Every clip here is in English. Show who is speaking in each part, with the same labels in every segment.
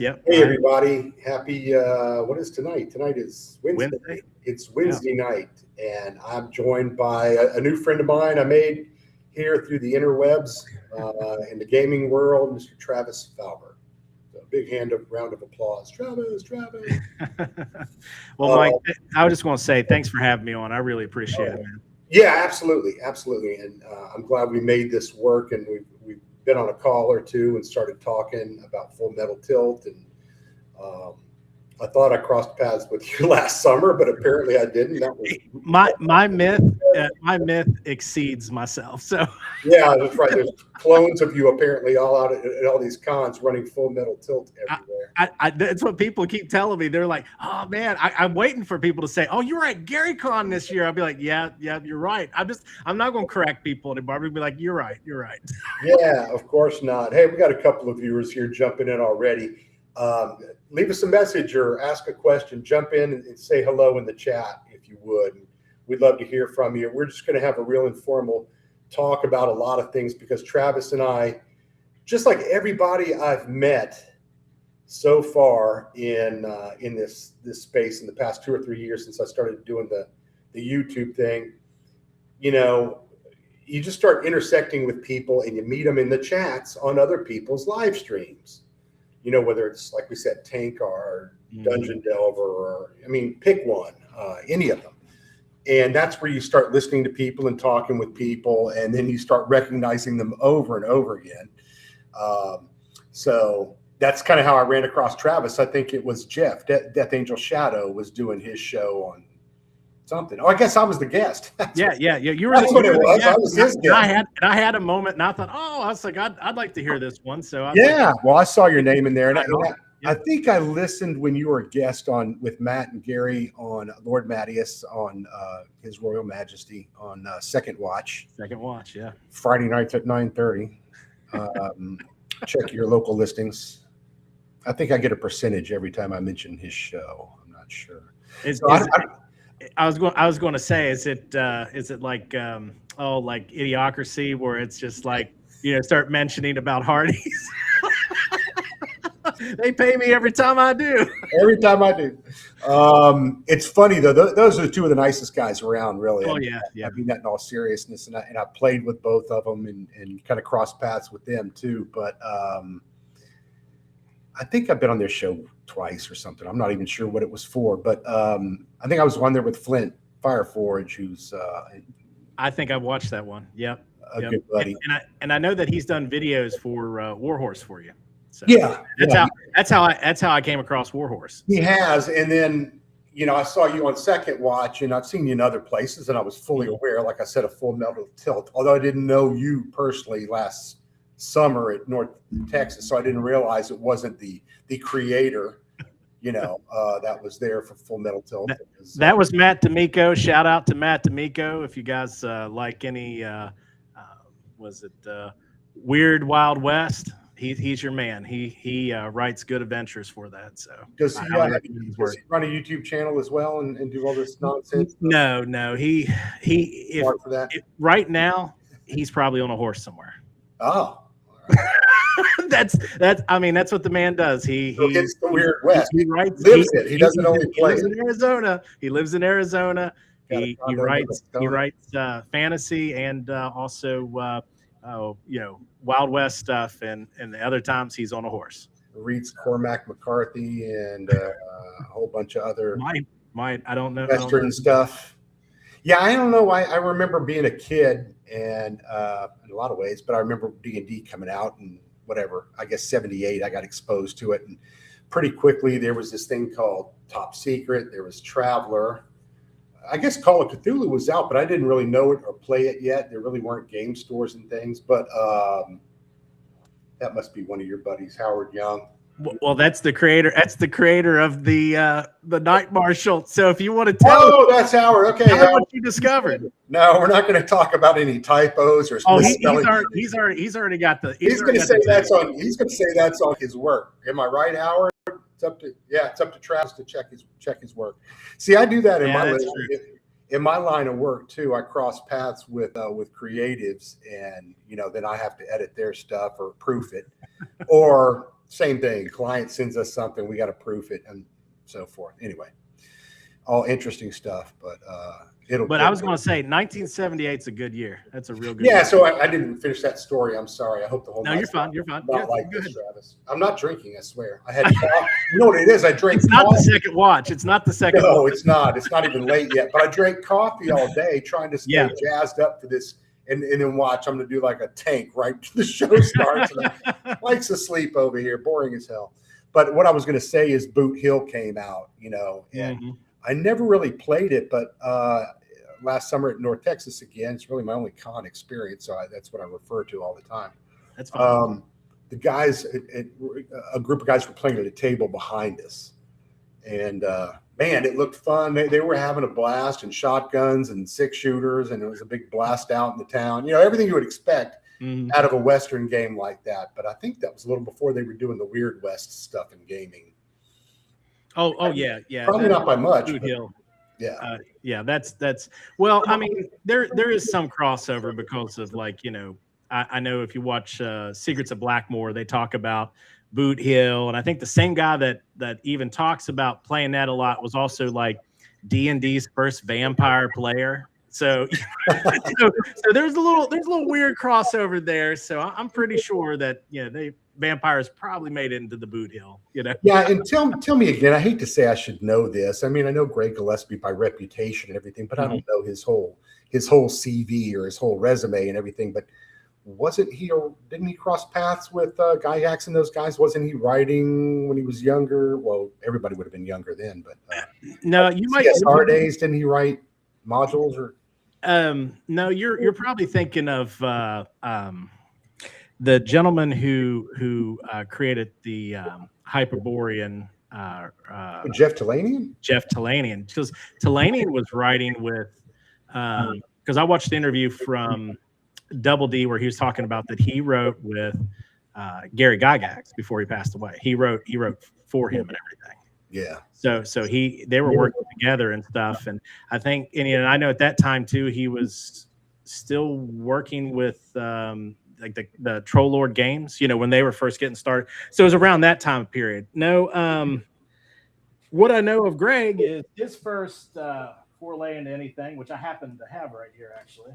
Speaker 1: Yep.
Speaker 2: Hey everybody, happy, what is tonight? Tonight is Wednesday. It's Wednesday night, and I'm joined by a new friend of mine I made here through the interwebs in the gaming world, Mr. Travis Fauber. So big round of applause. Travis.
Speaker 1: Well, Mike, I was just going to say thanks for having me on. I really appreciate it, man.
Speaker 2: Yeah, absolutely. And I'm glad we made this work, and we've been on a call or two and started talking about Full Metal Tilt, and I thought I crossed paths with you last summer, but apparently I didn't. That was
Speaker 1: my myth. My myth exceeds myself. So
Speaker 2: yeah, that's right. There's clones of you apparently all out at all these cons running Full Metal Tilt everywhere.
Speaker 1: That's what people keep telling me. They're like, "Oh man, I'm waiting for people to say, oh, you're at GaryCon this year." I'll be like, yeah, you're right. I'm not going to correct people anymore. I'll be like, you're right.
Speaker 2: Yeah, of course not. Hey, we got a couple of viewers here jumping in already. Leave us a message or ask a question. Jump in and say hello in the chat if you would. We'd love to hear from you. We're just going to have a real informal talk about a lot of things because Travis and I, just like everybody I've met so far in this space in the past 2 or 3 years since I started doing the YouTube thing, you know, you just start intersecting with people and you meet them in the chats on other people's live streams. You know, whether it's, like we said, Tank or Dungeon Delver, or, I mean, pick one, any of them. And that's where you start listening to people and talking with people, and then you start recognizing them over and over again. So that's kind of how I ran across Travis. I think it was Jeff, Death Angel Shadow, was doing his show on something. Oh, I guess I was the guest.
Speaker 1: Yeah. You were.
Speaker 2: That's what it was. I was his guest.
Speaker 1: I had a moment, and I thought, oh, I was like, I'd like to hear this one. So
Speaker 2: well, I saw your name in there, and I think I listened when you were a guest with Matt and Gary on Lord Mattias on His Royal Majesty on Second Watch.
Speaker 1: Yeah.
Speaker 2: Friday nights at 9:30. Check your local listings. I think I get a percentage every time I mention his show. I'm not sure.
Speaker 1: I was going to say, is it like like Idiocracy, where it's just like, you know, start mentioning about Hardee's? They pay me every time I do.
Speaker 2: It's funny though. Those are two of the nicest guys around, really.
Speaker 1: Oh yeah.
Speaker 2: I mean that in all seriousness, and I played with both of them and kind of crossed paths with them too. But I think I've been on their show twice or something. I'm not even sure what it was for, but I think I was on there with Flint Fireforge, who's.
Speaker 1: I think I watched that one. Yep.
Speaker 2: Good buddy.
Speaker 1: And I know that he's done videos for WARHORSE for you. So that's how I came across WARHORSE.
Speaker 2: He has, and then, you know, I saw you on Second Watch, and I've seen you in other places, and I was fully aware, like I said, of Full Metal Tilt. Although I didn't know you personally last summer at North Texas, so I didn't realize it wasn't the creator, you know, that was there for Full Metal Tilt.
Speaker 1: That was Matt D'Amico. Shout out to Matt D'Amico. If you guys like any, was it Weird Wild West? He's your man. He writes good adventures for that. So
Speaker 2: does he run a YouTube channel as well and do all this nonsense?
Speaker 1: No. Right now he's probably on a horse somewhere.
Speaker 2: Oh,
Speaker 1: that's what the man does. He
Speaker 2: gets the Weird West.
Speaker 1: He writes.
Speaker 2: He doesn't only play.
Speaker 1: He lives in Arizona. He writes fantasy and also. You know, Wild West stuff, and the other times he's on a horse.
Speaker 2: Reads Cormac McCarthy and a whole bunch of other
Speaker 1: I don't know
Speaker 2: Western stuff. Yeah, I don't know why. I remember being a kid, and in a lot of ways, but I remember D&D coming out and whatever. I guess 78, I got exposed to it, and pretty quickly there was this thing called Top Secret. There was Traveler. I guess Call of Cthulhu was out, but I didn't really know it or play it yet. There really weren't game stores and things, but that must be one of your buddies, Howard Young.
Speaker 1: Well, that's the creator. That's the creator of the Night Marshal. So if you want to tell,
Speaker 2: that's Howard. Okay,
Speaker 1: tell what you discovered.
Speaker 2: No, we're not going to talk about any typos or.
Speaker 1: He's already got the.
Speaker 2: He's going to say that's on. He's going to say that's on his work. Am I right, Howard? It's up to Travis to check his work. See, I do that in my line of work too. I cross paths with creatives, and you know, then I have to edit their stuff or proof it, or same thing. Client sends us something, we got to proof it and so forth. Anyway, all interesting stuff, but
Speaker 1: But I was going to say 1978 is a good year. That's a real good
Speaker 2: yeah.
Speaker 1: year.
Speaker 2: So I didn't finish that story. I'm sorry. I hope the whole
Speaker 1: No, you're fine. You're fine.
Speaker 2: Not
Speaker 1: Yeah,
Speaker 2: like this, Travis. I'm not drinking. I swear. I had coffee. You know what it is? I drank.
Speaker 1: It's not the second watch. It's not the second.
Speaker 2: No,
Speaker 1: watch.
Speaker 2: it's not. It's not even late yet. But I drank coffee all day, trying to stay jazzed up for this. And then watch. I'm going to do like a tank right to the show starts. And I likes to sleep over here. Boring as hell. But what I was going to say is Boot Hill came out. You know, and I never really played it, but last summer at North Texas again. It's really my only con experience, so that's what I refer to all the time.
Speaker 1: That's fine.
Speaker 2: The guys, a group of guys were playing at a table behind us, and man, it looked fun. They were having a blast, and shotguns and 6-shooters, and it was a big blast out in the town. You know, everything you would expect out of a Western game like that. But I think that was a little before they were doing the Weird West stuff in gaming.
Speaker 1: Oh yeah.
Speaker 2: Probably not by much.
Speaker 1: Boot Hill.
Speaker 2: Yeah.
Speaker 1: That's well, I mean, there is some crossover because of, like, you know, I know if you watch Secrets of Blackmore, they talk about Boot Hill, and I think the same guy that even talks about playing that a lot was also like D&D's first vampire player. So, so there's a little weird crossover there. So I'm pretty sure that vampires probably made it into the Boot Hill, you know.
Speaker 2: Yeah, and tell me again. I hate to say I should know this. I mean, I know Greg Gillespie by reputation and everything, but I don't know his whole CV or his whole resume and everything. But wasn't he, or didn't he cross paths with Guy Hacks and those guys? Wasn't he writing when he was younger? Well, everybody would have been younger then, but
Speaker 1: no, you might.
Speaker 2: CSR days, didn't he write modules or?
Speaker 1: No, you're probably thinking of the gentleman who created the Hyperborean.
Speaker 2: Jeff Talanian?
Speaker 1: Jeff Talanian. Because Talanian was writing with, because I watched the interview from Double D where he was talking about that he wrote with Gary Gygax before he passed away. He wrote for him and everything.
Speaker 2: Yeah.
Speaker 1: So they were working together and stuff. And I think, and I know at that time too, he was still working with like the Troll Lord games, you know, when they were first getting started. So it was around that time period. No, what I know of Greg is his first foray into anything, which I happen to have right here, actually.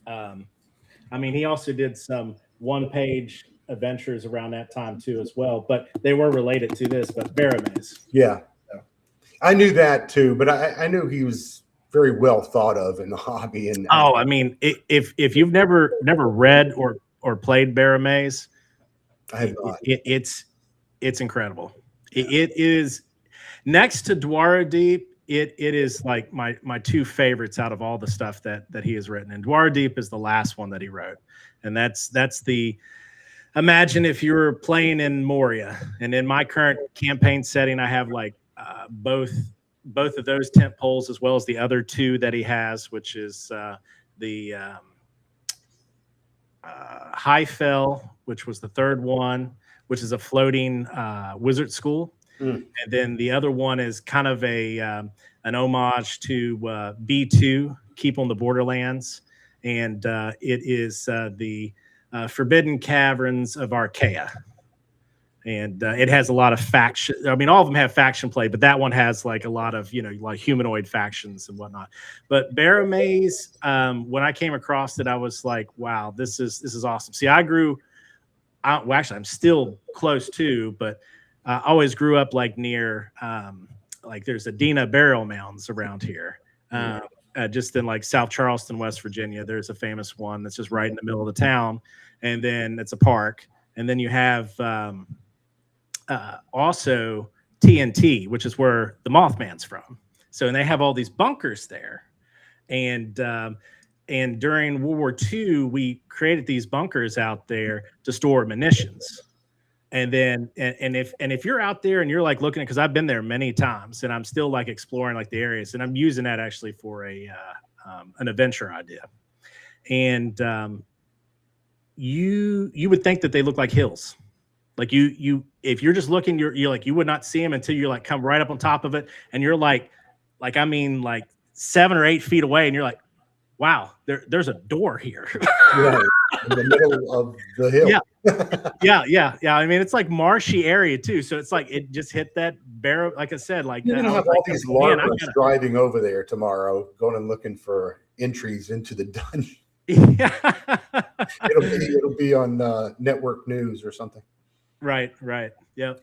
Speaker 1: I mean, he also did some one-page adventures around that time too, as well. But they were related to this. But Baramaze.
Speaker 2: Yeah, I knew that too, but I knew he was very well thought of in the hobby. And
Speaker 1: I mean, if you've never read or played Baramaze,
Speaker 2: I have not.
Speaker 1: It's incredible. It is next to Dwara Deep. It is like my two favorites out of all the stuff that he has written. And Dwara Deep is the last one that he wrote, and that's the. Imagine if you were playing in Moria, and in my current campaign setting, I have like both of those tent poles as well as the other two that he has, which is the Highfell, which was the third one, which is a floating wizard school. And then the other one is kind of an homage to B2, Keep on the Borderlands. And it is the Forbidden Caverns of Archaea. And it has a lot of faction. I mean, all of them have faction play, but that one has like a lot of, like humanoid factions and whatnot. But Baramaze, when I came across it, I was like, wow, this is awesome. See, actually, I'm still close to, but I always grew up like near, like there's Adena burial mounds around here. Just in like South Charleston, West Virginia, there's a famous one that's just right in the middle of the town. And then it's a park. And then you have also TNT, which is where the Mothman's from. So, and they have all these bunkers there. And during World War II, we created these bunkers out there to store munitions. And then, and if you're out there and you're like looking at, because I've been there many times and I'm still like exploring like the areas, and I'm using that actually for an adventure idea. And you would think that they look like hills. Like if you're just looking, you're like, you would not see them until you like come right up on top of it. And you're like 7 or 8 feet away. And you're like, wow, there's a door here.
Speaker 2: Yeah, in the middle of the hill.
Speaker 1: Yeah. I mean, it's like marshy area too, so it's like it just hit that barrow. Like I said, like
Speaker 2: You're gonna have all these LARPers driving over there tomorrow, going and looking for entries into the dungeon.
Speaker 1: Yeah.
Speaker 2: it'll be on network news or something.
Speaker 1: Right. Yep.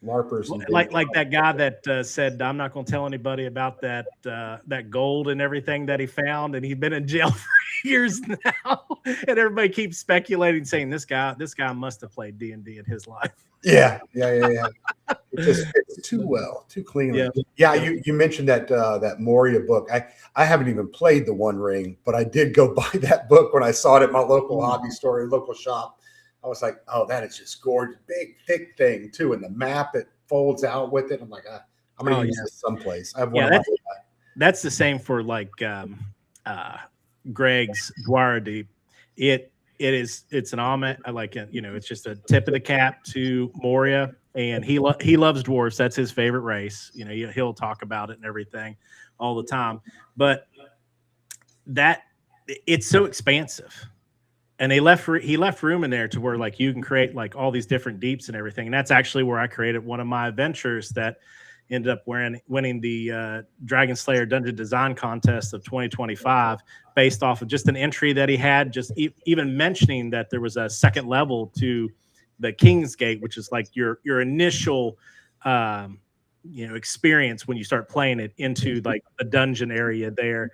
Speaker 2: LARPers,
Speaker 1: like that guy that said, "I'm not going to tell anybody about that that gold and everything that he found," and he's been in jail for years now, and everybody keeps speculating, saying this guy must have played D&D in his life.
Speaker 2: Yeah. It just fits too well, too cleanly. Yeah. You mentioned that that Moria book. I haven't even played the One Ring, but I did go buy that book when I saw it at my local hobby store, local shop. I was like, oh, that is just gorgeous. Big, thick thing, too. And the map, it folds out with it. I'm like, I'm going to use this someplace. I have one.
Speaker 1: That's the same for like Greg's Dwaradi. It's an homage, like, it's just a tip of the cap to Moria. And he loves dwarves. That's his favorite race. He'll talk about it and everything all the time. But it's so expansive. And he left room in there to where like you can create like all these different deeps and everything. And that's actually where I created one of my adventures that ended up winning the Dragonslayer Dungeon Design Contest of 2025 based off of just an entry that he had, just even mentioning that there was a second level to the King's Gate, which is like your initial experience when you start playing it into like the dungeon area there.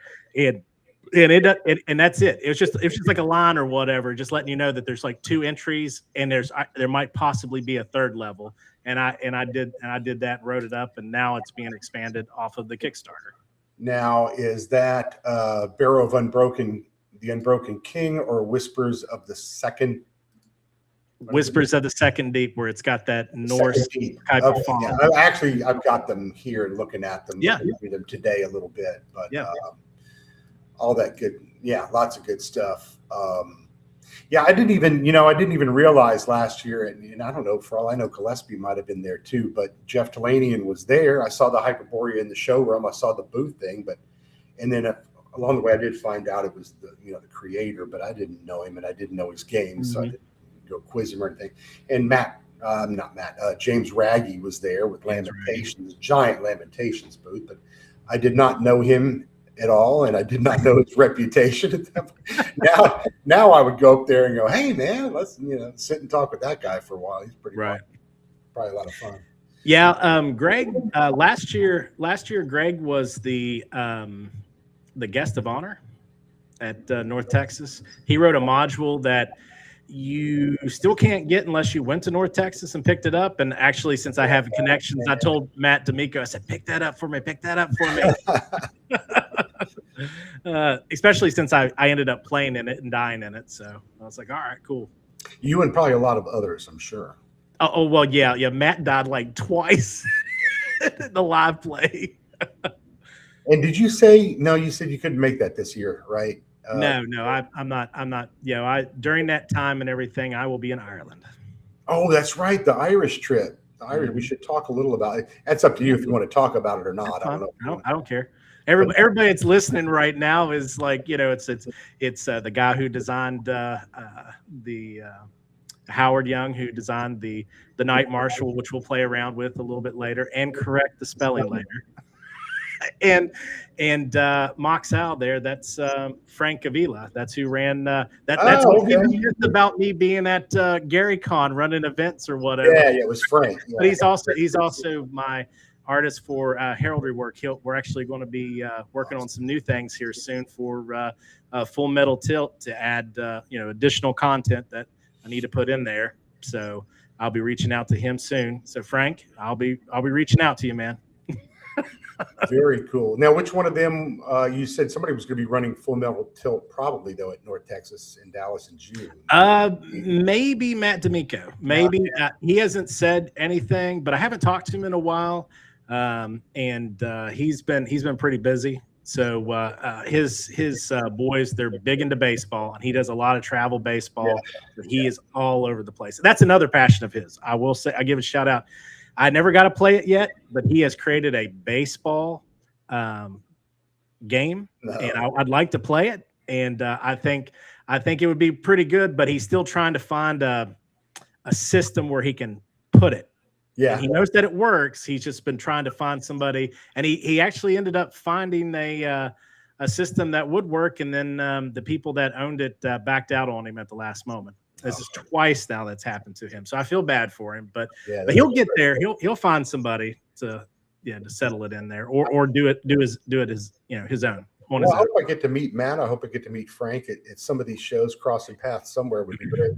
Speaker 1: And that's it. It's just like a line or whatever, just letting you know that there's like 2 entries and there might possibly be a third level. And I did that, and wrote it up, and now it's being expanded off of the Kickstarter.
Speaker 2: Now, is that Barrow of the Unbroken King, or Whispers of the Second?
Speaker 1: Whispers of the Second Deep, where it's got that Norse type of font.
Speaker 2: Yeah. Actually, I've got them here and looking at them.
Speaker 1: Yeah,
Speaker 2: looking at them today a little bit, but
Speaker 1: yeah.
Speaker 2: All that good, lots of good stuff. I didn't even realize last year, and I don't know, for all I know, Gillespie might have been there too, but Jeff Talanian was there. I saw the Hyperborea in the showroom. I saw the booth thing, and then along the way, I did find out it was the creator, but I didn't know him and I didn't know his game, so I didn't go quiz him or anything. And James Raggy was there with Lamentations, giant Lamentations booth, but I did not know him at all, and I did not know his reputation at that point. Now I would go up there and go, hey man, let's sit and talk with that guy for a while. He's pretty fun. Probably a lot of fun.
Speaker 1: Yeah, Greg, last year Greg was the guest of honor at North Texas. He wrote a module that you still can't get unless you went to North Texas and picked it up. And actually, since I have connections, I told Matt D'Amico, I said, pick that up for me. Especially since I ended up playing in it and dying in it. So I was like, all right, cool.
Speaker 2: You and probably a lot of others, I'm sure.
Speaker 1: Oh well, yeah. Matt died like twice in the live play.
Speaker 2: And did you say, no, you said you couldn't make that this year, right?
Speaker 1: No, I'm not. During that time and everything, I will be in Ireland.
Speaker 2: Oh, that's right. The Irish trip. We should talk a little about it. That's up to you if you want to talk about it or not. I don't know.
Speaker 1: I don't care. Everybody that's listening right now is like, it's the guy who designed the Howard Young, who designed the Knight Marshal, which we'll play around with a little bit later and correct the spelling later. And Mox Al there, that's Frank Avila. That's who ran that's just about me being at Gary Con running events or whatever.
Speaker 2: Yeah, it was Frank. Yeah.
Speaker 1: But he's also my artist for heraldry work. We're actually going to be working on some new things here soon for Full Metal Tilt to add additional content that I need to put in there. So I'll be reaching out to him soon. So Frank, I'll be reaching out to you, man.
Speaker 2: Very cool. Now, which one of them? You said somebody was going to be running Full Metal Tilt, probably though, at North Texas in Dallas in June.
Speaker 1: Maybe Matt D'Amico. Maybe he hasn't said anything, but I haven't talked to him in a while, and he's been pretty busy. So his boys, they're big into baseball, and he does a lot of travel baseball. Yeah. He is all over the place. That's another passion of his. I will say, I give a shout out. I never got to play it yet, but he has created a baseball game, and I'd like to play it. And I think it would be pretty good. But he's still trying to find a a system where he can put it.
Speaker 2: Yeah.
Speaker 1: And he knows that it works. He's just been trying to find somebody, and he actually ended up finding a system that would work. And then the people that owned it backed out on him at the last moment. This is twice now that's happened to him. So I feel bad for him, but he'll get there. He'll find somebody to settle it in there, or do it as his own.
Speaker 2: Well, I hope I get to meet Matt. I hope I get to meet Frank at some of these shows. Crossing paths somewhere would be great.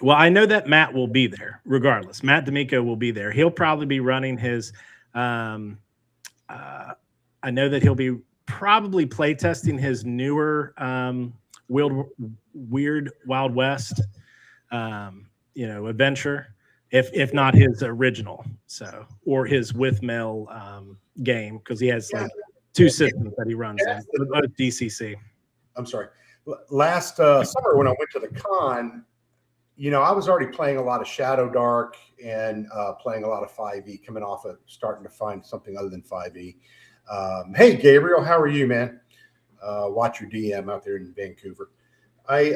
Speaker 1: Well, I know that Matt will be there regardless. Matt D'Amico will be there. He'll probably be running his. I know that he'll be probably play testing his newer Weird Wild West, adventure, if not his original, or his with mail game, because he has like 2 systems that he runs in DCC.
Speaker 2: I'm sorry. Last summer when I went to the con, I was already playing a lot of Shadowdark and playing a lot of 5e, coming off of starting to find something other than 5e. Hey, Gabriel, how are you, man? Watch your DM out there in Vancouver. I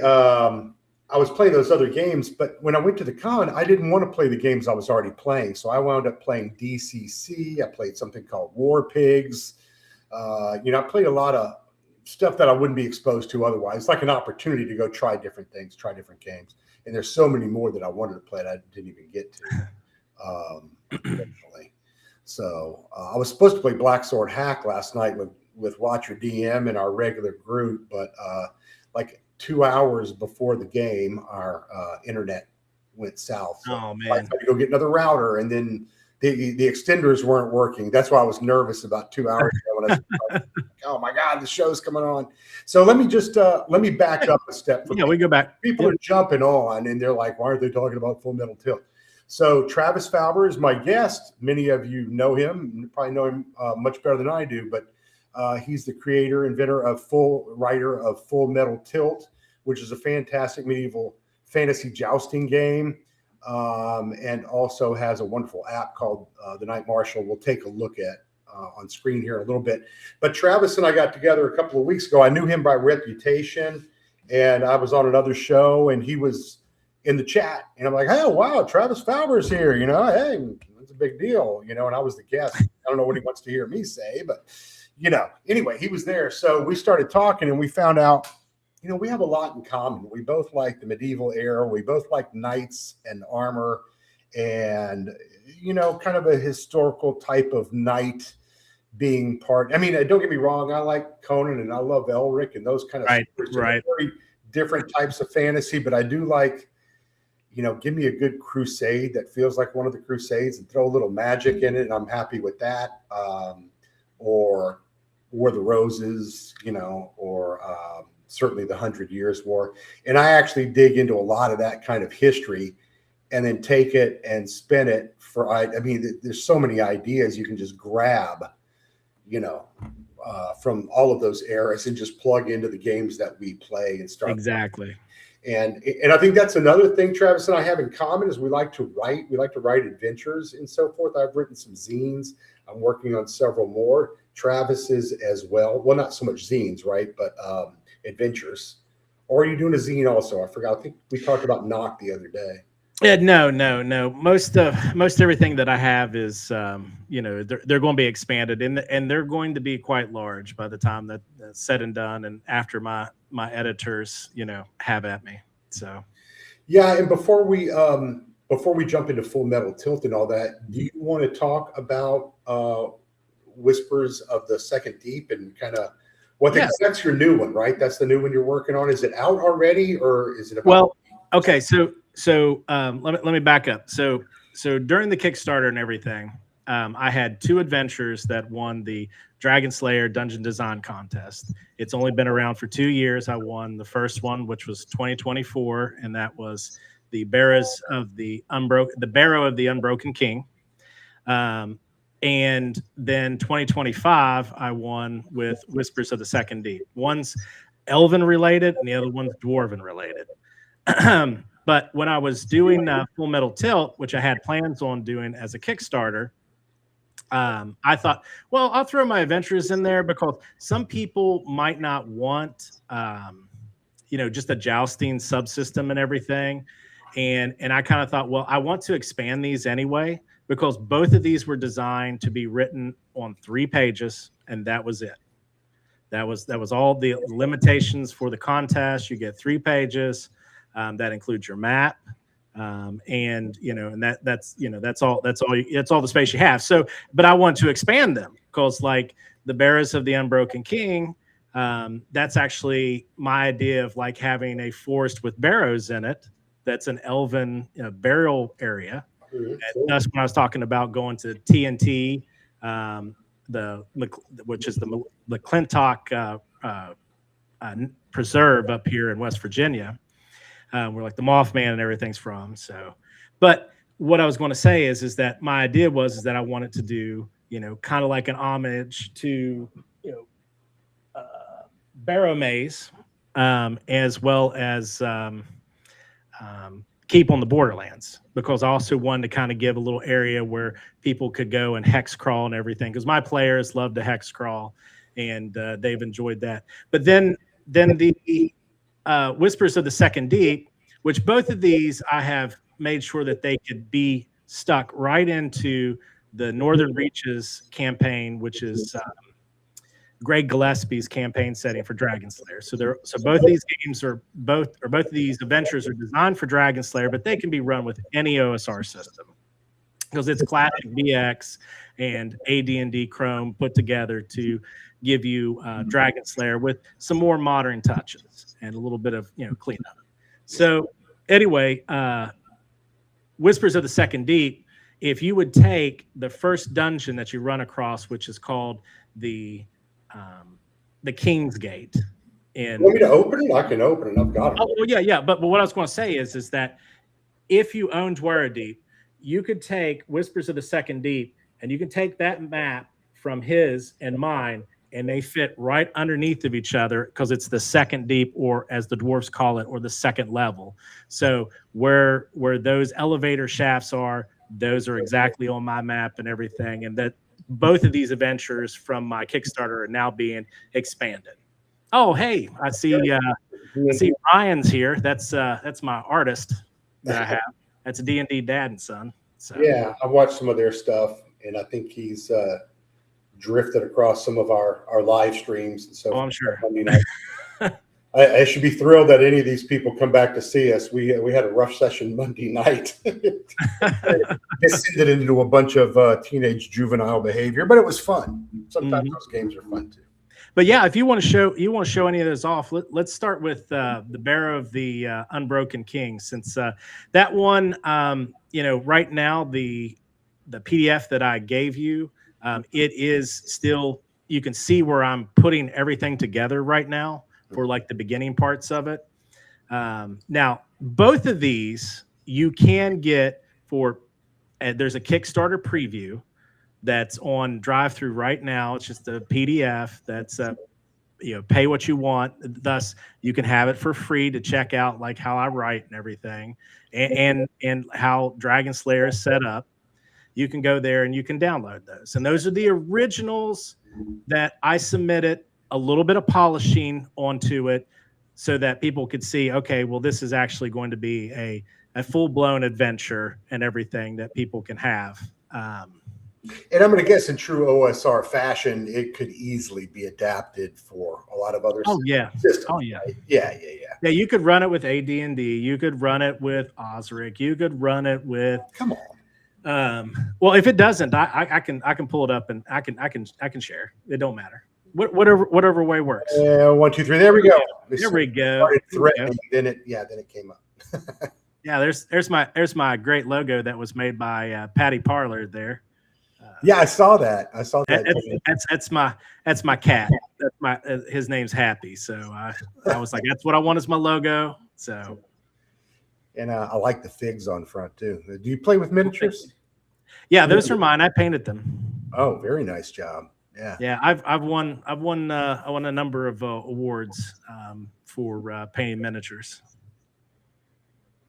Speaker 2: was playing those other games, but when I went to the con, I didn't want to play the games I was already playing. So I wound up playing DCC. I played something called War Pigs. I played a lot of stuff that I wouldn't be exposed to otherwise. It's like an opportunity to go try different things, try different games. And there's so many more that I wanted to play that I didn't even get to eventually. So I was supposed to play Black Sword Hack last night with Watch Your DM in our regular group, but like 2 hours before the game, our internet went south. So I had to go get another router, and then the extenders weren't working. That's why I was nervous about 2 hours ago when I was like, oh my God, the show's coming on. So let me just let me back up a step.
Speaker 1: We go back.
Speaker 2: People are jumping on, and they're like, why aren't they talking about Full Metal Tilt? So Travis Fauber is my guest. Many of you know him. You probably know him much better than I do, but he's the creator, inventor writer of Full Metal Tilt, which is a fantastic medieval fantasy jousting game. And also has a wonderful app called The Night Marshal. We'll take a look at on screen here in a little bit. But Travis and I got together a couple of weeks ago. I knew him by reputation, and I was on another show, and he was in the chat. And I'm like, oh, wow, Travis Fauber's here. Hey, it's a big deal. And I was the guest. I don't know what he wants to hear me say, but, anyway, he was there. So we started talking, and we found out, we have a lot in common. We both like the medieval era. We both like knights and armor and, kind of a historical type of knight being part. I mean, don't get me wrong. I like Conan and I love Elric and those kind of
Speaker 1: right.
Speaker 2: Very different types of fantasy, but I do like, give me a good crusade that feels like one of the Crusades and throw a little magic in it, and I'm happy with that. Or War of the Roses, or certainly the 100 Years' War. And I actually dig into a lot of that kind of history and then take it and spin it for, there's so many ideas you can just grab, from all of those eras and just plug into the games that we play and start.
Speaker 1: Exactly.
Speaker 2: And I think that's another thing Travis and I have in common is we like to write. We like to write adventures and so forth. I've written some zines. I'm working on several more. Travis is as well. Well, not so much zines, right? But adventures. Or are you doing a zine also? I forgot. I think we talked about Knock the other day.
Speaker 1: Yeah, no. Most everything that I have is, they're going to be expanded, and they're going to be quite large by the time that's said and done, and after my editors, have at me. So,
Speaker 2: yeah. And before we jump into Full Metal Tilt and all that, do you want to talk about Whispers of the Second Deep and kind of that's your new one, right? That's the new one you're working on. Is it out already, or is it about?
Speaker 1: Well, okay. So let me back up. So during the Kickstarter and everything, I had 2 adventures that won the Dragonslayer Dungeon Design Contest. It's only been around for 2 years. I won the first one, which was 2024, and that was the Barrow of the Unbroken King. And then 2025, I won with Whispers of the Second Deep. One's Elven related, and the other one's Dwarven related. But when I was doing Full Metal Tilt, which I had plans on doing as a Kickstarter, I thought, well, I'll throw my adventures in there because some people might not want, just a jousting subsystem and everything. And I kind of thought, well, I want to expand these anyway, because both of these were designed to be written on 3 pages, and that was it. That was all the limitations for the contest. You get 3 pages. That includes your map, and and that's all the space you have. So, but I want to expand them, because like the Bearers of the Unbroken King, that's actually my idea of like having a forest with barrows in it. That's an elven burial area. And that's when I was talking about going to TNT, which is the McClintock Preserve up here in West Virginia, where like the Mothman and everything's from. So, but what I was going to say is that my idea was that I wanted to do kind of like an homage to Barrow Maze, as well as Keep on the Borderlands, because I also wanted to kind of give a little area where people could go and hex crawl and everything, because my players love to hex crawl, and they've enjoyed that. But then the Whispers of the Second Deep, which both of these I have made sure that they could be stuck right into the Northern Reaches campaign, which is Greg Gillespie's campaign setting for Dragonslayer. So both of these games both of these adventures are designed for Dragonslayer, but they can be run with any OSR system, because it's classic BX and AD&D Chrome put together to give you Dragonslayer with some more modern touches and a little bit of cleanup. So anyway, Whispers of the Second Deep, if you would take the first dungeon that you run across, which is called the King's Gate. And
Speaker 2: want me to open it? I can open it. I've got it.
Speaker 1: Oh yeah. But what I was going to say is that if you own WARHORSE, you could take Whispers of the Second Deep, and you can take that map from his and mine, and they fit right underneath of each other, because it's the second deep, or as the dwarves call it, or the second level. So where those elevator shafts are, those are exactly on my map and everything. And that both of these adventures from my Kickstarter are now being expanded. Oh, hey, I see Ryan's here. That's my artist that I have. That's a D&D dad and son. So
Speaker 2: yeah, I've watched some of their stuff, and I think he's drifted across some of our live streams. And so
Speaker 1: I'm sure.
Speaker 2: I should be thrilled that any of these people come back to see us. We had a rough session Monday night. Descended into a bunch of teenage juvenile behavior, but it was fun. Sometimes those games are fun too.
Speaker 1: But yeah, if you want to show any of those off, let's start with the Bearer of the Unbroken King, since that one, right now the PDF that I gave you, it is still, you can see where I'm putting everything together right now for like the beginning parts of it. Now, both of these you can get for, there's a Kickstarter preview that's on drive-through right now. It's just a PDF that's pay what you want. Thus, you can have it for free to check out like how I write and everything, and how Dragonslayer is set up. You can go there and you can download those. And those are the originals that I submitted a little bit of polishing onto it, so that people could see, okay, well, this is actually going to be a full-blown adventure and everything that people can have.
Speaker 2: And I'm going to guess in true OSR fashion, it could easily be adapted for a lot of other systems.
Speaker 1: Oh, yeah.
Speaker 2: Right? Yeah.
Speaker 1: Yeah, you could run it with AD&D. You could run it with Osric. You could run it with...
Speaker 2: Come on.
Speaker 1: Well, if it doesn't, I can pull it up and I can share. It don't matter. Whatever way works.
Speaker 2: 1, 2, 3. There we go.
Speaker 1: There we go.
Speaker 2: Then it came up.
Speaker 1: Yeah, there's my great logo that was made by Patty Parler there.
Speaker 2: Yeah, I saw that.
Speaker 1: That's my cat. His name's Happy. So I was like, that's what I want as my logo. So,
Speaker 2: and I like the figs on front too. Do you play with miniatures?
Speaker 1: Yeah, those are mine. I painted them.
Speaker 2: Oh, very nice job.
Speaker 1: Yeah. I've won a number of awards for painting miniatures.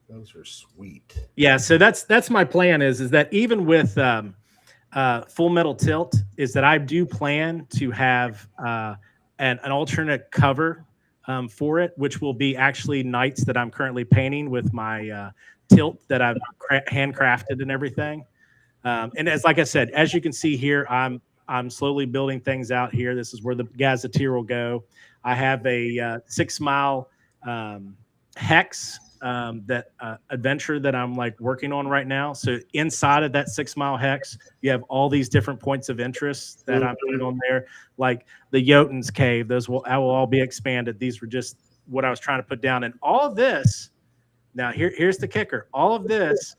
Speaker 2: Those are sweet.
Speaker 1: Yeah, so that's my plan is that even with Full Metal Tilt, is that I do plan to have an alternate cover for it, which will be actually knights that I'm currently painting with my tilt that I've handcrafted and everything. And like I said, as you can see here, I'm slowly building things out here. This is where the gazetteer will go. I have a 6 mile hex adventure that I'm like working on right now. So inside of that 6 mile hex, you have all these different points of interest that I'm putting on there, like the Jotun's Cave. Those will all be expanded. These were just what I was trying to put down, and all of this. Now here's the kicker. All of this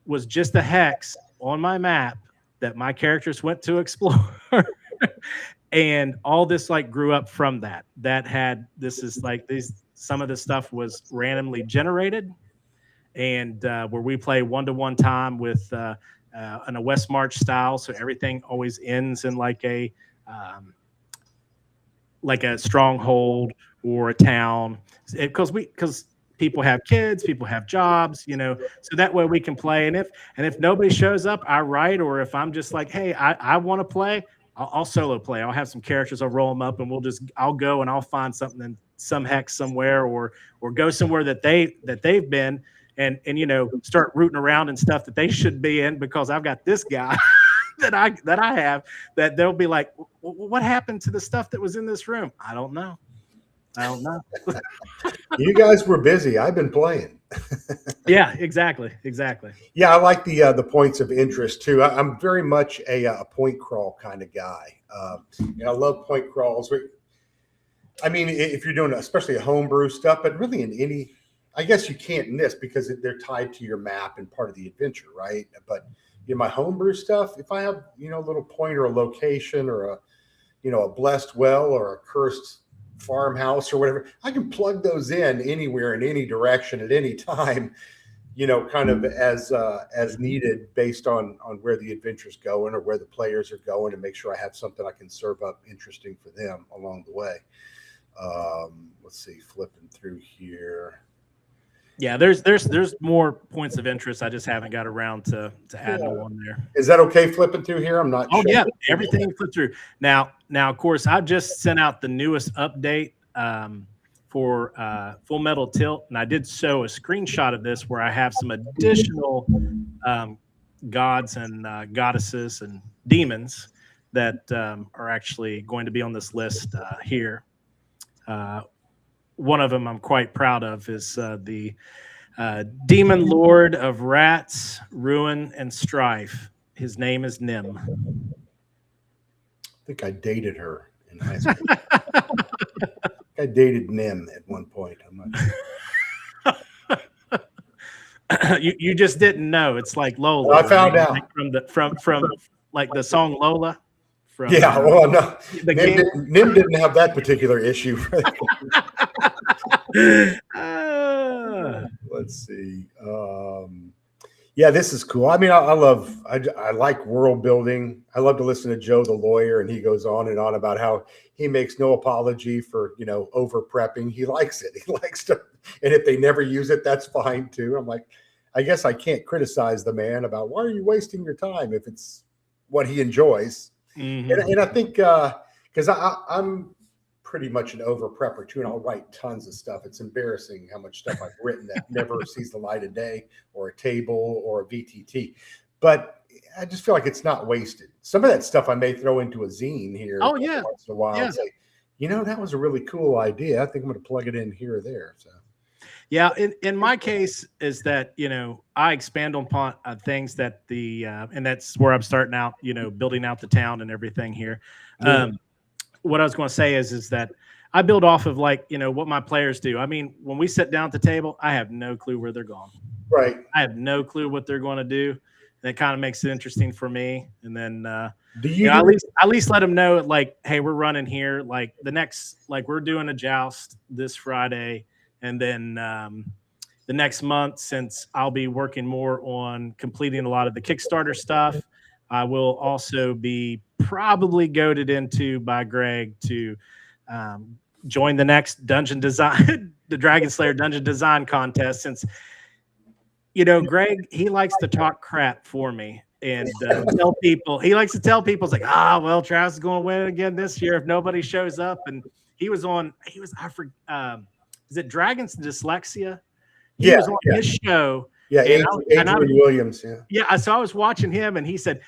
Speaker 1: was just a hex on my map that my characters went to explore. And all this like grew up from that. Some of this stuff was randomly generated, and where we play 1-to-1 time with in a West March style. So everything always ends in like a stronghold or a town, because people have kids, people have jobs, so that way we can play. And if nobody shows up, I write, or if I'm just like, hey, I want to play, I'll solo play. I'll have some characters, I'll roll them up, and I'll go and I'll find something in some hex somewhere, or go somewhere that they've been, and start rooting around and stuff that they should be in, because I've got this guy that I have, that they'll be like, what happened to the stuff that was in this room? I don't know.
Speaker 2: You guys were busy. I've been playing.
Speaker 1: Yeah, exactly.
Speaker 2: Yeah, I like the points of interest too. I'm very much a point crawl kind of guy. I love point crawls. I mean, if you're doing especially a homebrew stuff, but really in any, I guess you can't in this because they're tied to your map and part of the adventure, right? But my homebrew stuff, if I have a little point or a location or a blessed well or a cursed farmhouse or whatever, I can plug those in anywhere in any direction at any time, kind of as needed based on where the adventure's going or where the players are going, and make sure I have something I can serve up interesting for them along the way. Let's see, flipping through here.
Speaker 1: Yeah, there's more points of interest. I just haven't got around to adding one there.
Speaker 2: Is that okay flipping through here? I'm not sure.
Speaker 1: Yeah, everything you flip through. Now, of course, I just sent out the newest update for Full Metal Tilt, and I did show a screenshot of this where I have some additional gods and goddesses and demons that are actually going to be on this list here. One of them I'm quite proud of is the Demon Lord of Rats, Ruin, and Strife. His name is Nim.
Speaker 2: I think I dated her in high school. I dated Nim at one point. I'm
Speaker 1: not you just didn't know. It's like Lola.
Speaker 2: Well, I found out
Speaker 1: from like the song Lola.
Speaker 2: Yeah, well, no, Nim didn't have that particular issue. Let's see. Yeah, this is cool. I mean, I like world building. I love to listen to Joe the lawyer, and he goes on and on about how he makes no apology for over prepping. He likes it. He likes to, and if they never use it, that's fine too. I'm like, I guess I can't criticize the man about why are you wasting your time if it's what he enjoys. Mm-hmm. And I think because I'm pretty much an over prepper too, and I'll write tons of stuff. It's embarrassing how much stuff I've written that never sees the light of day, or a table, or a VTT. But I just feel like it's not wasted. Some of that stuff I may throw into a zine here.
Speaker 1: Oh yeah,
Speaker 2: once in a while. Yeah. And say, that was a really cool idea. I think I'm going to plug it in here or there. So.
Speaker 1: Yeah, in my case is that I expand upon things that and that's where I'm starting out, building out the town and everything here. What I was going to say is that I build off of what my players do. I mean, when we sit down at the table, I have no clue where they're going.
Speaker 2: Right.
Speaker 1: I have no clue what they're going to do. And it kind of makes it interesting for me. And then at least let them know hey, we're running here. Like the next, we're doing a joust this Friday. And then the next month, since I'll be working more on completing a lot of the Kickstarter stuff, I will also be probably goaded into by Greg to join the next dungeon design, the Dragonslayer dungeon design contest. Since, Greg, he likes to talk crap for me and tell people. He likes to tell people, it's like, well, Travis is going to win again this year if nobody shows up. And I forget. Is it Dragons Dyslexia? He was on his show
Speaker 2: Yeah,
Speaker 1: And
Speaker 2: Adrian Williams. Yeah.
Speaker 1: Yeah, so I was watching him, and he's like,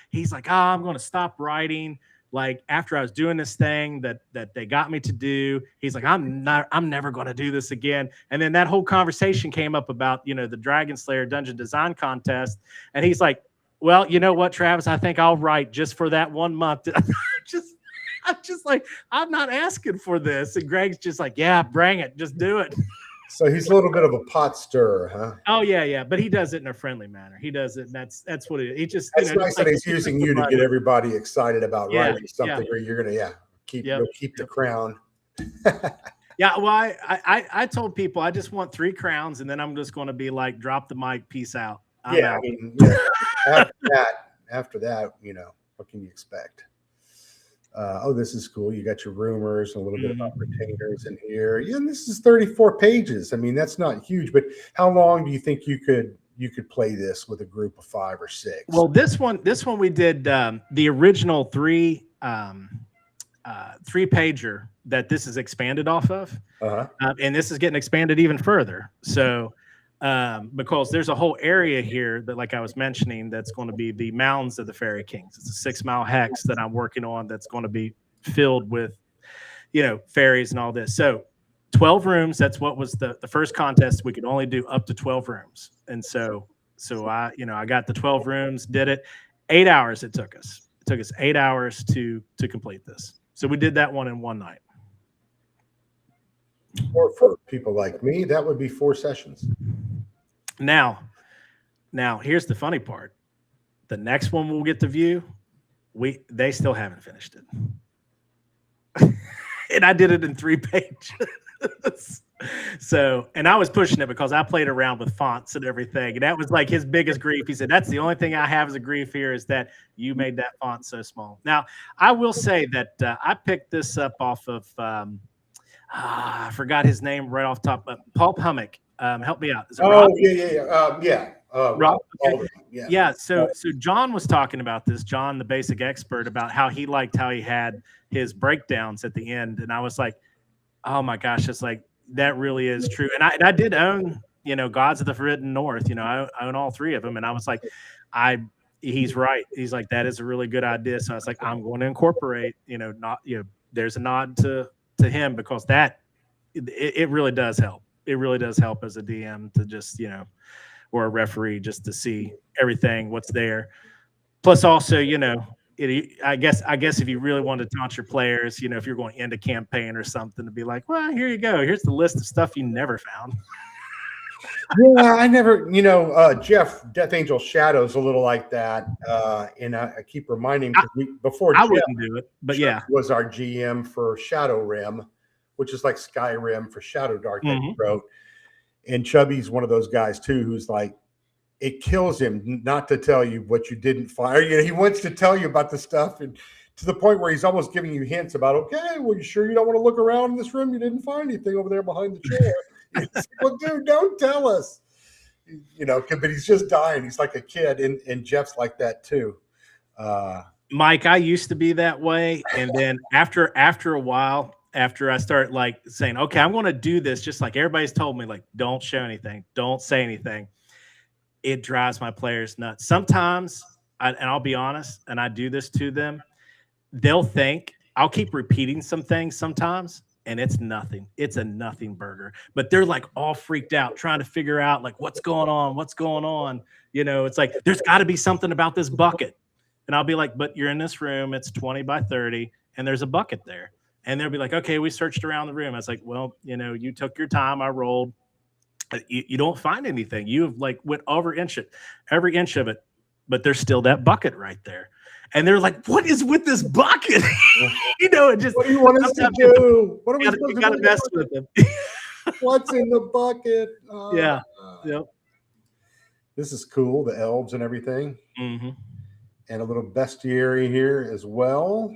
Speaker 1: oh, I'm going to stop writing. Like after I was doing this thing that they got me to do, he's like, I'm never going to do this again. And then that whole conversation came up about, the Dragonslayer dungeon design contest. And he's like, well, you know what, Travis, I think I'll write just for that 1 month. I'm just like, I'm not asking for this. And Greg's just like, yeah, bring it. Just do it.
Speaker 2: So he's a little bit of a pot stirrer, huh?
Speaker 1: Oh yeah, but he does it in a friendly manner. He does it. And that's what it is. He just
Speaker 2: that's nice that he's using you to get everybody excited about writing something where you're gonna keep the crown.
Speaker 1: Yeah, well, I told people I just want 3 crowns, and then I'm just going to be like, drop the mic, peace out. I'm out.
Speaker 2: I mean, after that, what can you expect? Oh, this is cool. You got your rumors, a little bit about retainers in here. Yeah, and this is 34 pages. I mean, that's not huge, but how long do you think you could play this with a group of 5 or 6?
Speaker 1: Well, this one we did the original 3 pager that this is expanded off of, and this is getting expanded even further. So because there's a whole area here that, like I was mentioning, that's going to be the Mountains of the Fairy Kings. It's a 6-mile hex that I'm working on that's going to be filled with, fairies and all this. So 12 rooms, that's what was the first contest. We could only do up to 12 rooms. And so I got the 12 rooms, did it. 8 hours it took us. It took us 8 hours to complete this. So we did that one in one night.
Speaker 2: Or for people like me, that would be 4 sessions.
Speaker 1: Now, here's the funny part. The next one we'll get to view, they still haven't finished it. And I did it in 3 pages. So, and I was pushing it because I played around with fonts and everything. And that was like his biggest grief. He said, that's the only thing I have as a grief here is that you made that font so small. Now, I will say that I picked this up off of, I forgot his name right off the top, but Paul Hummock. Help me out. Is it Rob?
Speaker 2: Rob.
Speaker 1: Okay. Yeah. So John was talking about this. John, the basic expert, about how he liked how he had his breakdowns at the end, and I was like, oh my gosh, it's like that really is true. And I did own, Gods of the Forbidden North. I own all 3 of them, and I was like, he's right. He's like, that is a really good idea. So I was like, I'm going to incorporate, there's a nod to him because that it really does help. It really does help as a DM to just, or a referee, just to see everything, what's there. Plus also, I guess if you really want to taunt your players, if you're going to end a campaign or something, to be like, well, here you go. Here's the list of stuff you never found.
Speaker 2: Yeah, I never, Jeff, Death Angel Shadow's a little like that. And I keep reminding before
Speaker 1: I
Speaker 2: Jeff
Speaker 1: wouldn't do it, but yeah,
Speaker 2: was our GM for Shadow Rim, which is like Skyrim for Shadowdark that he wrote. And Chubby's one of those guys too, who's like, it kills him not to tell you what you didn't find. He wants to tell you about the stuff, and to the point where he's almost giving you hints about, okay, well, you sure you don't want to look around in this room? You didn't find anything over there behind the chair. Well, dude, don't tell us. But he's just dying. He's like a kid, and Jeff's like that too.
Speaker 1: Mike, I used to be that way, and then after a while, after I start like saying, okay, I'm going to do this, just like everybody's told me, like, don't show anything, don't say anything, it drives my players nuts. Sometimes, and I'll be honest, and I do this to them, they'll think, I'll keep repeating some things sometimes, and it's nothing. It's a nothing burger. But they're like all freaked out, trying to figure out like what's going on. It's like, there's got to be something about this bucket. And I'll be like, but you're in this room, it's 20 by 30, and there's a bucket there. And they'll be like, okay, we searched around the room. I was like, well, you took your time, I rolled. You don't find anything. You've like went over every inch of it, but there's still that bucket right there. And they're like, what is with this bucket? It just,
Speaker 2: what do you want us to do? What are we supposed
Speaker 1: to do? You got to mess with them.
Speaker 2: What's in the bucket?
Speaker 1: Yeah. Yep.
Speaker 2: This is cool. The elves and everything.
Speaker 1: Mm-hmm.
Speaker 2: And a little bestiary here as well.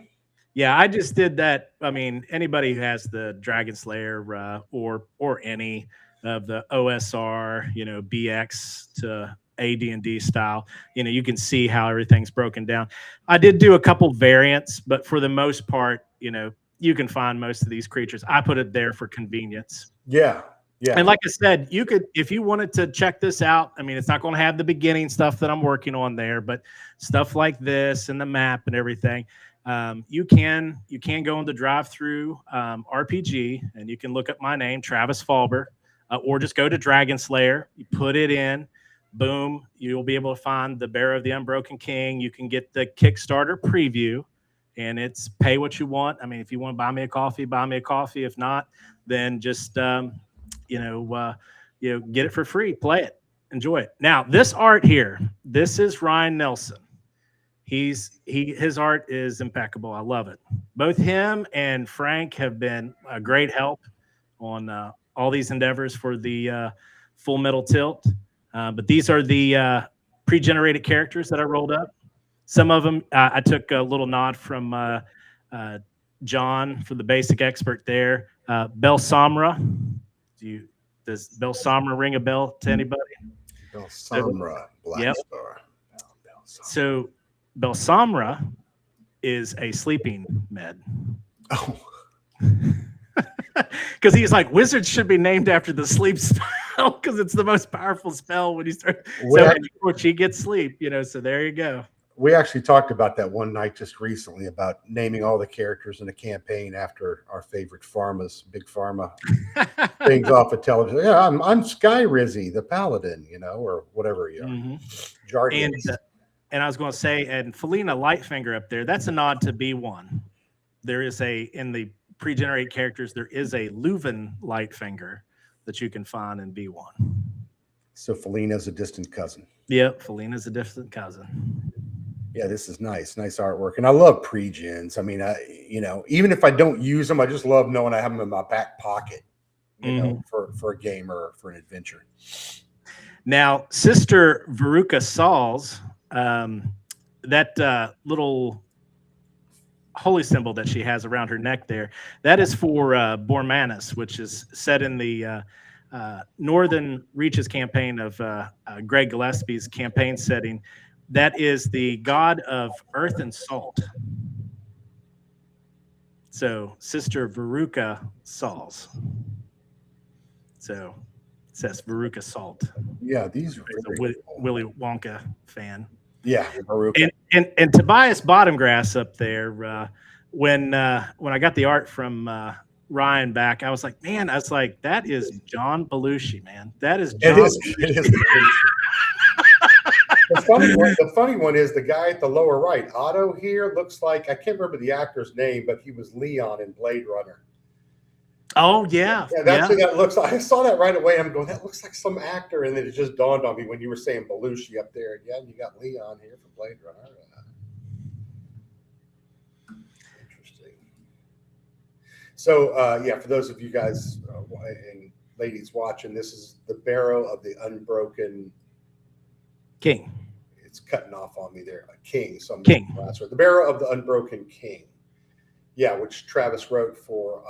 Speaker 1: Yeah, I just did that. I mean, anybody who has the Dragonslayer or any of the OSR, BX to AD&D style, you can see how everything's broken down. I did do a couple variants, but for the most part, you can find most of these creatures. I put it there for convenience.
Speaker 2: Yeah. Yeah.
Speaker 1: And like I said, you could, if you wanted to check this out, I mean, it's not going to have the beginning stuff that I'm working on there, but stuff like this and the map and everything. You can go into Drive-Through RPG, and you can look up my name, Travis Fauber, or just go to Dragonslayer. You put it in, boom, you'll be able to find the Bearer of the Unbroken King. You can get the Kickstarter preview, and it's pay what you want. I mean, if you want to buy me a coffee, buy me a coffee. If not, then just get it for free, play it, enjoy it. Now, this art here, this is Ryan Nelson. His art is impeccable. I love it. Both him and Frank have been a great help on all these endeavors for the Full Metal Tilt. But these are the pre-generated characters that I rolled up. Some of them I took a little nod from John for the basic expert there. Belsamra. Does Belsamra ring a bell to anybody?
Speaker 2: Belsamra, Black Star.
Speaker 1: So Belsamra is a sleeping med.
Speaker 2: Oh.
Speaker 1: Because he's like, wizards should be named after the sleep spell because it's the most powerful spell when you start. So she gets sleep, so there you go.
Speaker 2: We actually talked about that one night just recently about naming all the characters in a campaign after our favorite pharmas, big pharma things off of television. Yeah, I'm Sky Rizzy, the paladin, or whatever you are.
Speaker 1: Mm-hmm.
Speaker 2: Jargon.
Speaker 1: And I was going to say, and Felina Lightfinger up there, that's a nod to B1. There is in the pre-generated characters, there is a Leuven Lightfinger that you can find in B1.
Speaker 2: So Felina's a distant cousin.
Speaker 1: Yep, Felina's a distant cousin.
Speaker 2: Yeah, this is nice artwork, and I love pre-gens. I mean, even if I don't use them, I just love knowing I have them in my back pocket, for a game or for an adventure.
Speaker 1: Now, Sister Veruca Sauls, that little holy symbol that she has around her neck there, that is for Bormanis, which is set in the Northern Reaches campaign of Greg Gillespie's campaign setting. That is the god of earth and salt. So Sister Veruca Sauls. So it says Veruca Salt.
Speaker 2: Yeah, these are
Speaker 1: Willy Wonka fan.
Speaker 2: Yeah, Veruca.
Speaker 1: And Tobias Bottomgrass up there. When I got the art from Ryan back, I was like, that is John Belushi, man. That is John.
Speaker 2: It is. The funny one is the guy at the lower right. Otto here looks like, I can't remember the actor's name, but he was Leon in Blade Runner.
Speaker 1: Oh, yeah.
Speaker 2: Yeah, that's who that looks like. I saw that right away. I'm going, that looks like some actor. And then it just dawned on me when you were saying Belushi up there. Yeah, you got Leon here from Blade Runner. Interesting. So, for those of you guys and ladies watching, this is the Barrow of the Unbroken
Speaker 1: King.
Speaker 2: It's cutting off on me there. King. So
Speaker 1: King.
Speaker 2: The Barrow of the Unbroken King. Yeah, which Travis wrote for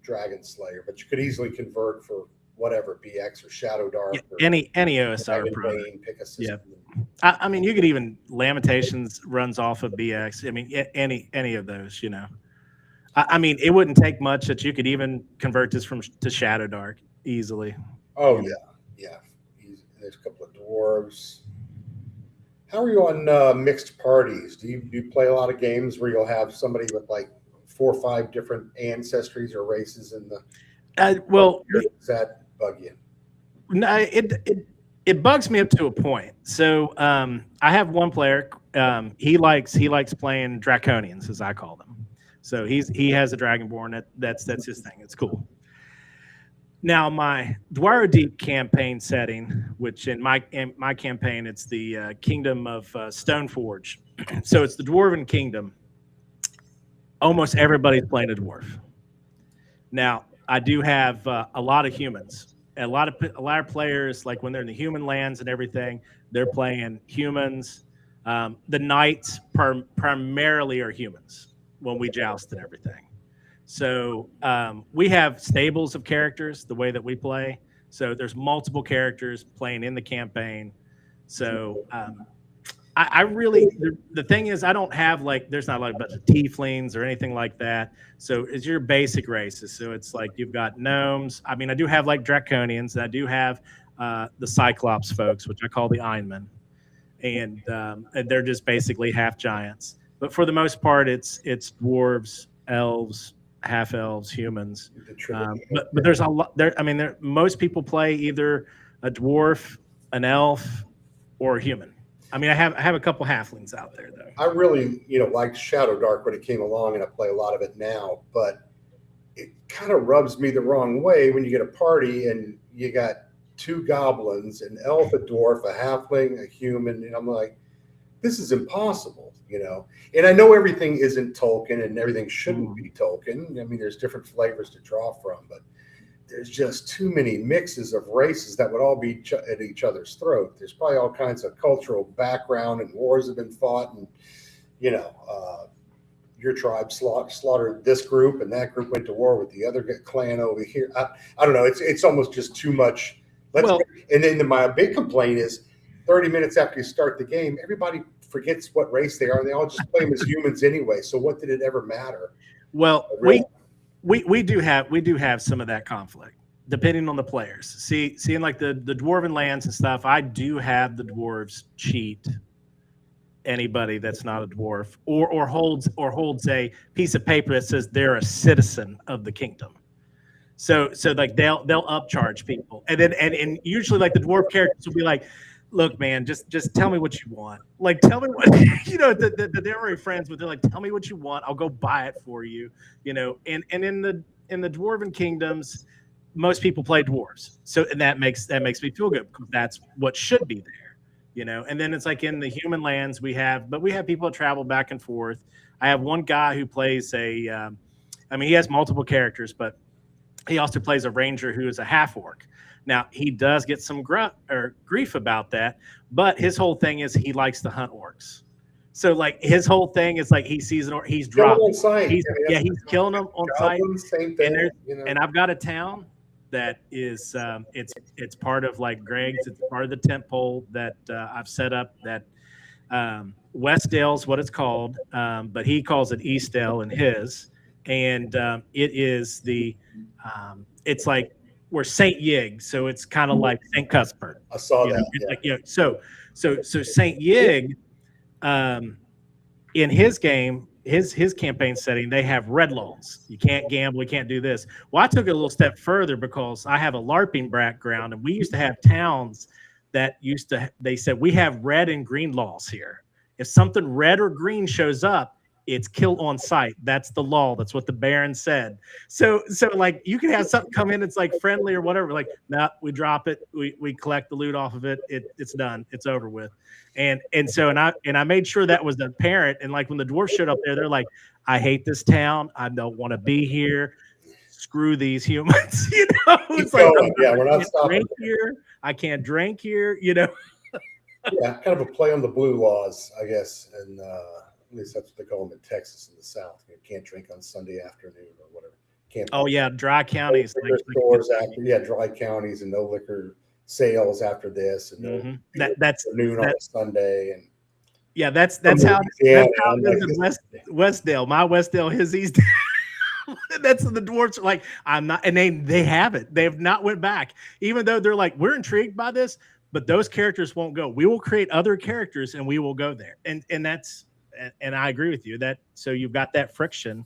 Speaker 2: Dragonslayer, but you could easily convert for whatever, BX or Shadowdark.
Speaker 1: Yeah, any OSR product.
Speaker 2: Pick a system.
Speaker 1: Yeah. I mean, you could even Lamentations runs off of BX. I mean, any of those, I mean, it wouldn't take much that you could even convert this to Shadowdark easily.
Speaker 2: Oh, yeah. There's a couple of dwarves. How are you on mixed parties? Do you play a lot of games where you'll have somebody with like 4 or 5 different ancestries or races in the? Does that bug you?
Speaker 1: No, it bugs me up to a point. So I have one player. He likes playing Draconians, as I call them. So he has a Dragonborn. That's his thing. It's cool. Now, my WARHORSE campaign setting, which in my campaign, it's the Kingdom of Stoneforge. So it's the Dwarven Kingdom. Almost everybody's playing a dwarf. Now, I do have a lot of humans. A lot of players, like when they're in the human lands and everything, they're playing humans. The knights primarily are humans when we joust and everything. So we have stables of characters the way that we play. So there's multiple characters playing in the campaign. So I really, the thing is, I don't have like, there's not like a bunch of tieflings or anything like that. So it's your basic races. So it's like you've got gnomes. I mean, I do have like draconians. And I do have the Cyclops folks, which I call the Einman, and they're just basically half giants. But for the most part, it's dwarves, elves, half elves, humans. But there's a lot there. I mean, most people play either a dwarf, an elf, or a human. I mean, I have a couple halflings out there though.
Speaker 2: I really, liked Shadowdark when it came along, and I play a lot of it now. But it kind of rubs me the wrong way when you get a party and you got 2 goblins, an elf, a dwarf, a halfling, a human, and I'm like, this is impossible, And I know everything isn't Tolkien and everything shouldn't be Tolkien. I mean, there's different flavors to draw from, but there's just too many mixes of races that would all be at each other's throat. There's probably all kinds of cultural background, and wars have been fought, and your tribe slaughtered this group, and that group went to war with the other clan over here. I don't know. It's almost just too much. And then my big complaint is 30 minutes after you start the game, everybody forgets what race they are. And they all just play them as humans anyway. So what did it ever matter?
Speaker 1: Well, we do have some of that conflict depending on the players. Seeing like the dwarven lands and stuff, I do have the dwarves cheat anybody that's not a dwarf or holds a piece of paper that says they're a citizen of the kingdom. So like they'll upcharge people, and then and usually like the dwarf characters will be like, look, man, just tell me what you want. Like, tell me what they're already friends, but they're like, tell me what you want, I'll go buy it for you. And in the dwarven kingdoms, most people play dwarves, so and that makes me feel good because that's what should be there. And then it's like in the human lands we have people that travel back and forth. I have one guy who plays he has multiple characters, but he also plays a ranger who is a half orc. Now he does get some grief about that, but his whole thing is he likes to hunt orcs. So like his whole thing is like he sees an orc, he's dropping on sight. He's killing them on sight. Same thing, and I've got a town that is it's part of like Greg's. It's part of the tent pole that I've set up. That Westdale's what it's called, but he calls it Eastdale in his, and it is it's like we're Saint Yig, so it's kind of like Saint Cuthbert.
Speaker 2: I saw that.
Speaker 1: Like, so Saint Yig, in his game, his campaign setting, they have red laws. You can't gamble. You can't do this. Well, I took it a little step further because I have a LARPing background, and we used to have towns that they said we have red and green laws here. If something red or green shows up, it's kill on sight. That's the law. That's what the Baron said. So like you can have something come in, it's like friendly or whatever. Like, nah, we drop it. We collect the loot off of it. It's done. It's over with. And I made sure that was apparent. And like when the dwarves showed up there, they're like, I hate this town. I don't want to be here. Screw these humans. It's like,
Speaker 2: we're not stopping
Speaker 1: here. I can't drink here.
Speaker 2: Yeah, kind of a play on the blue laws, I guess, and at least that's what they call them in Texas in the South. You can't drink on Sunday afternoon or whatever.
Speaker 1: Dry counties.
Speaker 2: Dry counties and no liquor sales after this, and
Speaker 1: that's
Speaker 2: noon on a Sunday. And
Speaker 1: that's how it is in Westdale. My Westdale, his East. That's the dwarves are like, I'm not, and they have it. They have not went back, even though they're like, we're intrigued by this, but those characters won't go. We will create other characters and we will go there. And that's. And I agree with you that so you've got that friction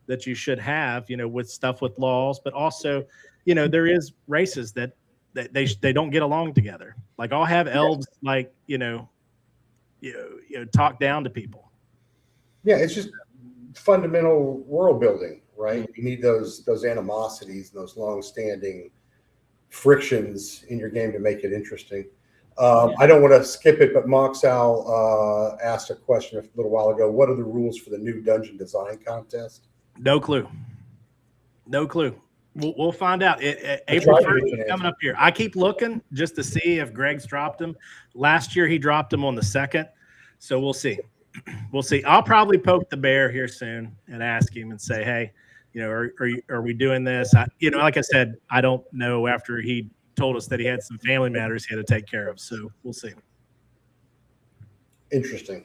Speaker 1: that you should have, with stuff with laws, but also, there is races that they don't get along together. Like I'll have elves like, talk down to people.
Speaker 2: Yeah, it's just fundamental world building, right? You need those animosities and those long-standing frictions in your game to make it interesting. I don't want to skip it, but Moxal asked a question a little while ago. What are the rules for the new dungeon design contest?
Speaker 1: No clue. We'll find out. April 1st is coming up here. I keep looking just to see if Greg's dropped them. Last year he dropped them on the 2nd, so we'll see. I'll probably poke the bear here soon and ask him and say, hey, are we doing this? Like I said, I don't know after he told us that he had some family matters he had to take care of. So we'll see.
Speaker 2: Interesting.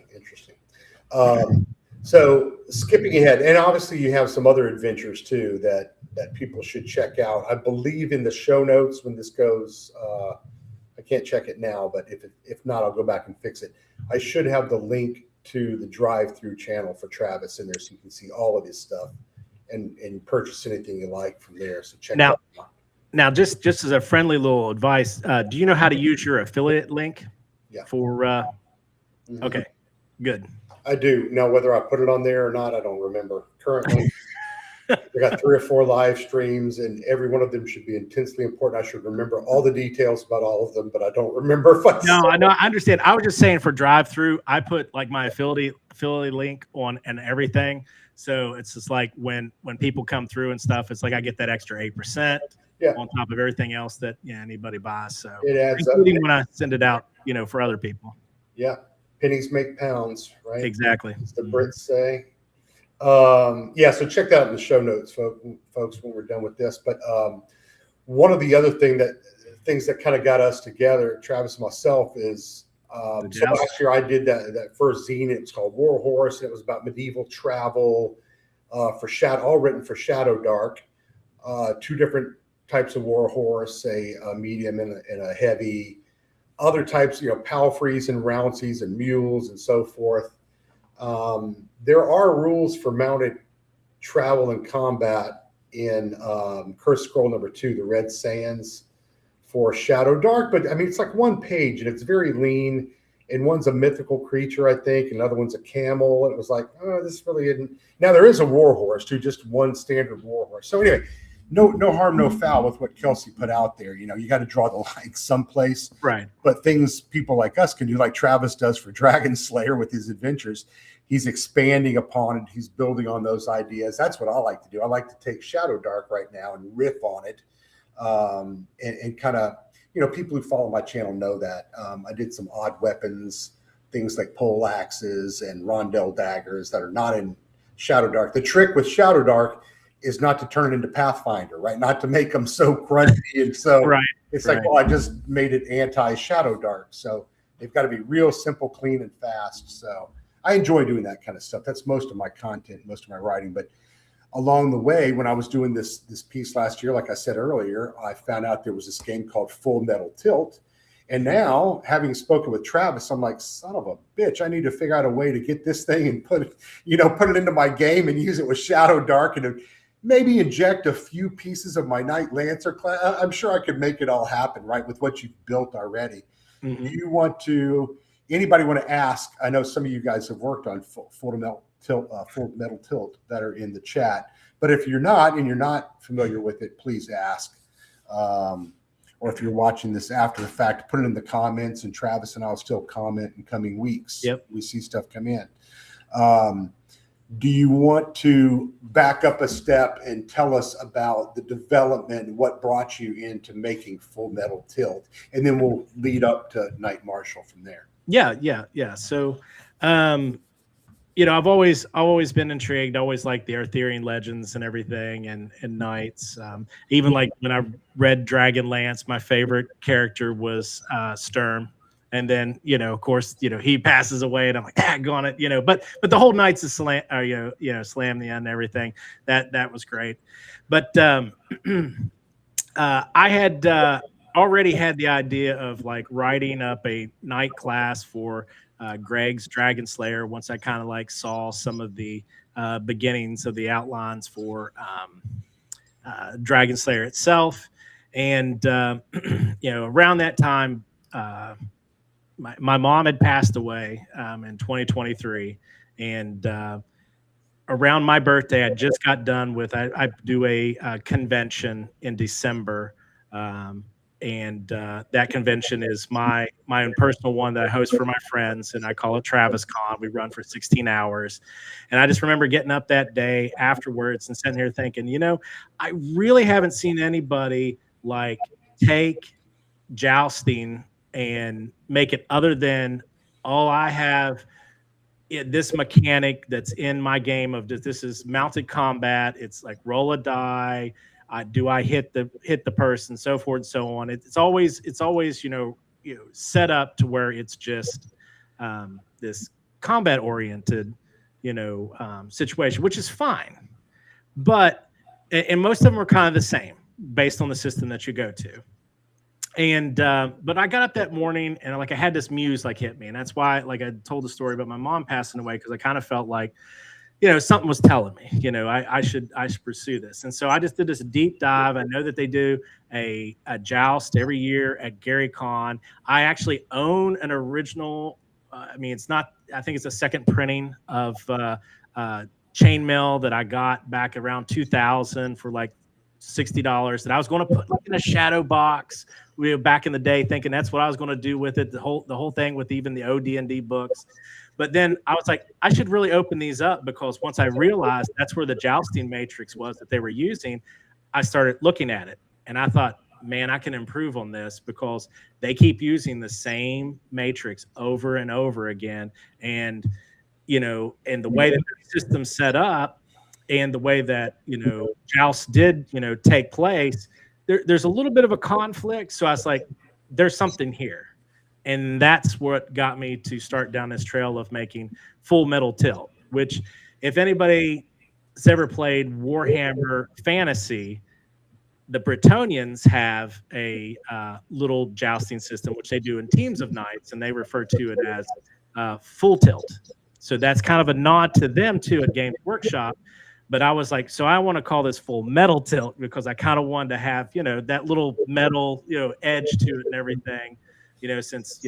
Speaker 2: So skipping ahead, and obviously you have some other adventures too that people should check out. I believe in the show notes when this goes, I can't check it now, but if not, I'll go back and fix it. I should have the link to the drive-through channel for Travis in there, so you can see all of his stuff and purchase anything you like from there. So check that out.
Speaker 1: Now, just as a friendly little advice, do you know how to use your affiliate link?
Speaker 2: Yeah.
Speaker 1: For okay, good.
Speaker 2: I do. Now, whether I put it on there or not, I don't remember. Currently, I got 3 or 4 live streams, and every one of them should be intensely important. I should remember all the details about all of them, but I don't remember if I.
Speaker 1: No, I know. I understand. I was just saying for drive-through, I put like my affiliate link on and everything. So it's just like when people come through and stuff, it's like I get that extra 8% on top of everything else that anybody buys. So
Speaker 2: it adds
Speaker 1: including
Speaker 2: up.
Speaker 1: when I send it out, for other people.
Speaker 2: Yeah, pennies make pounds, right?
Speaker 1: Exactly.
Speaker 2: As the Brits say. So check that out in the show notes, folks, when we're done with this. But one of the other things that kind of got us together, Travis and myself, is so last year I did that first zine. It was called WARHORSE, and it was about medieval travel all written for Shadowdark. 2 different types of warhorse, a medium and a heavy. Other types, palfreys and rounceys and mules and so forth. There are rules for mounted travel and combat in Curse Scroll number 2, the Red Sands, for Shadowdark. But I mean, it's like 1 page and it's very lean. And one's a mythical creature, I think. Another one's a camel. And it was like, oh, this really isn't. Now there is a warhorse too, just one standard warhorse. So anyway, no harm, no foul with what Kelsey put out there. You got to draw the line someplace.
Speaker 1: Right.
Speaker 2: But things people like us can do, like Travis does for Dragonslayer with his adventures. He's expanding upon it. He's building on those ideas. That's what I like to do. I like to take Shadowdark right now and riff on it. And kind of, people who follow my channel know that. I did some odd weapons, things like pole axes and rondel daggers that are not in Shadowdark. The trick with Shadowdark is not to turn into Pathfinder, right? Not to make them so crunchy and so it's like, well, I just made it anti-Shadowdark. So they've got to be real simple, clean, and fast. So I enjoy doing that kind of stuff. That's most of my content, most of my writing. But along the way, when I was doing this piece last year, like I said earlier, I found out there was this game called Full Metal Tilt. And now, having spoken with Travis, I'm like, son of a bitch, I need to figure out a way to get this thing and put it into my game and use it with Shadowdark and maybe inject a few pieces of my Knight Lancer class. I'm sure I could make it all happen, right, with what you've built already. Mm-hmm. Do anybody want to ask? I know some of you guys have worked on Full Metal Tilt that are in the chat. But if you're not, and you're not familiar with it, please ask. Or if you're watching this after the fact, put it in the comments, and Travis and I'll still comment in coming weeks.
Speaker 1: Yep.
Speaker 2: We see stuff come in. Do you want to back up a step and tell us about the development and what brought you into making Full Metal Tilt? And then we'll lead up to Knight Marshal from there.
Speaker 1: Yeah. So, I've always been intrigued. I always liked the Arthurian legends and everything, and knights. Even like when I read Dragonlance, my favorite character was Sturm. And then, of course, he passes away, and I'm like, daggone it, but the whole Knights of Slam, Slam the End and everything. That was great. But I had already had the idea of like writing up a knight class for Greg's Dragonslayer once I kind of like saw some of the beginnings of the outlines for Dragonslayer itself. And, around that time, my mom had passed away in 2023. And around my birthday, I just got done with, I do a convention in December. And that convention is my own personal one that I host for my friends, and I call it Travis Con. We run for 16 hours. And I just remember getting up that day afterwards and sitting here thinking, I really haven't seen anybody like take jousting and make it other than I have this mechanic that's in my game of this is mounted combat. It's like roll a die. Do I hit the person, so forth and so on. It's always set up to where it's just this combat oriented, situation, which is fine. But, and most of them are kind of the same based on the system that you go to. And, but I got up that morning and like, I had this muse like hit me. And that's why, like I told the story about my mom passing away, because I kind of felt like, something was telling me, I should pursue this. And so I just did this deep dive. I know that they do a joust every year at Gary Con. I actually own an original. It's not, I think it's a second printing of chainmail that I got back around 2000 for like $60 that I was going to put like in a shadow box. We were back in the day thinking that's what I was going to do with it. The whole thing with even the OD&D books. But then I was like, I should really open these up, because once I realized that's where the jousting matrix was that they were using, I started looking at it and I thought, man, I can improve on this, because they keep using the same matrix over and over again. And, and the way that the system's set up and the way that, joust did, take place, there's a little bit of a conflict. So I was like, there's something here. And that's what got me to start down this trail of making Full Metal Tilt, which if anybody has ever played Warhammer Fantasy, the Bretonians have a little jousting system, which they do in teams of knights, and they refer to it as Full Tilt. So that's kind of a nod to them too at Games Workshop. But I was like, so I want to call this Full Metal Tilt, because I kind of wanted to have, that little metal, edge to it and everything. Since,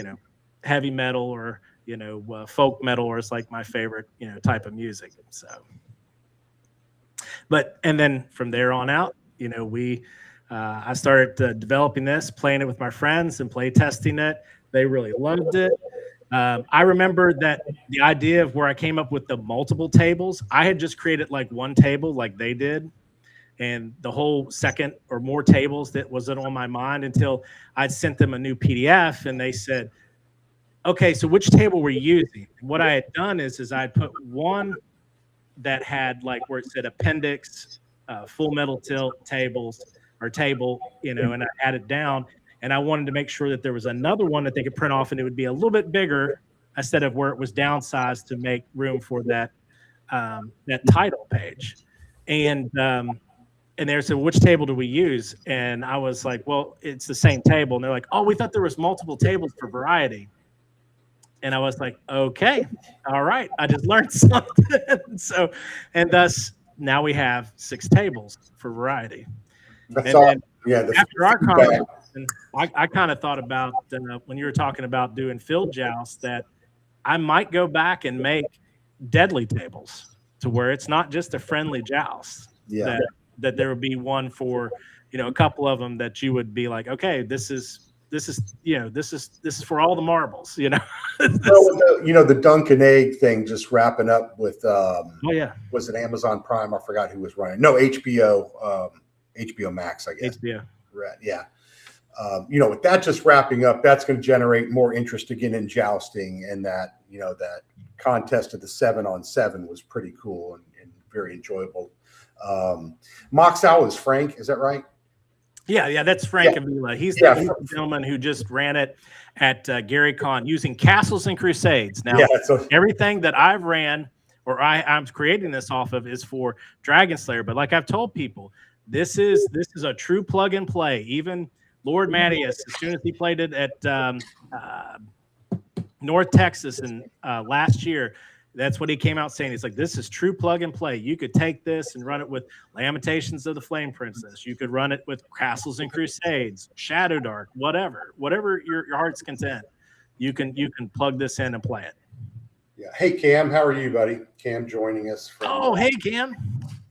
Speaker 1: heavy metal or, folk metal is like my favorite, type of music. So, and then from there on out, I started developing this, playing it with my friends and play testing it. They really loved it. I remember that the idea of where I came up with the multiple tables, I had just created like one table like they did. And the whole second or more tables that wasn't on my mind until I'd sent them a new PDF and they said, okay, so which table were you using? And what I had done is I put one that had like where it said appendix, Full Metal Tilt tables or table, and I had it down. And I wanted to make sure that there was another one that they could print off and it would be a little bit bigger instead of where it was downsized to make room for that title page. And they said, which table do we use? And I was like, well, it's the same table. And they're like, oh, we thought there was multiple tables for variety. And I was like, okay, all right. I just learned something. So, and thus now we have 6 tables for variety.
Speaker 2: That's all. Yeah.
Speaker 1: After our conversation, I kind of thought about when you were talking about doing field jousts that I might go back and make deadly tables to where it's not just a friendly joust. Yeah. That there would be one for, a couple of them that you would be like, okay, this is for all the marbles,
Speaker 2: the dunk and egg thing just wrapping up with, was it Amazon Prime? I forgot who was running. No, HBO Max, I guess.
Speaker 1: HBO.
Speaker 2: Right. Yeah. With that just wrapping up, that's going to generate more interest again in jousting, and that, that contest of the 7-on-7 was pretty cool and very enjoyable. Moxow is Frank, is that right?
Speaker 1: Yeah, that's Frank Avila. He's the gentleman who just ran it at Gary Con using Castles and Crusades. Now, everything that I've ran or I'm creating this off of is for Dragonslayer. But like I've told people, this is a true plug and play. Even Lord Mattias, as soon as he played it at North Texas and last year, that's what he came out saying. He's like, this is true plug and play. You could take this and run it with Lamentations of the Flame Princess. You could run it with Castles and Crusades, Shadowdark, whatever your heart's content. You can plug this in and play it.
Speaker 2: Yeah. Hey, Cam, how are you, buddy? Cam joining us from
Speaker 1: hey, Cam.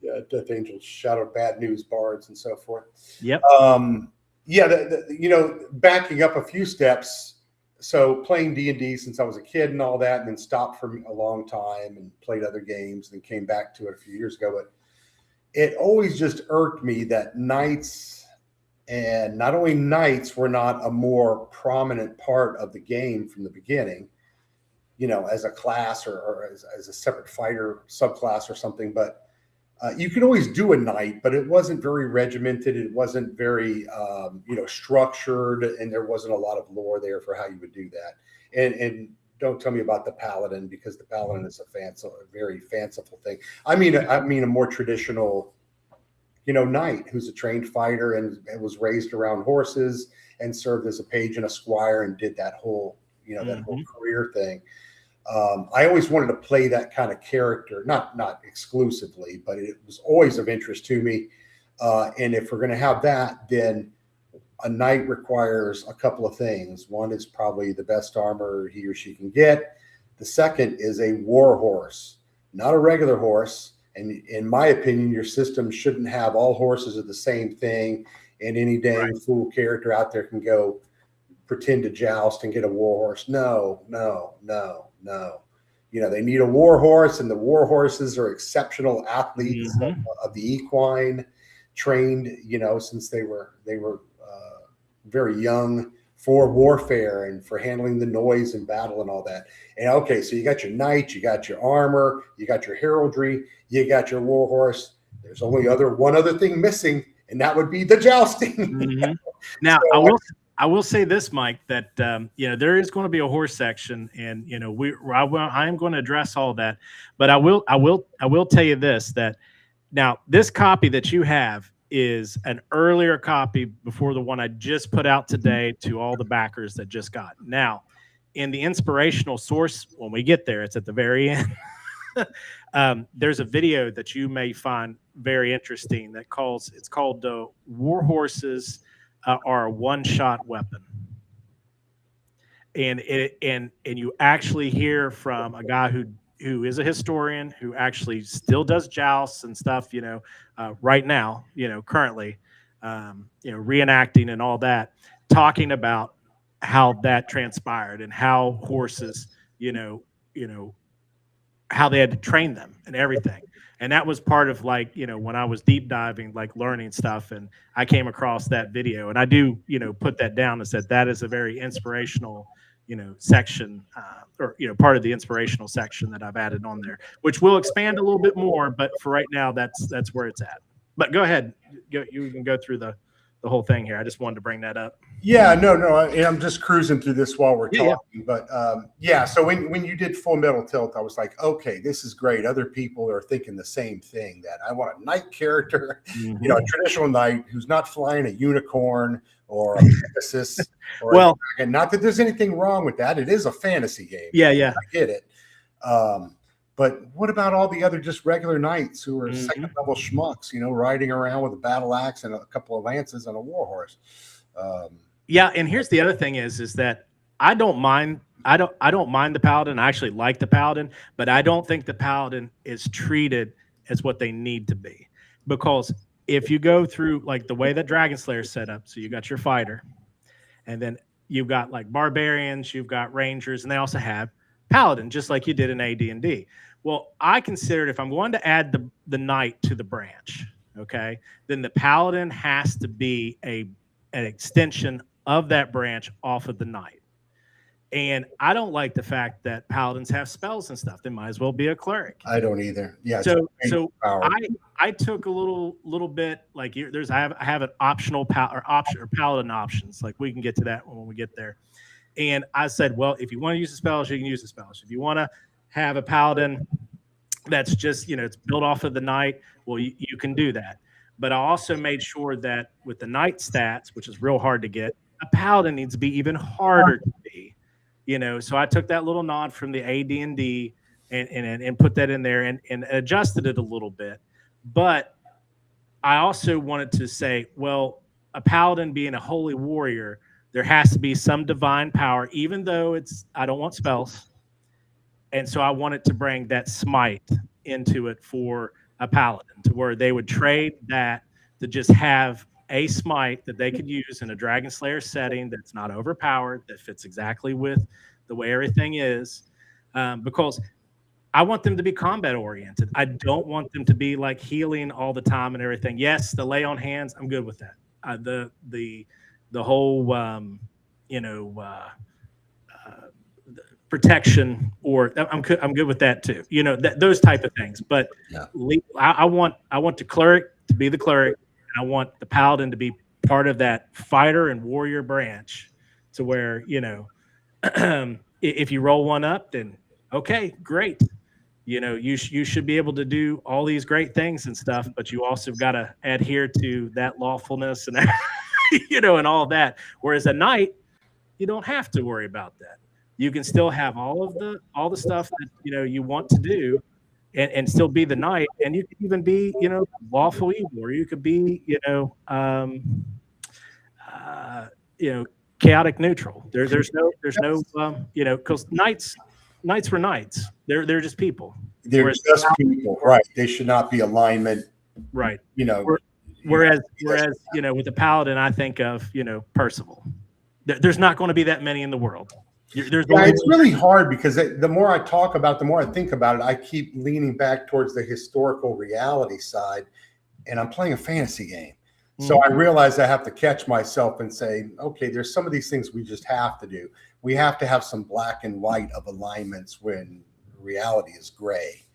Speaker 2: Yeah, Death Angels, Shadow Bad News Bards and so forth.
Speaker 1: Yep.
Speaker 2: Backing up a few steps. So playing D&D since I was a kid and all that, and then stopped for a long time and played other games and came back to it a few years ago. But it always just irked me that knights, and not only knights, were not a more prominent part of the game from the beginning, as a class or as a separate fighter subclass or something. But you could always do a knight, but it wasn't very regimented. It wasn't very, structured, and there wasn't a lot of lore there for how you would do that. And don't tell me about the paladin, because the paladin is a very fanciful thing. I mean a more traditional, knight who's a trained fighter and was raised around horses and served as a page and a squire and did that whole, that whole career thing. I always wanted to play that kind of character, not exclusively, but it was always of interest to me. And if we're going to have that, then a knight requires a couple of things. One is probably the best armor he or she can get. The second is a war horse, not a regular horse. And in my opinion, your system shouldn't have all horses are the same thing, and any dang fool character out there can go pretend to joust and get a war horse. No. They need a war horse, and the war horses are exceptional athletes of the equine, trained, since they were very young for warfare and for handling the noise in battle and all that. And okay, so you got your knight, you got your armor, you got your heraldry, you got your war horse. There's only one other thing missing, and that would be the jousting.
Speaker 1: Now, I will say this, Mike, that there is going to be a horse section, and I am going to address all that. But I will tell you this, that now this copy that you have is an earlier copy before the one I just put out today to all the backers that just got. Now, in the inspirational source, when we get there, it's at the very end. There's a video that you may find very interesting it's called War Horses Are a One-Shot Weapon. And you actually hear from a guy who is a historian, who actually still does jousts and stuff, right now, currently, reenacting and all that, talking about how that transpired and how horses, how they had to train them and everything. And that was part of when I was deep diving, learning stuff, and I came across that video, and I do, put that down and said that is a very inspirational, section, or part of the inspirational section that I've added on there, which will expand a little bit more. But for right now, that's where it's at. But go ahead, you can go through the whole thing here. I just wanted to bring that up.
Speaker 2: Yeah, no, I'm just cruising through this while we're talking. But so when you did Full Metal Tilt, I was like, okay, this is great. Other people are thinking the same thing, that I want a knight character, a traditional knight who's not flying a unicorn or a Pegasus. Or and not that there's anything wrong with that. It is a fantasy game.
Speaker 1: Yeah.
Speaker 2: I get it. But what about all the other just regular knights who are second level schmucks, riding around with a battle axe and a couple of lances and a war horse?
Speaker 1: And here's the other thing is that I don't mind the paladin. I actually like the paladin, but I don't think the paladin is treated as what they need to be. Because if you go through the way that Dragonslayer is set up, so you got your fighter, and then you've got barbarians, you've got rangers, and they also have paladin, just like you did in AD&D. Well, I considered if I'm going to add the knight to the branch, okay, then the paladin has to be an extension of that branch off of the knight. And I don't like the fact that paladins have spells and stuff. They might as well be a cleric.
Speaker 2: I don't either. Yeah.
Speaker 1: So I took a little bit I have an optional paladin options. We can get to that when we get there. And I said, well, if you want to use the spells, you can use the spells. If you want to have a paladin that's just it's built off of the knight, well, you can do that. But I also made sure that with the knight stats, which is real hard to get, a paladin needs to be even harder to be. So I took that little nod from the AD&D and put that in there and adjusted it a little bit. But I also wanted to say, well, a paladin being a holy warrior, there has to be some divine power, even though I don't want spells. And so I wanted to bring that smite into it for a paladin, to where they would trade that to just have a smite that they could use in a Dragonslayer setting that's not overpowered, that fits exactly with the way everything is, because I want them to be combat oriented. I don't want them to be healing all the time and everything. Yes, the lay on hands, I'm good with that. The whole protection, or I'm good with that too. Those type of things. But I want the cleric to be the cleric, and I want the paladin to be part of that fighter and warrior branch, to where if you roll one up, then okay, great. You should be able to do all these great things and stuff, but you also got to adhere to that lawfulness and and all that. Whereas a knight, you don't have to worry about that. You can still have all the stuff that you want to do, and still be the knight, and you could even be lawful evil, or you could be chaotic neutral. There's no because knights were knights. They're just people.
Speaker 2: They're just people, right? They should not be alignment,
Speaker 1: right? Whereas with the paladin, I think of Percival. There's not going to be that many in the world.
Speaker 2: It's really hard because the more I talk about it, the more I think about it, I keep leaning back towards the historical reality side, and I'm playing a fantasy game. So I realize I have to catch myself and say, okay, there's some of these things we just have to do. We have to have some black and white of alignments when reality is gray.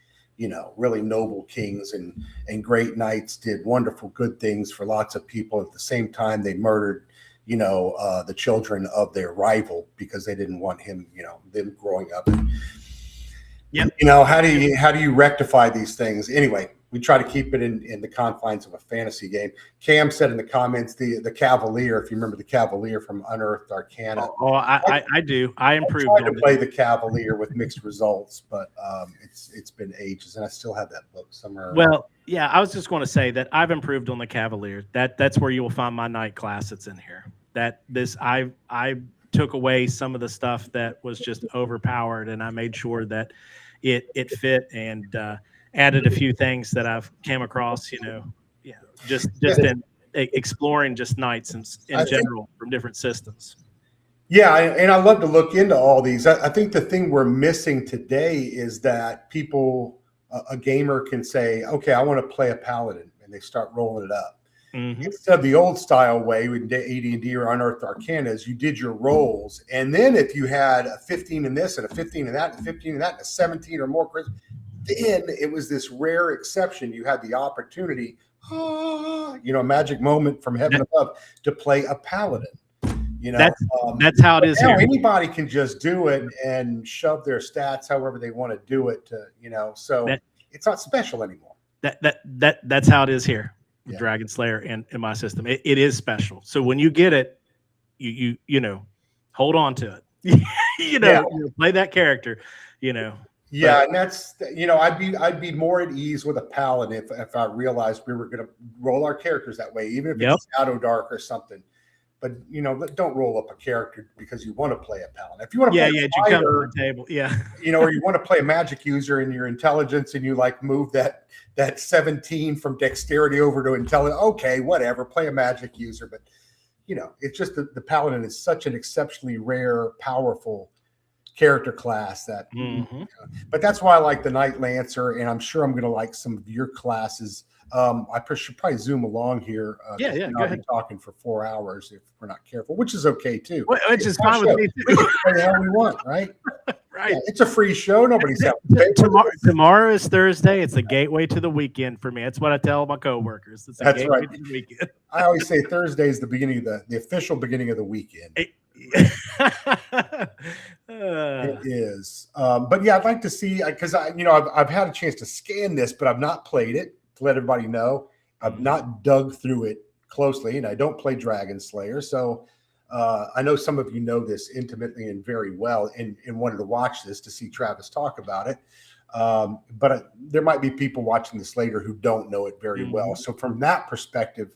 Speaker 2: Really noble kings and great knights did wonderful good things for lots of people. At the same time, they murdered the children of their rival because they didn't want him, them growing up.
Speaker 1: Yeah.
Speaker 2: How do you rectify these things? Anyway, we try to keep it in the confines of a fantasy game. Cam said in the comments, the Cavalier, if you remember the Cavalier from Unearthed Arcana.
Speaker 1: Oh, I do. I improved.
Speaker 2: I tried to play the Cavalier with mixed results, but it's been ages, and I still have that book somewhere.
Speaker 1: Well, yeah, I was just going to say that I've improved on the Cavalier. That's where you will find my knight class that's in here. I took away some of the stuff that was just overpowered, and I made sure that it fit, and added a few things that I've came across, just in exploring just knights in general from different systems.
Speaker 2: Yeah, and I love to look into all these. I think the thing we're missing today is that people, a gamer can say, okay, I want to play a paladin, and they start rolling it up. Mm-hmm. Instead of the old style way with AD&D or Unearthed Arcana, is you did your rolls, and then if you had a 15 in this and a 15 in that and a 15 in that and a 17 or more, then it was this rare exception. You had the opportunity, a magic moment from heaven above to play a paladin.
Speaker 1: That's how it is
Speaker 2: now
Speaker 1: here.
Speaker 2: Anybody can just do it and shove their stats however they want to do it. So it's not special anymore.
Speaker 1: That's how it is here. Yeah. Dragonslayer in my system. It is special. So when you get it, you hold on to it. Play that character.
Speaker 2: Yeah, and that's I'd be more at ease with a paladin if I realized we were going to roll our characters that way, even if it's Shadowdark or something. But don't roll up a character because you want to play a paladin. If you want to play a fighter,
Speaker 1: to the table,
Speaker 2: or you want to play a magic user in your intelligence and you move that 17 from dexterity over to intelligence. Okay, whatever, play a magic user. But it's just the paladin is such an exceptionally rare, powerful character class that but that's why I like the Knight Lancer, and I'm sure I'm going to like some of your classes. I should probably zoom along here.
Speaker 1: Go ahead.
Speaker 2: Talking for 4 hours if we're not careful, which is okay too.
Speaker 1: Which is fine with me too.
Speaker 2: We can play how we want, right?
Speaker 1: Right.
Speaker 2: Yeah, it's a free show. Nobody's
Speaker 1: tomorrow is Thursday. It's the gateway to the weekend for me. That's what I tell my coworkers. It's
Speaker 2: That's
Speaker 1: gateway
Speaker 2: right.
Speaker 1: to the weekend.
Speaker 2: I always say Thursday is the beginning of the official beginning of the weekend. It is. But yeah, I'd like to see, because I've had a chance to scan this, but I've not played it, to let everybody know. I've not dug through it closely, and I don't play Dragonslayer. So I know some of you know this intimately and very well, and wanted to watch this to see Travis talk about it. But there might be people watching this later who don't know it very well. So from that perspective,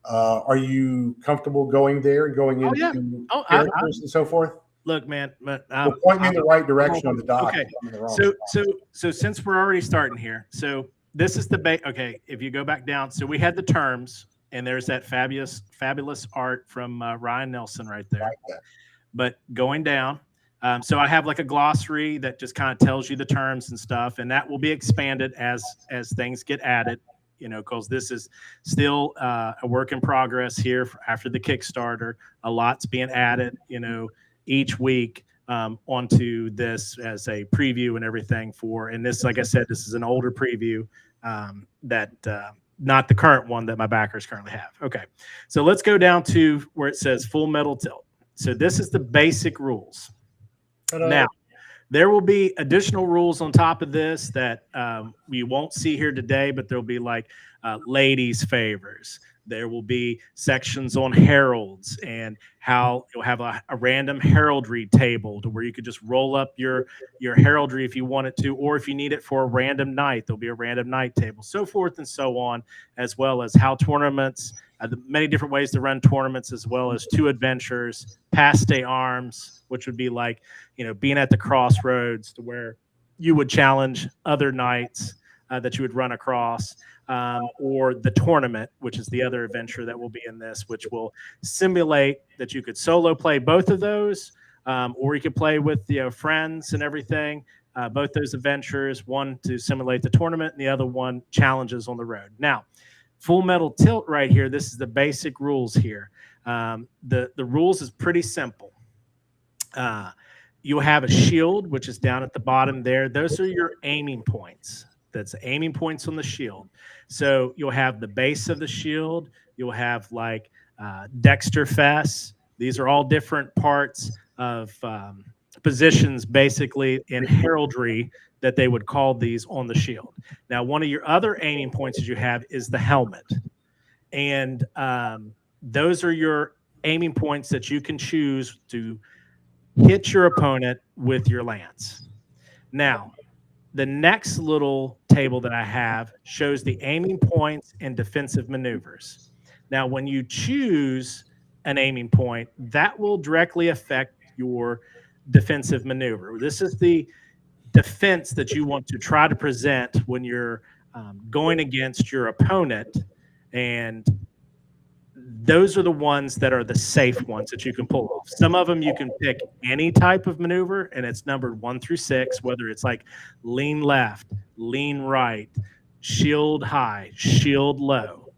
Speaker 2: are you comfortable going there and going into characters and so forth?
Speaker 1: Look, man,
Speaker 2: point me in the right direction on the dock.
Speaker 1: Okay. So since we're already starting here, so this is the okay. If you go back down, so we had the terms, and there's that fabulous art from Ryan Nelson right there. But going down, so I have like a glossary that just kind of tells you the terms and stuff, and that will be expanded as things get added. Because this is still a work in progress here after the Kickstarter. A lot's being added, each week onto this as a preview and everything and this, like I said, this is an older preview that not the current one that my backers currently have. Okay, so let's go down to where it says Full Metal Tilt. So this is the basic rules. Now, there will be additional rules on top of this that we won't see here today, but there'll be like ladies' favors. There will be sections on heralds and how you'll have a random heraldry table to where you could just roll up your heraldry if you wanted to, or if you need it for a random night, there'll be a random night table, so forth and so on, as well as how tournaments, the many different ways to run tournaments, as well as 2 adventures, pass day arms, which would be like, being at the crossroads to where you would challenge other knights that you would run across, or the tournament, which is the other adventure that will be in this, which will simulate that you could solo play both of those, or you could play with friends and everything. Both those adventures, one to simulate the tournament and the other one challenges on the road. Now, Full Metal Tilt right here, this is the basic rules here. The rules is pretty simple. You'll have a shield, which is down at the bottom there. Those are your aiming points. That's aiming points on the shield. So you'll have the base of the shield. You'll have like Dexter Fess. These are all different parts of positions, basically in heraldry, that they would call these on the shield. Now, one of your other aiming points that you have is the helmet. And those are your aiming points that you can choose to hit your opponent with your lance. Now, the next little table that I have shows the aiming points and defensive maneuvers. Now, when you choose an aiming point, that will directly affect your defensive maneuver. This is the defense that you want to try to present when you're going against your opponent, and those are the ones that are the safe ones that you can pull off. Some of them you can pick any type of maneuver, and it's numbered 1 through 6, whether it's like lean left, lean right, shield high, shield low,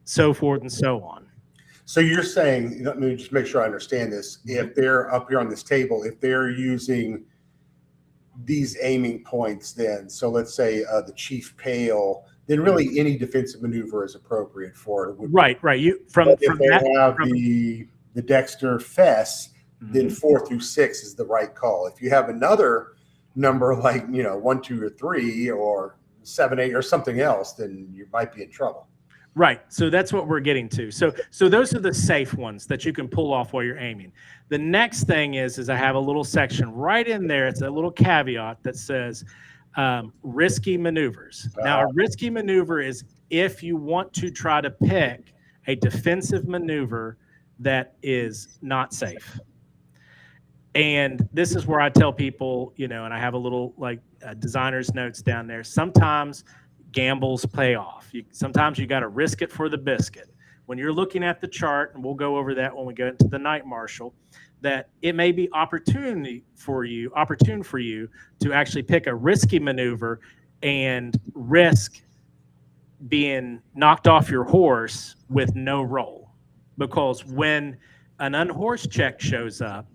Speaker 1: so forth and so on.
Speaker 2: So you're saying, let me just make sure I understand this. If they're up here on this table, if they're using these aiming points, then, so let's say the Chief Pale, then really any defensive maneuver is appropriate for it.
Speaker 1: Right. If
Speaker 2: they have the Dexter Fess, then 4 through 6 is the right call. If you have another number like 1, 2, or 3, or 7, 8, or something else, then you might be in trouble.
Speaker 1: Right. So that's what we're getting to. So those are the safe ones that you can pull off while you're aiming. The next thing is I have a little section right in there. It's a little caveat that says risky maneuvers. Now, a risky maneuver is if you want to try to pick a defensive maneuver that is not safe. And this is where I tell people, and I have a little designer's notes down there. Sometimes gambles pay off. Sometimes you got to risk it for the biscuit. When you're looking at the chart, and we'll go over that when we go into the Night Marshal, that it may be opportune for you to actually pick a risky maneuver and risk being knocked off your horse with no roll. Because when an unhorsed check shows up,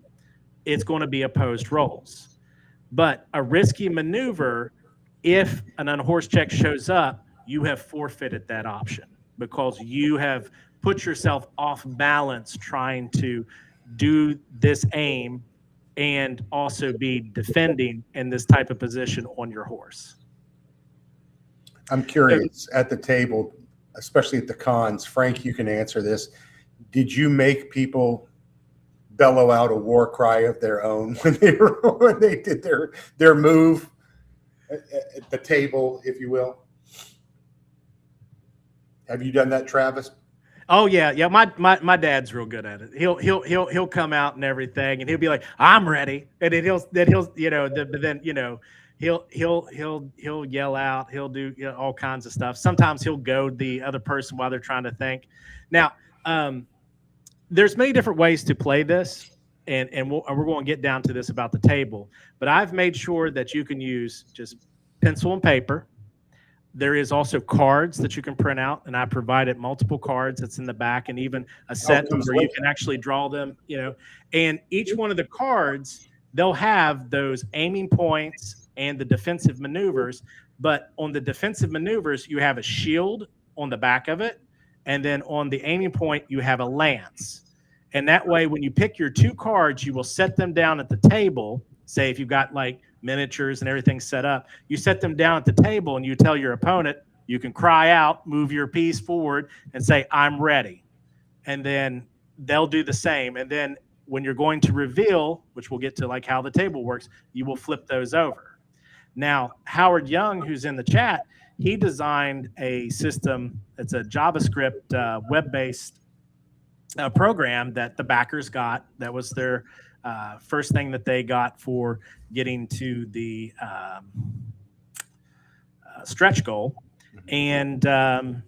Speaker 1: it's going to be opposed rolls. But a risky maneuver, if an unhorsed check shows up, you have forfeited that option because you have put yourself off balance trying to do this aim and also be defending in this type of position on your horse.
Speaker 2: I'm curious, at the table, especially at the cons, Frank, you can answer this. Did you make people bellow out a war cry of their own when they did their move at the table, if you will? Have you done that, Travis?
Speaker 1: Oh yeah. My dad's real good at it. He'll come out and everything, and he'll be like, "I'm ready," and then he'll yell out. He'll do all kinds of stuff. Sometimes he'll goad the other person while they're trying to think. Now, there's many different ways to play this, and we're going to get down to this about the table. But I've made sure that you can use just pencil and paper. There is also cards that you can print out, and I provided multiple cards that's in the back, and even a set where you can actually draw them, and each one of the cards, they'll have those aiming points and the defensive maneuvers. But on the defensive maneuvers, you have a shield on the back of it, and then on the aiming point, you have a lance. And that way, when you pick your 2 cards, you will set them down at the table say if you've got like miniatures and everything set up, you set them down at the table and you tell your opponent, you can cry out, move your piece forward and say, I'm ready. And then they'll do the same. And then when you're going to reveal, which we'll get to like how the table works, you will flip those over. Now, Howard Young, who's in the chat, he designed a system. It's a JavaScript web-based program that the backers got. That was their first thing that they got for getting to the stretch goal. And that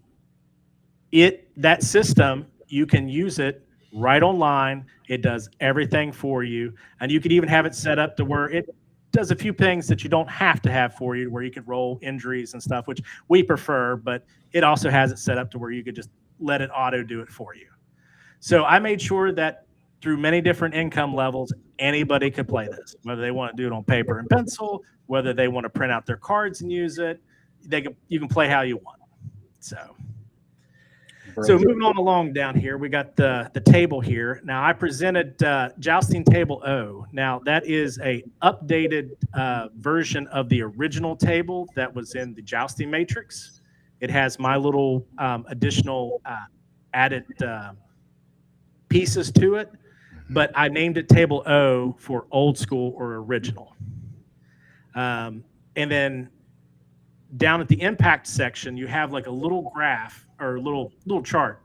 Speaker 1: system, you can use it right online. It does everything for you. And you could even have it set up to where it does a few things that you don't have to have for you, where you could roll injuries and stuff, which we prefer, but it also has it set up to where you could just let it auto do it for you. So I made sure that through many different income levels, anybody could play this, whether they want to do it on paper and pencil, whether they want to print out their cards and use it. You can play how you want. So moving on along down here, we got the table here. Now I presented Jousting Table O. Now that is a updated version of the original table that was in the Jousting Matrix. It has my little additional added pieces to it, but I named it Table O for old school or original. And then down at the impact section, you have like a little graph or little chart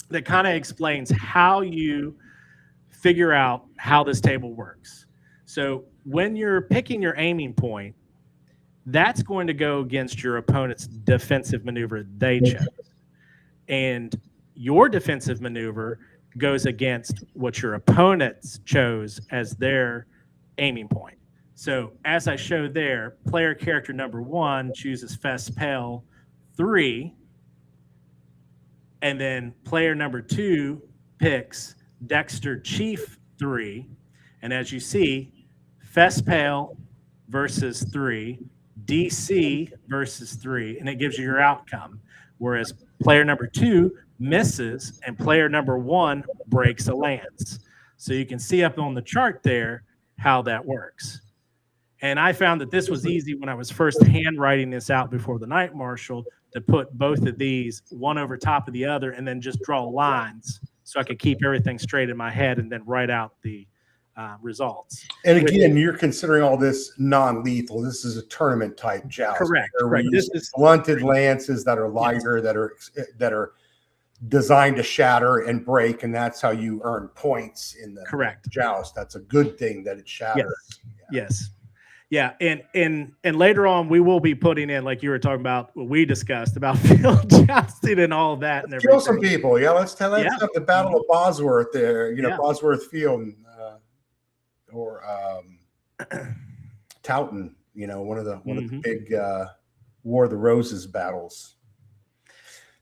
Speaker 1: that kind of explains how you figure out how this table works. So when you're picking your aiming point, that's going to go against your opponent's defensive maneuver they chose. And your defensive maneuver goes against what your opponents chose as their aiming point. So as I showed there, player character number 1 chooses Fess Pale 3, and then player number 2 picks Dexter Chief 3. And as you see, Fess Pale versus 3, DC versus 3, and it gives you your outcome. Whereas player number 2 misses and player number 1 breaks a lance. So you can see up on the chart there how that works. And I found that this was easy when I was first handwriting this out before the Night Marshal, to put both of these one over top of the other and then just draw lines so I could keep everything straight in my head and then write out the results.
Speaker 2: And again, you're considering all this non-lethal. This is a tournament type joust.
Speaker 1: Correct.
Speaker 2: This is blunted lances that are lighter, yes, that are designed to shatter and break, and that's how you earn points in the joust. That's a good thing that it shatters.
Speaker 1: Yes. Yeah, and later on we will be putting in, like you were talking about, what we discussed about field jousting and all of that.
Speaker 2: Let's kill some people. Yeah, let's have the Battle of Bosworth there. Bosworth Field, or Towton. One of the big War of the Roses battles.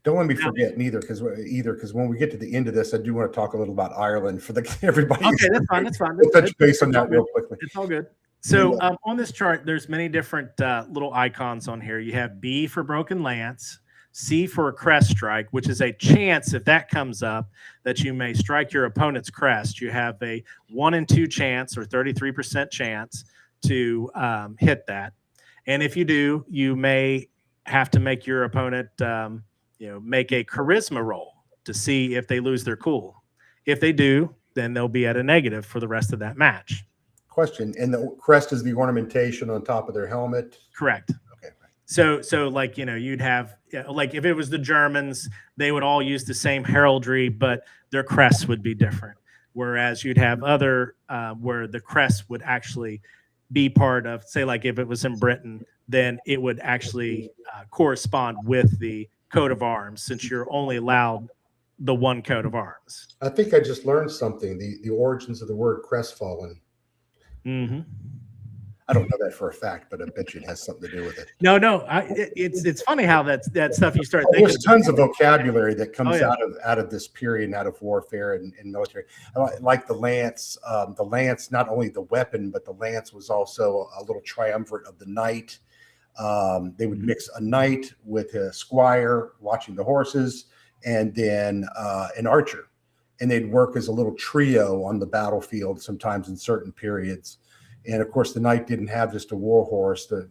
Speaker 2: Don't let me forget because when we get to the end of this, I do want to talk a little about Ireland for everybody.
Speaker 1: Okay, that's fine.
Speaker 2: We'll touch base on that real quickly.
Speaker 1: It's all good. So on this chart, there's many different little icons on here. You have B for broken lance, C for a crest strike, which is a chance, if that comes up, that you may strike your opponent's crest. You have a 1 in 2 chance, or 33% chance to hit that. And if you do, you may have to make your opponent make a charisma roll to see if they lose their cool. If they do, then they'll be at a negative for the rest of that match.
Speaker 2: Question. And the crest is the ornamentation on top of their helmet?
Speaker 1: Correct.
Speaker 2: Okay.
Speaker 1: So like, you'd have, like if it was the Germans, they would all use the same heraldry, but their crests would be different. Whereas you'd have other where the crest would actually be part of, say, like if it was in Britain, then it would actually correspond with the coat of arms, since you're only allowed the one coat of arms.
Speaker 2: I think I just learned something, the origins of the word crestfallen.
Speaker 1: Mm-hmm.
Speaker 2: I don't know that for a fact, but I bet you it has something to do with it.
Speaker 1: No, it's funny how that stuff you start thinking.
Speaker 2: There's tons of vocabulary that comes out of this period, and out of warfare and military. Like the lance. The lance, not only the weapon, but the lance was also a little triumvirate of the knight. They would mix a knight with a squire watching the horses, and then an archer. And they'd work as a little trio on the battlefield, sometimes in certain periods. And of course, the knight didn't have just a war horse. The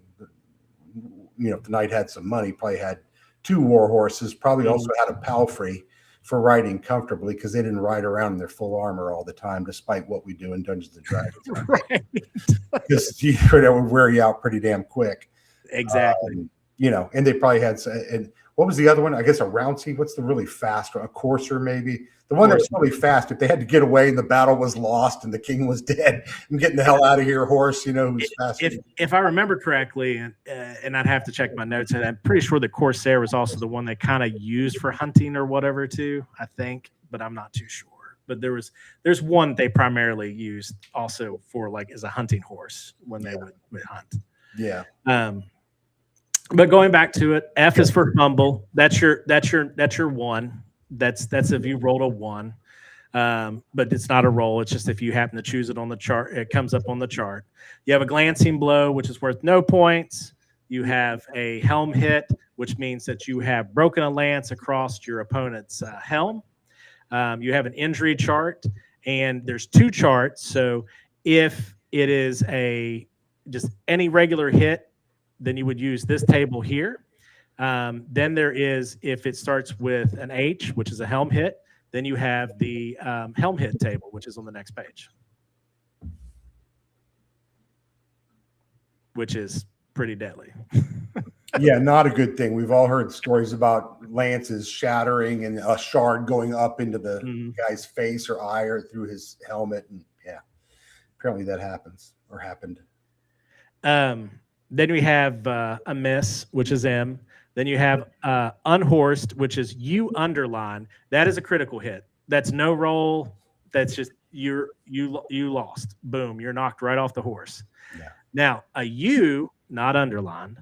Speaker 2: knight had some money, probably had 2 war horses, probably also had a palfrey for riding comfortably, because they didn't ride around in their full armor all the time, despite what we do in Dungeons and Dragons.
Speaker 1: Right.
Speaker 2: Because that would wear you out pretty damn quick.
Speaker 1: Exactly.
Speaker 2: And they probably had, and what was the other one? I guess a rouncy. What's the really fast? A courser, maybe. The one that was really fast. If they had to get away and the battle was lost and the king was dead, I'm getting the hell out of here, horse. Who's fast.
Speaker 1: If I remember correctly, and I'd have to check my notes, and I'm pretty sure the Corsair was also the one they kind of used for hunting or whatever too. I think, but I'm not too sure. But there's one they primarily used also for like as a hunting horse when they would hunt. Yeah. But going back to it, F is for fumble. That's your 1. That's if you rolled a 1. But it's not a roll. It's just if you happen to choose it on the chart, it comes up on the chart. You have a glancing blow, which is worth no points. You have a helm hit, which means that you have broken a lance across your opponent's helm. You have an injury chart, and there's 2 charts. So if it is just any regular hit, then you would use this table here. Then there is, if it starts with an H, which is a helm hit, then you have the helm hit table, which is on the next page, which is pretty deadly.
Speaker 2: Yeah, not a good thing. We've all heard stories about lances shattering and a shard going up into the guy's face or eye or through his helmet. And yeah, apparently that happens or happened.
Speaker 1: Then we have a miss, which is M. Then you have unhorsed, which is U underline. That is a critical hit. That's no roll. That's just you lost. Boom, you're knocked right off the horse. Yeah. Now a U, not underlined,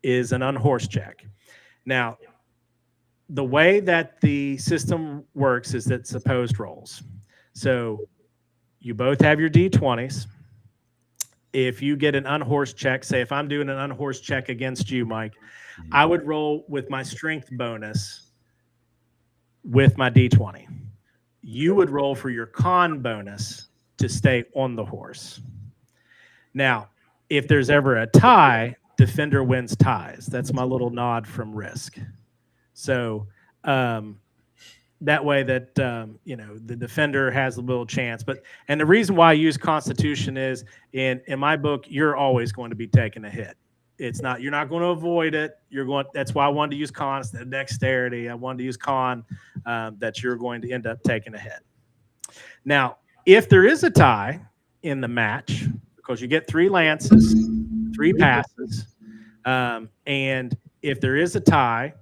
Speaker 1: is an unhorsed check. Now, the way that the system works is that it's opposed rolls. So you both have your D20s. If you get an unhorsed check, say if I'm doing an unhorsed check against you, Mike, I would roll with my strength bonus with my D20. You would roll for your con bonus to stay on the horse. Now, if there's ever a tie, defender wins ties. That's my little nod from Risk. So that way that the defender has a little chance. And the reason why I use Constitution is in my book, you're always going to be taking a hit. You're not going to avoid it. That's why I wanted to use con instead of dexterity. I wanted to use con, that you're going to end up taking a hit. Now, if there is a tie in the match, because you get 3 lances, 3 passes, and if there is a tie,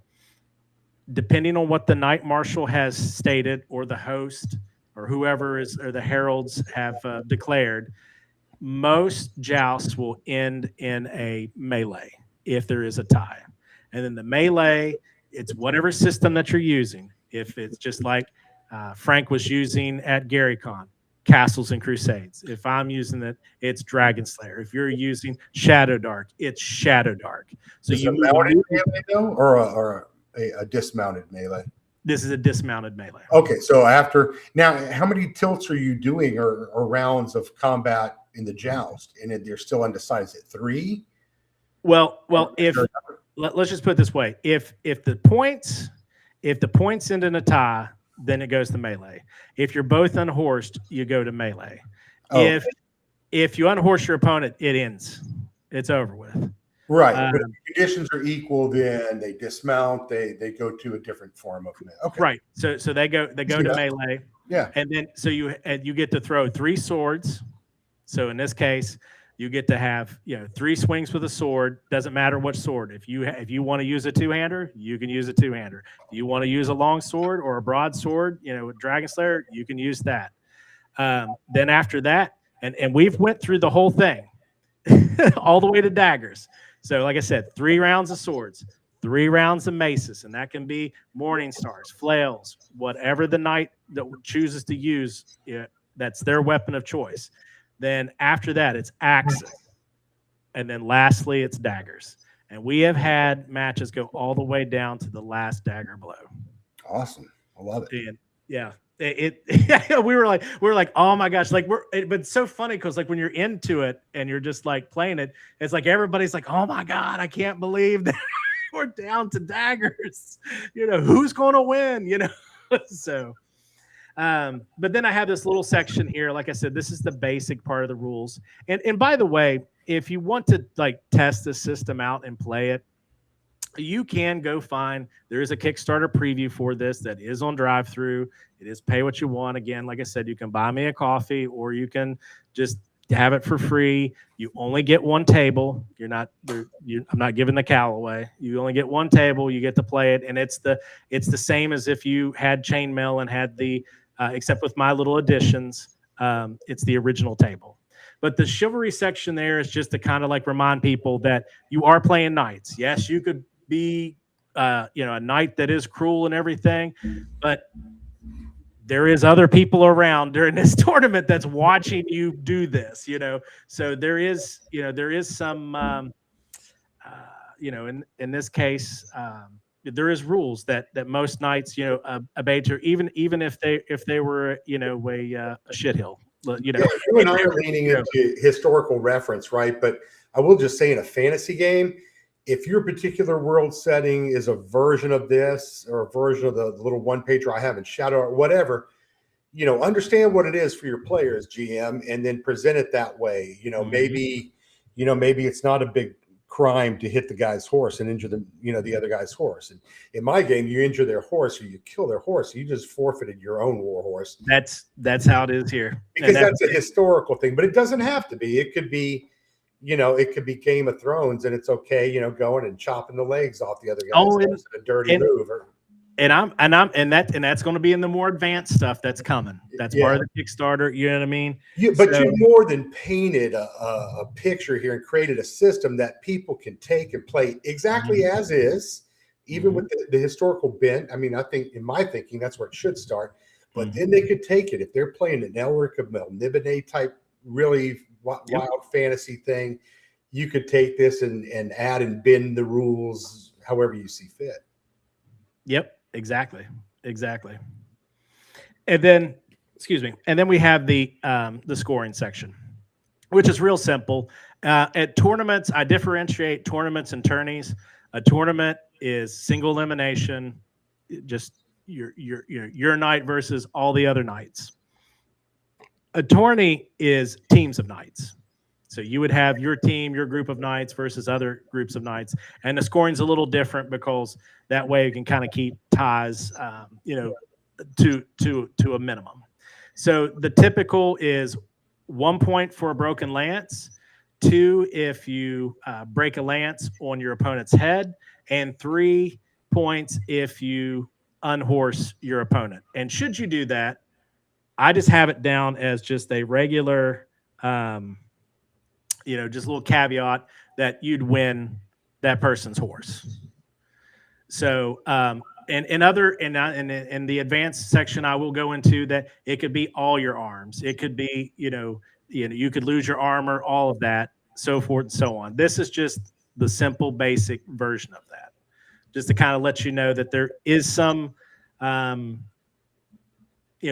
Speaker 1: depending on what the Knight Marshal has stated, or the host, or whoever or the heralds have declared, most jousts will end in a melee if there is a tie. And then the melee, it's whatever system that you're using. If it's just like Frank was using at GaryCon, Castles and Crusades. If I'm using it, it's Dragonslayer. If you're using Shadowdark, it's Shadowdark. So
Speaker 2: is it a mounted melee though, or a dismounted melee?
Speaker 1: This is a dismounted melee.
Speaker 2: Okay, so now, how many tilts are you doing or rounds of combat in the joust? And they're still undecided. Is it 3?
Speaker 1: Well, let's just put it this way: if the points end in a tie, then it goes to melee. If you're both unhorsed, you go to melee. Oh. If you unhorse your opponent, it ends. It's over with.
Speaker 2: Right. But if the conditions are equal, then they dismount. They go to a different form of melee. Okay.
Speaker 1: Right. So they go to melee.
Speaker 2: Yeah.
Speaker 1: And then so you get to throw 3 swords. So in this case, you get to have 3 swings with a sword. Doesn't matter what sword. If you want to use a 2-hander, you can use a 2-hander. If you want to use a long sword or a broad sword, with Dragonslayer, you can use that. Then after that, and we've went through the whole thing, all the way to daggers. So like I said, 3 rounds of swords, 3 rounds of maces, and that can be morning stars, flails, whatever the knight that chooses to use. That's their weapon of choice. Then after that, it's axes. And then lastly, it's daggers. And we have had matches go all the way down to the last dagger blow.
Speaker 2: Awesome. I love it.
Speaker 1: And yeah. we were like, oh my gosh, like but it's so funny because like when you're into it and you're just like playing it, it's like everybody's like, oh my god, I can't believe that we're down to daggers. Who's going to win? So. But then I have this little section here. Like I said, this is the basic part of the rules. And by the way, if you want to like test the system out and play it, you can go find, there is a Kickstarter preview for this that is on drive-through. It is pay what you want. Again, like I said, you can buy me a coffee or you can just have it for free. You only get one table. I'm not giving the cow away. You only get one table. You get to play it. And it's the same as if you had chainmail and had the, except with my little additions, it's the original table. But the chivalry section there is just to kind of like remind people that you are playing knights. Yes, you could be, a knight that is cruel and everything, but there is other people around during this tournament that's watching you do this. So there is some, in this case, there is rules that most knights, obey to, even if they were, a shithill. You
Speaker 2: and I are leaning into historical reference, right? But I will just say, in a fantasy game, if your particular world setting is a version of this or a version of the little one pager I have in Shadow or whatever, understand what it is for your players, GM, and then present it that way. Maybe it's not a big crime to hit the guy's horse and injure the other guy's horse. And in my game, you injure their horse or you kill their horse, you just forfeited your own warhorse.
Speaker 1: That's how it is here.
Speaker 2: Because that's a historical thing, but it doesn't have to be. It could be, it could be Game of Thrones, and it's okay, going and chopping the legs off the other guy's horse in a dirty move.
Speaker 1: And that's going to be in the more advanced stuff that's coming. That's part of the Kickstarter. You know what I mean?
Speaker 2: But you more than painted a picture here and created a system that people can take and play exactly as is, even with the historical bent. I mean, I think in my thinking, that's where it should start. But then they could take it if they're playing an Elric of Melniboné type, really wild fantasy thing. You could take this and add and bend the rules however you see fit.
Speaker 1: Yep. Exactly. And then, and then we have the scoring section, which is real simple. At tournaments, I differentiate tournaments and tourneys. A tournament is single elimination, just your knight versus all the other knights. A tourney is teams of knights. So you would have your team, your group of knights versus other groups of knights. And the scoring's a little different because that way you can kind of keep ties, to a minimum. So the typical is 1 point for a broken lance, 2 if you break a lance on your opponent's head, and 3 points if you unhorse your opponent. And should you do that, I just have it down as just a regular, just a little caveat that you'd win that person's horse. So, in the advanced section, I will go into that. It could be all your arms. It could be, you could lose your armor, all of that, so forth and so on. This is just the simple, basic version of that, just to kind of let you know that there is some,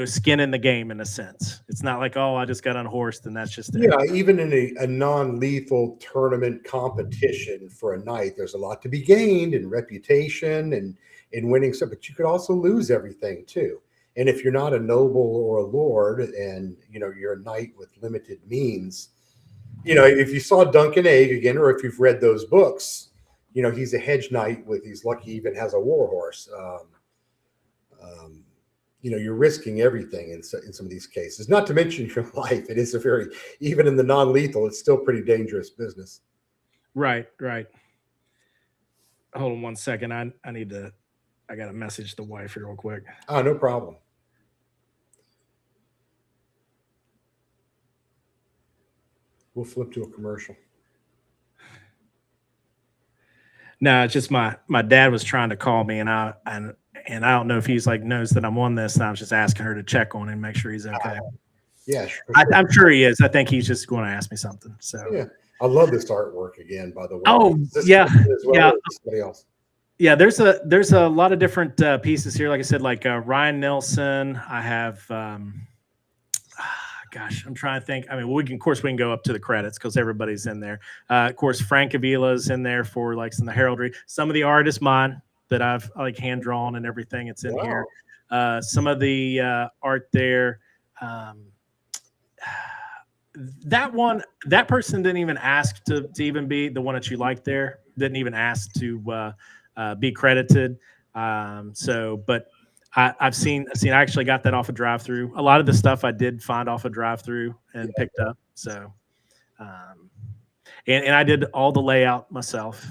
Speaker 1: skin in the game in a sense. It's not like, oh, I just got unhorsed and that's just it.
Speaker 2: Yeah, even in a non-lethal tournament competition for a knight, there's a lot to be gained in reputation and in winning stuff, but you could also lose everything too. And if you're not a noble or a lord and, you're a knight with limited means, if you saw Duncan Egg again, or if you've read those books, he's a hedge knight he's lucky he even has a warhorse. You're risking everything in some of these cases, not to mention your life. It is even in the non-lethal, it's still pretty dangerous business.
Speaker 1: Right. Hold on 1 second. I got to message the wife here real quick.
Speaker 2: Oh, no problem. We'll flip to a commercial.
Speaker 1: No, it's just my dad was trying to call me, and I don't know if he's knows that I'm on this, and I was just asking her to check on him, make sure he's okay.
Speaker 2: Yeah, sure.
Speaker 1: I'm sure he is. I think he's just going to ask me something. So
Speaker 2: yeah, I love this artwork again. By the way,
Speaker 1: somebody else. Yeah, there's a lot of different pieces here. Like I said, like Ryan Nelson. I have, gosh, I'm trying to think. I mean, of course, we can go up to the credits because everybody's in there. Of course, Frank Avila's in there for like some of the heraldry. Some of the art is mine that I've like hand drawn and everything. It's in here. Some of the art there. That person didn't even ask to even be the one that you like there. Didn't even ask to be credited. But I've seen. I actually got that off a drive-through. A lot of the stuff I did find off a drive-through and picked up. So, and I did all the layout myself.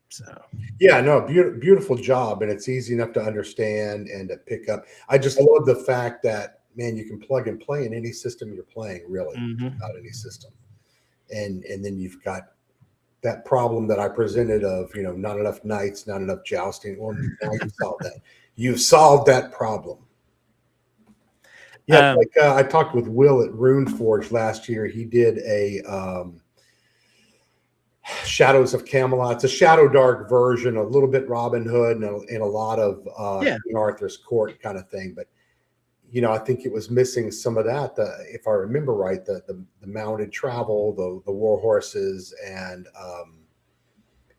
Speaker 1: So
Speaker 2: yeah, no, beautiful job, and it's easy enough to understand and to pick up. I just love the fact that, man, you can plug and play in any system you're playing, really, not any system. And then you've got that problem that I presented of, not enough knights, not enough jousting. Well, now you solved that. You've solved that problem. Yeah, I talked with Will at Runeforge last year. He did a Shadows of Camelot. It's a Shadowdark version, a little bit Robin Hood and a lot of King Arthur's court kind of thing. But I think it was missing some of that. If I remember right, the mounted travel, the war horses, and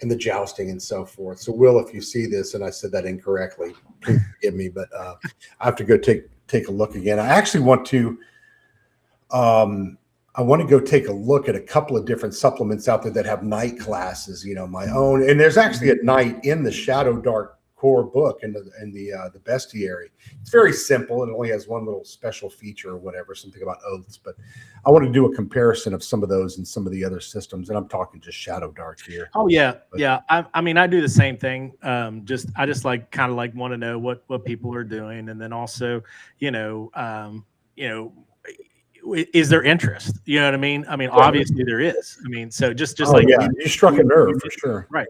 Speaker 2: the jousting and so forth. So, Will, if you see this and I said that incorrectly, please forgive me. But I have to go take a look again. I actually want to. I want to go take a look at a couple of different supplements out there that have knight classes. My own, and there's actually a knight in the Shadowdark core book in the bestiary. It's very simple. It only has one little special feature or whatever, something about oaths. But I want to do a comparison of some of those and some of the other systems, and I'm talking just Shadowdark here.
Speaker 1: Oh yeah, yeah. I mean, I do the same thing. I just like kind of like want to know what people are doing, and then also, is there interest? You know what I mean? I mean, obviously there is. I mean, so just like
Speaker 2: you struck a nerve for sure,
Speaker 1: right?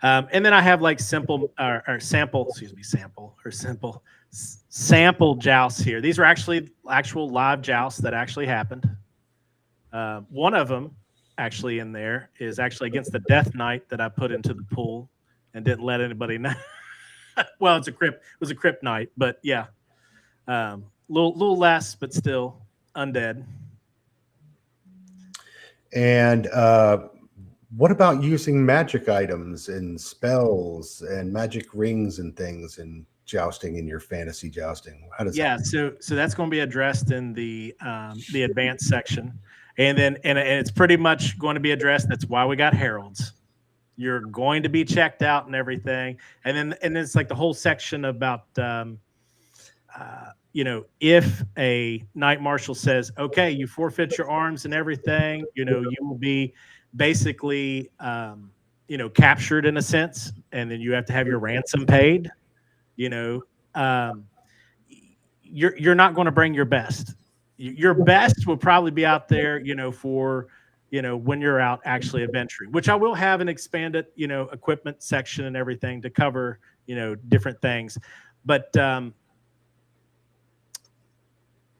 Speaker 1: And then I have like sample jousts here. These are actual live jousts that actually happened. One of them actually in there is actually against the Death Knight that I put into the pool and didn't let anybody know. Well, it was a crypt knight, but yeah, little less, but still undead.
Speaker 2: And what about using magic items and spells and magic rings and things and jousting in your fantasy jousting? How does
Speaker 1: so that's going to be addressed in the advanced section, and it's pretty much going to be addressed. That's why we got heralds. You're going to be checked out and everything, and it's like the whole section about if a knight marshal says, okay, you forfeit your arms and everything, you will be basically captured in a sense, and then you have to have your ransom paid. You're not going to bring your best. Your best will probably be out there, for when you're out actually adventuring, which I will have an expanded equipment section and everything to cover different things. But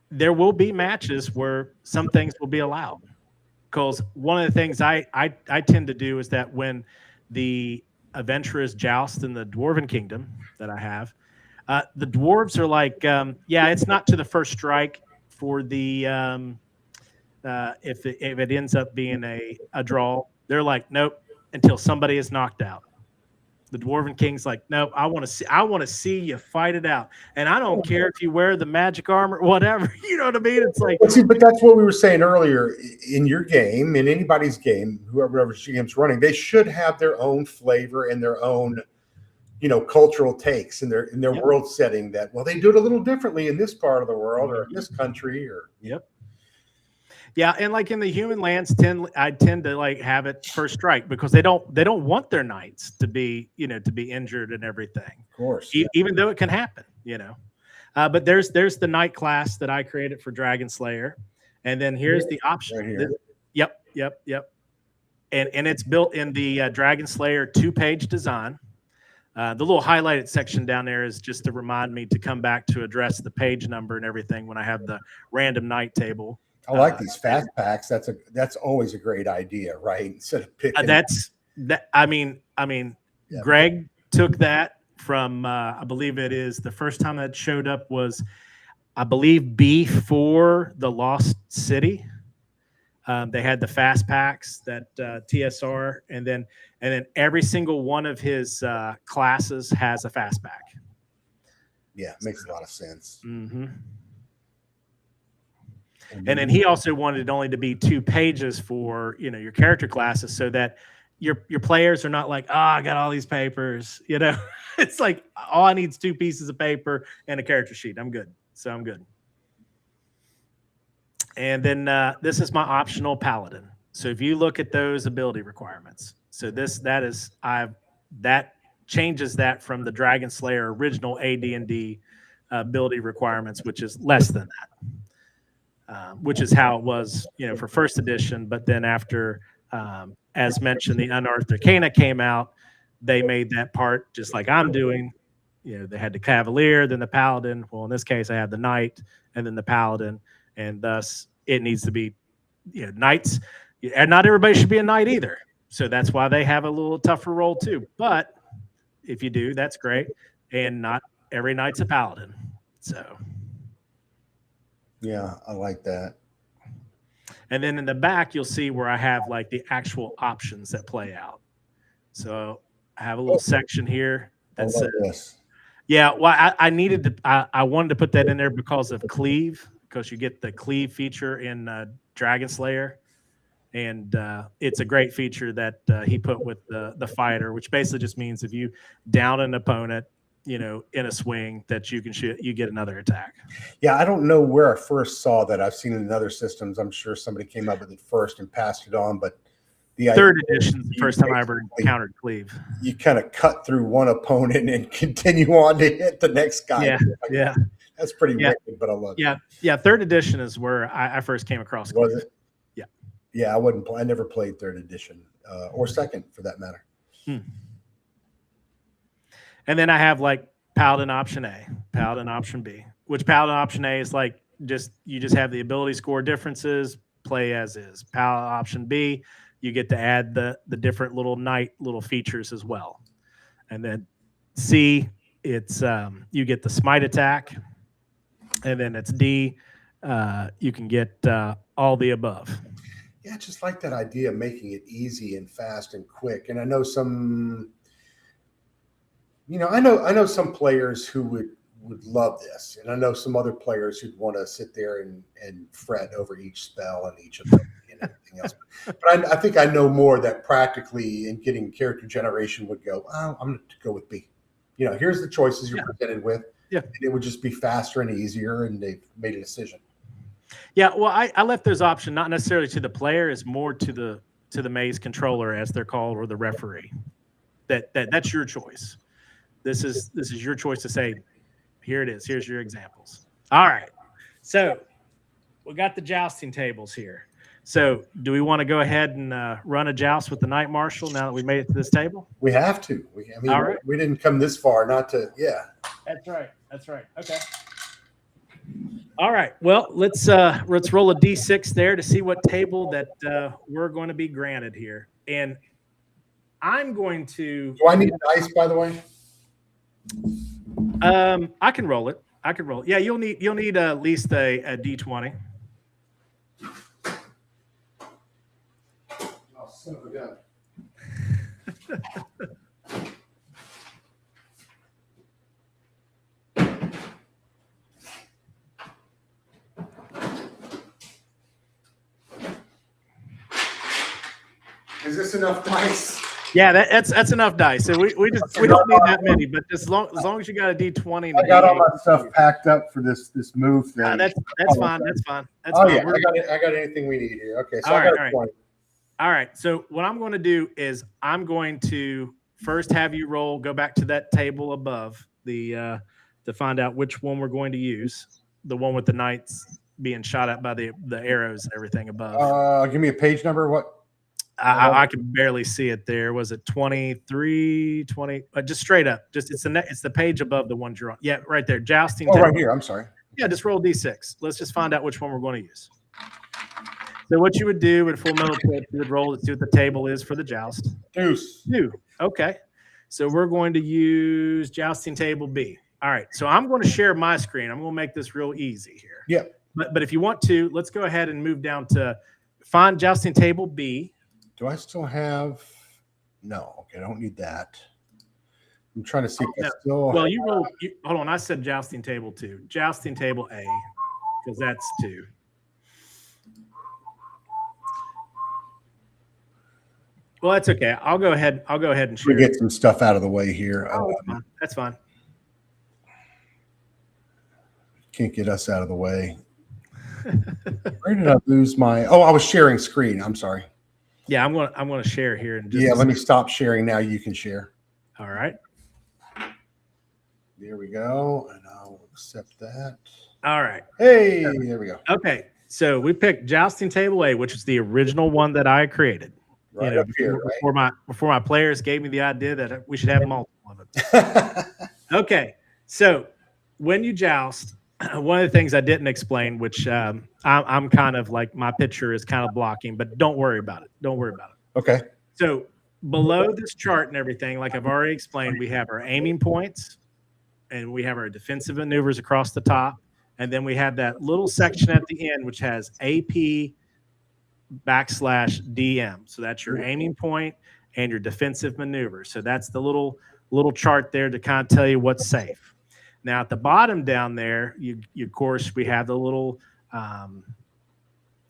Speaker 1: there will be matches where some things will be allowed. Because one of the things I tend to do is that when the adventurers joust in the Dwarven Kingdom that I have, the dwarves are like, it's not to the first strike for the if it ends up being a draw. They're like, nope, until somebody is knocked out. The Dwarven King's like, nope, I want to see you fight it out, and I don't care if you wear the magic armor, whatever. You know what I mean? It's like,
Speaker 2: but that's what we were saying earlier. In your game, in anybody's game, whoever's GM's running, they should have their own flavor and their own, cultural takes in their world setting. That they do it a little differently in this part of the world or in this country or
Speaker 1: Yeah, and like in the human lands, I tend to like have it first strike because they don't want their knights to be to be injured and everything.
Speaker 2: Of course,
Speaker 1: even though it can happen, But there's the knight class that I created for Dragonslayer, and then here's the option.
Speaker 2: Right here.
Speaker 1: Yep. And it's built in the Dragonslayer 2-page design. The little highlighted section down there is just to remind me to come back to address the page number and everything when I have the random knight table.
Speaker 2: I like these fast packs. That's always a great idea, right? Instead of picking.
Speaker 1: I mean, Greg took that from I believe it is the first time that showed up was I believe before the Lost City. They had the fast packs that TSR, and then every single one of his classes has a fast pack.
Speaker 2: Yeah, makes a lot of sense.
Speaker 1: Mm-hmm. And then he also wanted it only to be 2 pages for your character classes, so that your players are not like, oh, I got all these papers. It's like all I need is 2 pieces of paper and a character sheet. I'm good. So I'm good. And then this is my optional paladin. So if you look at those ability requirements, so that changes that from the Dragonslayer original AD&D ability requirements, which is less than that, which is how it was, for first edition. But then after, as mentioned, the Unearthed Arcana came out, they made that part just like I'm doing. They had the Cavalier, then the Paladin. Well, in this case, I have the Knight and then the Paladin. And thus, it needs to be, knights. And not everybody should be a knight either. So that's why they have a little tougher role too. But if you do, that's great. And not every knight's a paladin. So.
Speaker 2: Yeah, I like that.
Speaker 1: And then in the back, you'll see where I have like the actual options that play out. So I have a little section here that says, this. Yeah, well, I needed to, I wanted to put that in there because of Cleave. Because you get the Cleave feature in Dragonslayer, and it's a great feature that he put with the fighter, which basically just means if you down an opponent, in a swing, that you can shoot, you get another attack.
Speaker 2: Yeah, I don't know where I first saw that. I've seen it in other systems. I'm sure somebody came up with it first and passed it on, but the
Speaker 1: 3rd edition is the first time I ever encountered Cleave.
Speaker 2: You kind of cut through one opponent and continue on to hit the next guy.
Speaker 1: Yeah, yeah.
Speaker 2: That's pretty wicked, but I love it.
Speaker 1: Yeah. 3rd edition is where I first came across.
Speaker 2: Was it?
Speaker 1: Yeah.
Speaker 2: Yeah, I never played 3rd edition or 2nd for that matter.
Speaker 1: And then I have like Paladin option A, Paladin option B, which Paladin option A is like you just have the ability score differences, play as is. Paladin option B, you get to add the different little knight little features as well. And then C, it's you get the smite attack. And then it's D, you can get all the above.
Speaker 2: Yeah, just like that idea of making it easy and fast and quick. And I know some, I know some players who would love this. And I know some other players who'd want to sit there and fret over each spell and each ability and everything else. But I think I know more that practically in getting character generation would go, oh, I'm going to go with B. Here's the choices you're presented with. Yeah, and it would just be faster and easier, and they've made a decision.
Speaker 1: Yeah, well, I left those options not necessarily to the player, it's more to the maze controller, as they're called, or the referee. That's your choice. This is your choice to say, here it is. Here's your examples. All right, so we got the jousting tables here. So do we want to go ahead and run a joust with the Knight Marshal now that we made it to this table?
Speaker 2: We have to. All right. We didn't come this far not to, yeah.
Speaker 1: That's right. Okay. All right. Well, let's roll a D6 there to see what table that we're going to be granted here. And I'm going to...
Speaker 2: Do I need dice, by the way?
Speaker 1: I can roll it. Yeah, you'll need at least a D20.
Speaker 2: Son of a gun. Is this enough dice?
Speaker 1: Yeah, that's enough dice. So we don't need that many, but as long as you got a D20.
Speaker 2: I got all my stuff packed up for this move thing.
Speaker 1: That's fine. That's fine.
Speaker 2: Yeah, I got anything we need here. Okay, so I got a 20.
Speaker 1: All right. So what I'm going to do is I'm going to first have you go back to that table above to find out which one we're going to use. The one with the knights being shot at by the arrows and everything above.
Speaker 2: Give me a page number. What?
Speaker 1: I can barely see it there. Was it 23, 20? Just straight up. Just it's the page above the one you're on. Yeah, right there. Jousting.
Speaker 2: Oh, right here. I'm sorry.
Speaker 1: Yeah, just roll D6. Let's just find out which one we're going to use. So what you would do with full metal tip, you would roll to see what the table is for the joust.
Speaker 2: Deuce.
Speaker 1: 2. Okay. So we're going to use jousting table B. All right. So I'm going to share my screen. I'm going to make this real easy here.
Speaker 2: Yeah.
Speaker 1: But if you want to, let's go ahead and move down to find jousting table B.
Speaker 2: Do I still have? No. Okay, I don't need that. I'm trying to see if I still.
Speaker 1: Well, you roll. Hold on. I said jousting table 2. Jousting table A, because that's 2. Well, that's okay. I'll go ahead and share.
Speaker 2: We get some stuff out of the way here.
Speaker 1: Oh, that's fine.
Speaker 2: Can't get us out of the way. Where did I lose my? Oh, I was sharing screen. I'm sorry.
Speaker 1: Yeah, I'm going to share here. And just
Speaker 2: let me stop sharing now. You can share.
Speaker 1: All right.
Speaker 2: There we go, and I'll accept that.
Speaker 1: All right.
Speaker 2: Hey, there we go.
Speaker 1: Okay, so we picked jousting table A, which is the original one that I created.
Speaker 2: Right up here,
Speaker 1: before my players gave me the idea that we should have multiple of them. Okay, so when you joust, one of the things I didn't explain, which I'm kind of like my picture is kind of blocking, but don't worry about it. Don't worry about it.
Speaker 2: Okay.
Speaker 1: So below this chart and everything, like I've already explained, we have our aiming points, and we have our defensive maneuvers across the top, and then we have that little section at the end which has AP /DM. So that's your aiming point and your defensive maneuver. So that's the little chart there to kind of tell you what's safe. Now at the bottom down there, you of course we have the little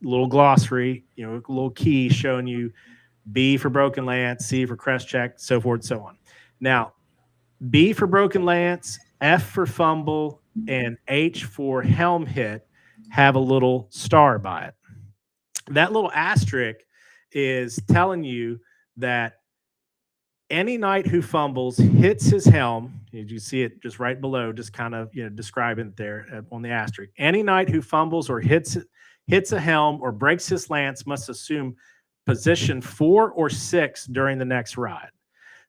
Speaker 1: glossary, a little key showing you B for broken lance, C for crest check, so forth and so on. Now B for broken lance, F for fumble, and H for helm hit have a little star by it. That little asterisk is telling you that any knight who fumbles hits his helm. You see it just right below, just kind of describing it there on the asterisk. Any knight who fumbles or hits a helm or breaks his lance must assume position 4 or 6 during the next ride.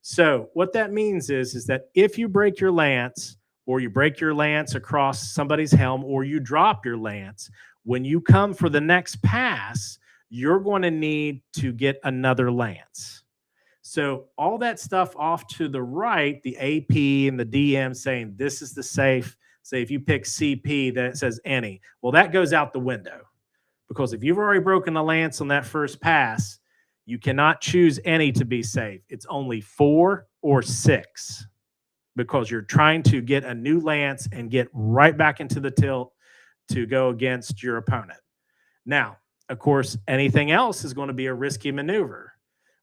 Speaker 1: So what that means is that if you break your lance, or you break your lance across somebody's helm, or you drop your lance, when you come for the next pass, you're going to need to get another lance. So all that stuff off to the right, the AP and the DM saying this is the safe. Say if you pick CP, that it says any. Well, that goes out the window, because if you've already broken a lance on that first pass, you cannot choose any to be safe. It's only 4 or 6, because you're trying to get a new lance and get right back into the tilt to go against your opponent. Now, of course, anything else is going to be a risky maneuver,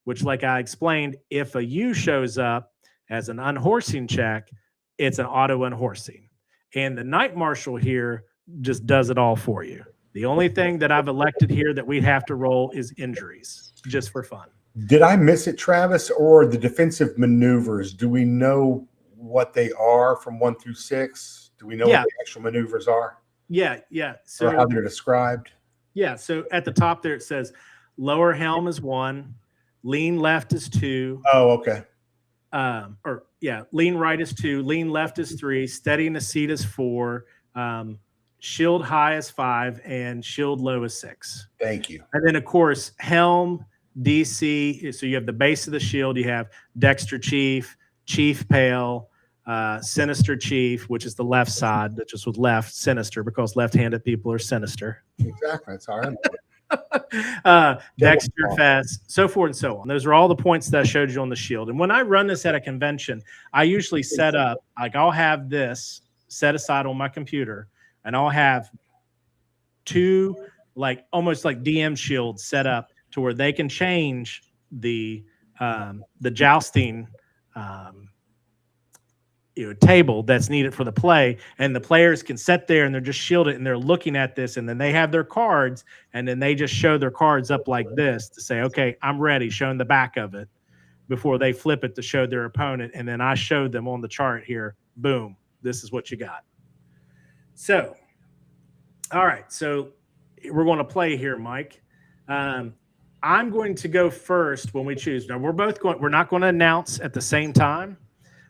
Speaker 1: which, like I explained, if a U shows up as an unhorsing check, it's an auto unhorsing. And the Knight Marshal here just does it all for you. The only thing that I've elected here that we'd have to roll is injuries, just for fun.
Speaker 2: Did I miss it, Travis, or the defensive maneuvers? Do we know what they are from 1 through 6? Do we know what the actual maneuvers are?
Speaker 1: Yeah.
Speaker 2: So or how they're described?
Speaker 1: Yeah. So at the top there, it says lower helm is 1, lean left is 2.
Speaker 2: Oh, okay.
Speaker 1: Lean right is 2, lean left is 3, steady in the seat is 4, shield high is 5, and shield low is 6.
Speaker 2: Thank you.
Speaker 1: And then, of course, helm, DC. So you have the base of the shield. You have Dexter Chief, Chief Pale, Sinister Chief, which is the left side, that just with left, Sinister, because left-handed people are sinister.
Speaker 2: Exactly. That's all right.
Speaker 1: Dexter Fest, so forth and so on. Those are all the points that I showed you on the shield. And when I run this at a convention, I usually set up, like I'll have this set aside on my computer, and I'll have 2 like almost like DM shields set up to where they can change the jousting table that's needed for the play, and the players can sit there and they're just shielded and they're looking at this, and then they have their cards, and then they just show their cards up like this to say, okay, I'm ready, showing the back of it before they flip it to show their opponent, and then I showed them on the chart here, boom, this is what you got. So all right, so we're going to play here, Mike. I'm going to go first when we choose. Now we're not going to announce at the same time.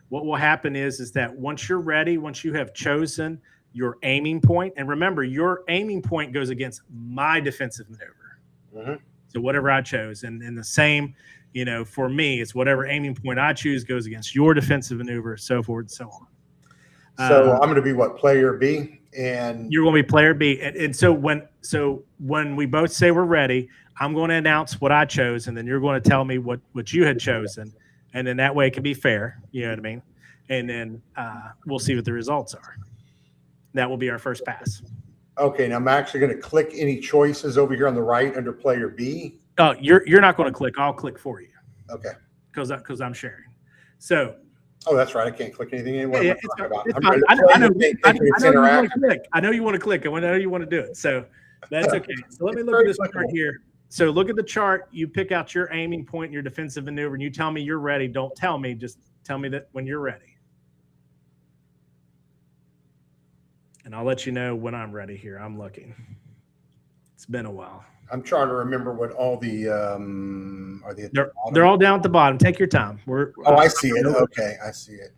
Speaker 1: What will happen is that once you're ready, once you have chosen your aiming point, and remember, your aiming point goes against my defensive maneuver.
Speaker 2: Mm-hmm.
Speaker 1: So whatever I chose, and the same, for me, it's whatever aiming point I choose goes against your defensive maneuver, so forth and so on.
Speaker 2: So I'm going to be what, player B, and
Speaker 1: you're going to be player B. And so when we both say we're ready, I'm going to announce what I chose, and then you're going to tell me what you had chosen, and then that way it can be fair. You know what I mean? And then we'll see what the results are. That will be our first pass.
Speaker 2: Okay, now I'm actually going to click any choices over here on the right under player B.
Speaker 1: Oh, you're not going to click. I'll click for you.
Speaker 2: Okay.
Speaker 1: Because I'm sharing. So.
Speaker 2: Oh, that's right. I can't click anything anywhere.
Speaker 1: Yeah, I know you want to click. I know you want to do it. So that's okay. So let me look at this chart here. So look at the chart. You pick out your aiming point and your defensive maneuver, and you tell me you're ready. Don't tell me. Just tell me that when you're ready. And I'll let you know when I'm ready here. I'm looking. It's been a while.
Speaker 2: I'm trying to remember what all the are they.
Speaker 1: They're all down at the bottom. Take your time.
Speaker 2: I see it. Okay, I see it.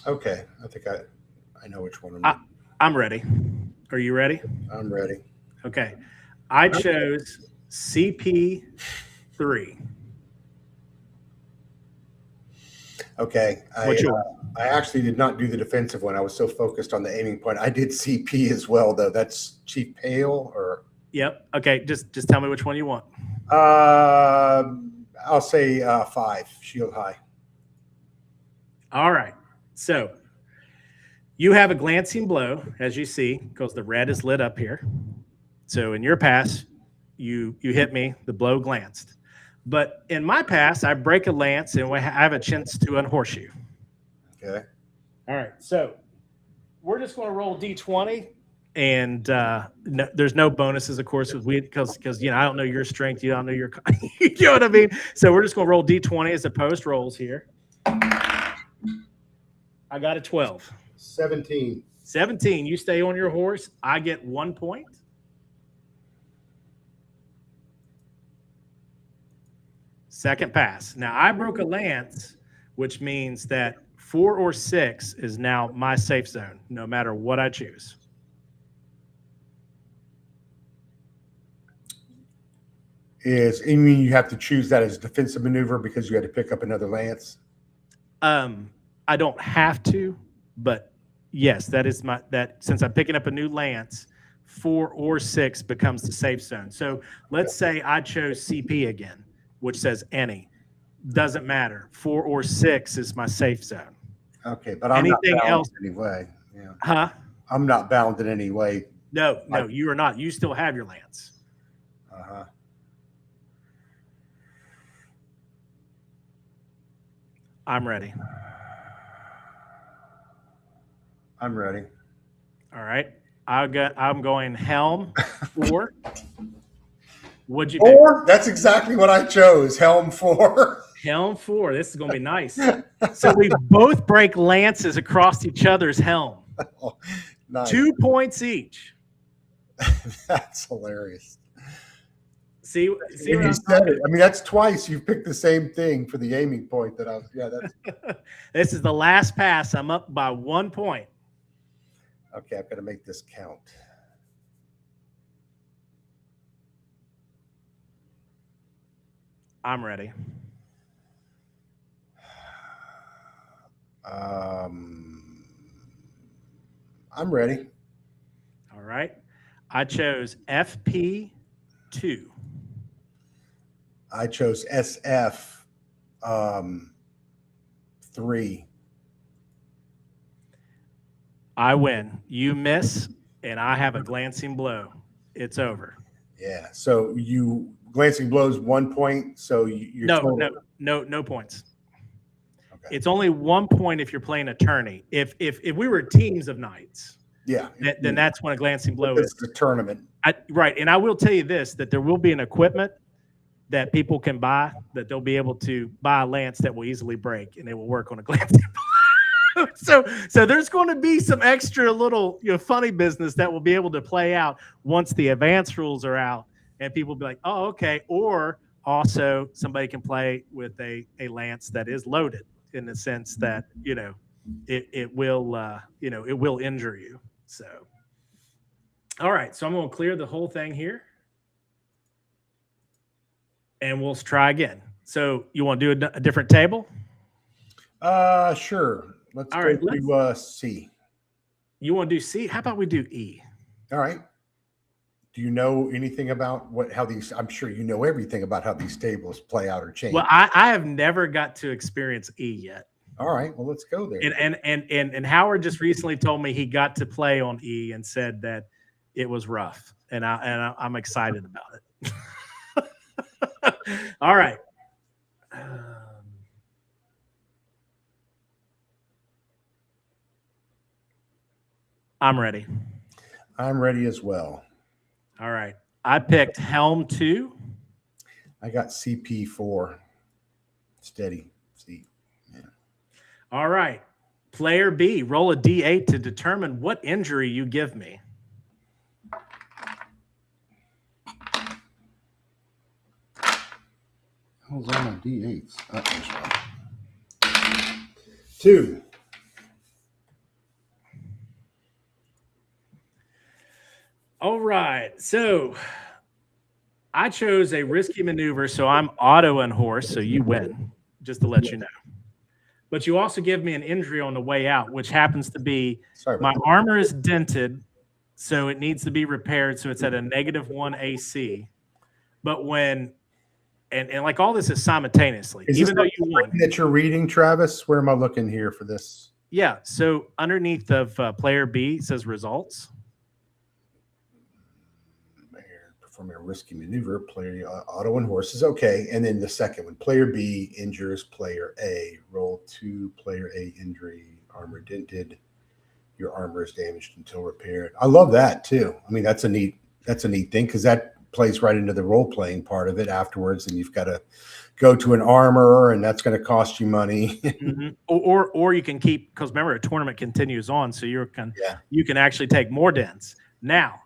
Speaker 2: Okay, I think I know which one
Speaker 1: I'm ready. Are you ready?
Speaker 2: I'm ready.
Speaker 1: Okay. I chose CP3.
Speaker 2: Okay. I actually did not do the defensive one. I was so focused on the aiming point. I did CP as well, though. That's Chief Pale or?
Speaker 1: Yep. Okay. Just tell me which one you want.
Speaker 2: I'll say 5, Shield High.
Speaker 1: All right. So you have a glancing blow, as you see, because the red is lit up here. So in your pass, you hit me, the blow glanced. But in my pass, I break a lance and I have a chance to unhorse you.
Speaker 2: Okay.
Speaker 1: All right. So we're just going to roll D20, and no, there's no bonuses, of course, because I don't know your strength, you don't know your, you know what I mean. So we're just going to roll D20 as the post rolls here. I got a 12.
Speaker 2: 17.
Speaker 1: 17. You stay on your horse. I get 1 point. Second pass. Now, I broke a lance, which means that 4 or 6 is now my safe zone, no matter what I choose.
Speaker 2: You mean you have to choose that as a defensive maneuver because you had to pick up another lance?
Speaker 1: I don't have to, but yes, that is since I'm picking up a new lance, 4 or 6 becomes the safe zone. So let's say I chose CP again, which says any. Doesn't matter. 4 or 6 is my safe zone.
Speaker 2: Okay, but I'm not bound in any way. Yeah.
Speaker 1: Huh?
Speaker 2: I'm not bound in any way.
Speaker 1: No, you are not. You still have your lance.
Speaker 2: Uh-huh.
Speaker 1: I'm ready.
Speaker 2: I'm ready.
Speaker 1: All right. I'm going Helm 4. What'd you
Speaker 2: 4? Pick? That's exactly what I chose. Helm 4.
Speaker 1: Helm 4. This is going to be nice. So we both break lances across each other's helm.
Speaker 2: Oh, nice.
Speaker 1: 2 points each.
Speaker 2: That's hilarious.
Speaker 1: See
Speaker 2: what you said it. I mean, that's twice you've picked the same thing for the aiming point that I was. Yeah, that's.
Speaker 1: This is the last pass. I'm up by 1 point.
Speaker 2: Okay, I've got to make this count.
Speaker 1: I'm ready.
Speaker 2: I'm ready.
Speaker 1: All right. I chose FP2.
Speaker 2: I chose SF 3.
Speaker 1: I win. You miss, and I have a glancing blow. It's over.
Speaker 2: Yeah. So glancing blows 1 point. So you're
Speaker 1: no points.
Speaker 2: Okay.
Speaker 1: It's only 1 point if you're playing a tourney. If we were teams of knights,
Speaker 2: yeah,
Speaker 1: then that's when a glancing blow is.
Speaker 2: It's the tournament.
Speaker 1: Right. And I will tell you this, that there will be an equipment that people can buy, that they'll be able to buy a lance that will easily break, and it will work on a glancing blow. So there's going to be some extra little funny business that will be able to play out once the advanced rules are out, and people will be like, oh, okay. Or also somebody can play with a lance that is loaded in the sense that it will it will injure you. So all right, so I'm going to clear the whole thing here, and we'll try again. So you want to do a different table?
Speaker 2: Sure. Let's
Speaker 1: all
Speaker 2: go
Speaker 1: right,
Speaker 2: to C.
Speaker 1: You want to do C? How about we do E?
Speaker 2: All right. Do you know anything about how these? I'm sure you know everything about how these tables play out or change.
Speaker 1: Well, I have never got to experience E yet.
Speaker 2: All right. Well, let's go there.
Speaker 1: And Howard just recently told me he got to play on E and said that it was rough, and I'm excited about it. All right. I'm ready.
Speaker 2: I'm ready as well.
Speaker 1: All right. I picked Helm 2.
Speaker 2: I got CP4. Steady. C. Yeah.
Speaker 1: All right. Player B, roll a D8 to determine what injury you give me.
Speaker 2: How's on my D8s? There's one. 2.
Speaker 1: All right. So I chose a risky maneuver, so I'm auto unhorse, so you win, just to let you know. But you also give me an injury on the way out, which happens to be my armor is dented, so it needs to be repaired, so it's at a -1 AC. But when and like all this is simultaneously, even though you won.
Speaker 2: That you're reading, Travis? Where am I looking here for this?
Speaker 1: Yeah. So underneath of player B, it says results.
Speaker 2: Performing a risky maneuver, player auto and horses. Okay. And then the second one, player B injures player A. Roll 2, player A injury, armor dented. Your armor is damaged until repaired. I love that too. I mean, that's a neat thing because that plays right into the role playing part of it afterwards. And you've got to go to an armor, and that's going to cost you money.
Speaker 1: Mm-hmm. Or you can keep, because remember, a tournament continues on, so you can actually take more dents. Now,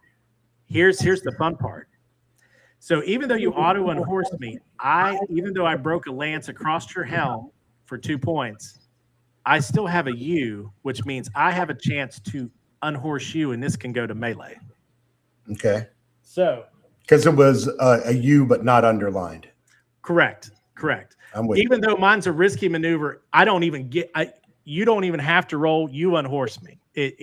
Speaker 1: here's the fun part. So even though you auto unhorsed me, even though I broke a lance across your helm for 2 points, I still have a U, which means I have a chance to unhorse you, and this can go to melee.
Speaker 2: Okay.
Speaker 1: So
Speaker 2: because it was a U but not underlined.
Speaker 1: Correct.
Speaker 2: I'm with
Speaker 1: even though mine's a risky maneuver, you don't even have to roll. You unhorse me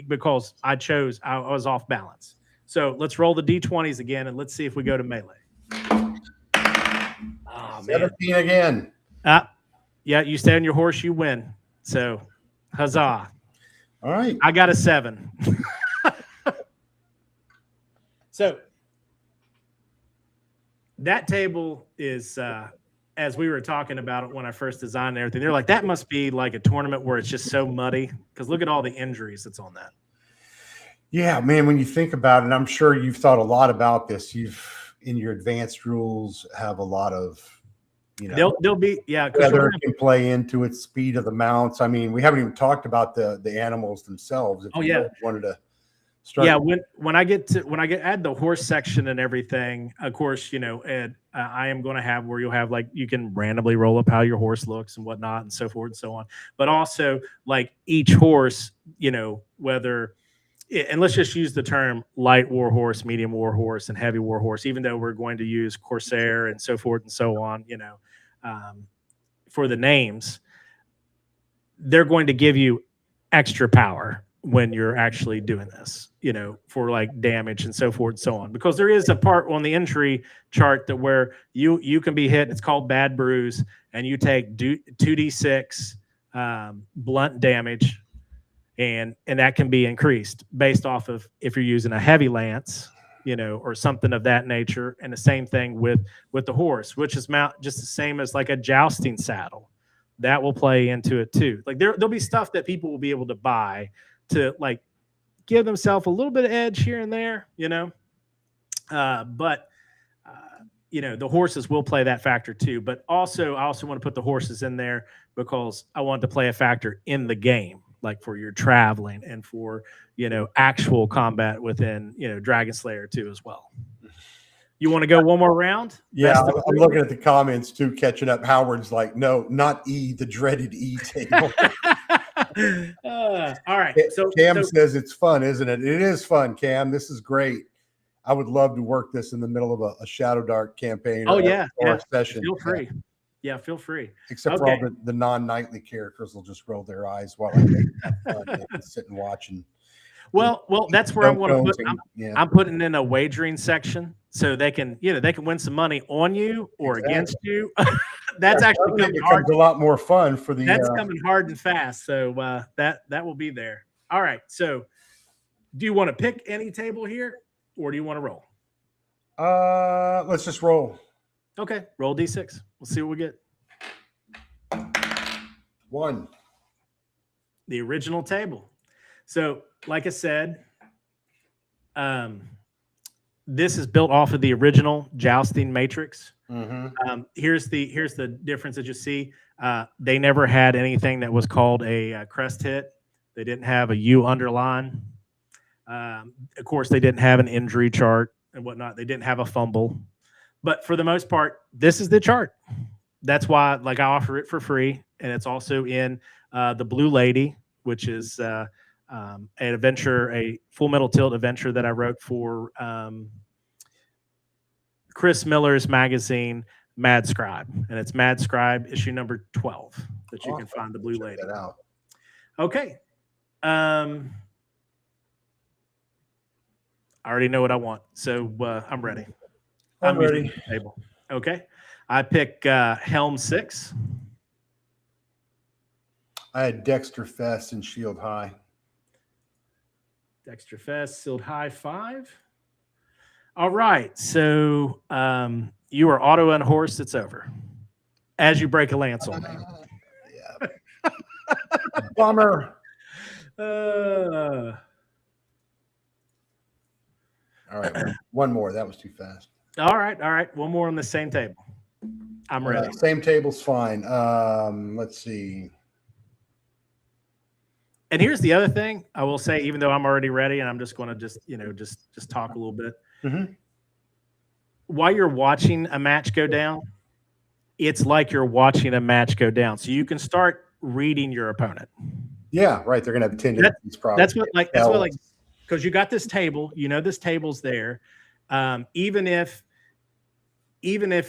Speaker 1: because I was off balance. So let's roll the D20s again, and let's see if we go to melee. Oh,
Speaker 2: 17 man. Again.
Speaker 1: Yeah, you stay on your horse, you win. So, huzzah.
Speaker 2: All right.
Speaker 1: I got a 7. So, that table is, as we were talking about it when I first designed everything, they're like, that must be like a tournament where it's just so muddy, because look at all the injuries that's on that.
Speaker 2: Yeah, man, when you think about it, and I'm sure you've thought a lot about this, in your advanced rules have a lot of,
Speaker 1: they'll be,
Speaker 2: weather can play into it, speed of the mounts. I mean, we haven't even talked about the animals themselves.
Speaker 1: If you
Speaker 2: wanted to start.
Speaker 1: Yeah, when I add the horse section and everything, of course, Ed, I am going to have where you'll have like you can randomly roll up how your horse looks and whatnot and so forth and so on. But also like each horse, whether. And let's just use the term light war horse, medium war horse, and heavy war horse, even though we're going to use Corsair and so forth and so on, for the names, they're going to give you extra power when you're actually doing this, for like damage and so forth and so on. Because there is a part on the injury chart that where you can be hit, it's called bad bruise, and you take 2d6 blunt damage. And that can be increased based off of if you're using a heavy lance, or something of that nature. And the same thing with the horse, which is just the same as like a jousting saddle. That will play into it too. Like there'll be stuff that people will be able to buy to like give themselves a little bit of edge here and there, but the horses will play that factor too. But also, I also want to put the horses in there because I want to play a factor in the game. like for your traveling and for, actual combat within, Dragonslayer too as well. You want to go one more round?
Speaker 2: Yeah, I'm looking at the comments too, catching up. Howard's like, no, not E, the dreaded E table.
Speaker 1: All right. So
Speaker 2: Cam says it's fun, isn't it? It is fun, Cam. This is great. I would love to work this in the middle of a Shadowdark campaign.
Speaker 1: Oh,
Speaker 2: or a session.
Speaker 1: Feel free. Yeah, feel free.
Speaker 2: Except for all the non-nightly characters will just roll their eyes while I make fun and sit and watch. And
Speaker 1: well, that's where I'm going to put. I'm putting in a wagering section so they can, they can win some money on you or against you. That's actually coming hard.
Speaker 2: A lot more fun for the.
Speaker 1: That's coming hard and fast. So that will be there. All right. So, do you want to pick any table here, or do you want to roll?
Speaker 2: Let's just roll.
Speaker 1: Okay, roll D6. We'll see what we get.
Speaker 2: 1.
Speaker 1: The original table. So, like I said, this is built off of the original Jousting matrix.
Speaker 2: Mm-hmm.
Speaker 1: Here's the difference that you see. They never had anything that was called a crest hit. They didn't have a U underline. Of course, they didn't have an injury chart and whatnot. They didn't have a fumble. But for the most part, this is the chart. That's why, I offer it for free, and it's also in the Blue Lady, which is an adventure, a Full Metal Tilt adventure that I wrote for Chris Miller's magazine, Mad Scribe, and it's Mad Scribe issue number 12 that you can find the Blue Lady.
Speaker 2: Check that out.
Speaker 1: Okay. I already know what I want, so I'm ready.
Speaker 2: I'm ready.
Speaker 1: Table. Okay. I pick Helm 6.
Speaker 2: I had Dexter Fest and Shield High.
Speaker 1: Dexter Fest, Shield High 5. All right. So you are auto unhorsed. It's over. As you break a lance on me.
Speaker 2: Yeah. Bummer. All right. One more. That was too fast.
Speaker 1: All right. One more on the same table. I'm ready.
Speaker 2: Same table's fine. Let's see.
Speaker 1: And here's the other thing I will say, even though I'm already ready, and I'm just going to just talk a little bit.
Speaker 2: Mm-hmm.
Speaker 1: While you're watching a match go down, it's like you're watching a match go down. So you can start reading your opponent.
Speaker 2: Yeah, right. They're going to have tendencies.
Speaker 1: That's what because you got this table, this table's there. Even if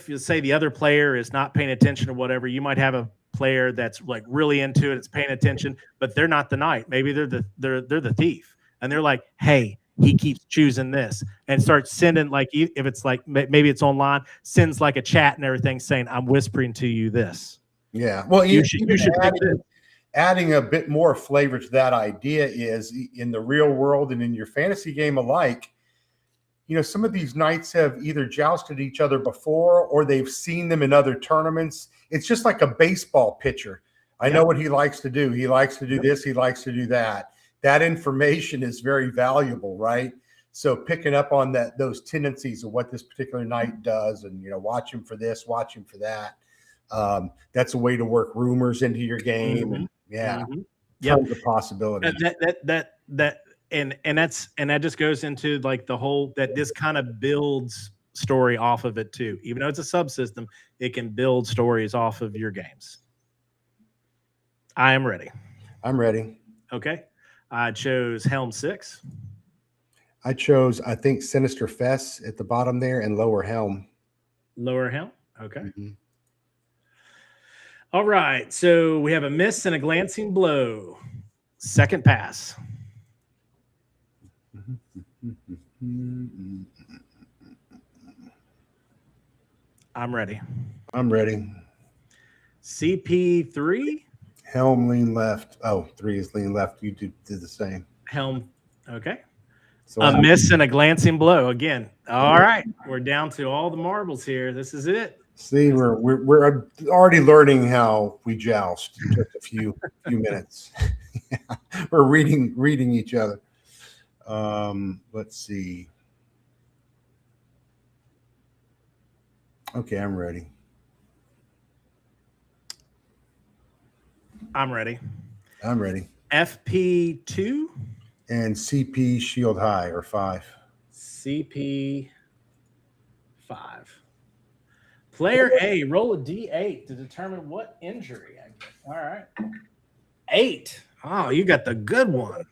Speaker 1: you say the other player is not paying attention or whatever, you might have a player that's really into it, it's paying attention, but they're not the knight. Maybe they're the thief, and they're like, hey, he keeps choosing this, and starts sending, if it's maybe it's online, sends a chat and everything saying, I'm whispering to you this.
Speaker 2: Yeah. Well, you should adding a bit more flavor to that idea is in the real world and in your fantasy game alike. Some of these knights have either jousted each other before or they've seen them in other tournaments. It's just like a baseball pitcher. I know what he likes to do. He likes to do this. He likes to do that. That information is very valuable, right? So picking up on those tendencies of what this particular knight does and, watch him for this, watch him for that. That's a way to work rumors into your game.
Speaker 1: Mm-hmm.
Speaker 2: And tons of possibilities.
Speaker 1: And that just goes into the whole that this kind of builds story off of it too. Even though it's a subsystem, it can build stories off of your games. I am ready.
Speaker 2: I'm ready.
Speaker 1: Okay. I chose Helm 6.
Speaker 2: I chose, I think, Sinister Fess at the bottom there and Lower Helm.
Speaker 1: Lower Helm. Okay.
Speaker 2: Mm-hmm.
Speaker 1: All right. So we have a miss and a glancing blow. Second pass. I'm ready.
Speaker 2: I'm ready.
Speaker 1: CP3.
Speaker 2: Helm lean left. Oh, 3 is lean left. You did the same.
Speaker 1: Helm. Okay.
Speaker 2: So
Speaker 1: a miss and a glancing blow again. All right. We're down to all the marbles here. This is it.
Speaker 2: See, we're already learning how we joust in just a few minutes. We're reading each other. Let's see. Okay, I'm ready.
Speaker 1: I'm ready.
Speaker 2: I'm ready.
Speaker 1: FP2.
Speaker 3: And CP shield high or 5.
Speaker 1: CP 5. Player A, roll a D8 to determine what injury I get. All right. 8. Oh, you got the good one.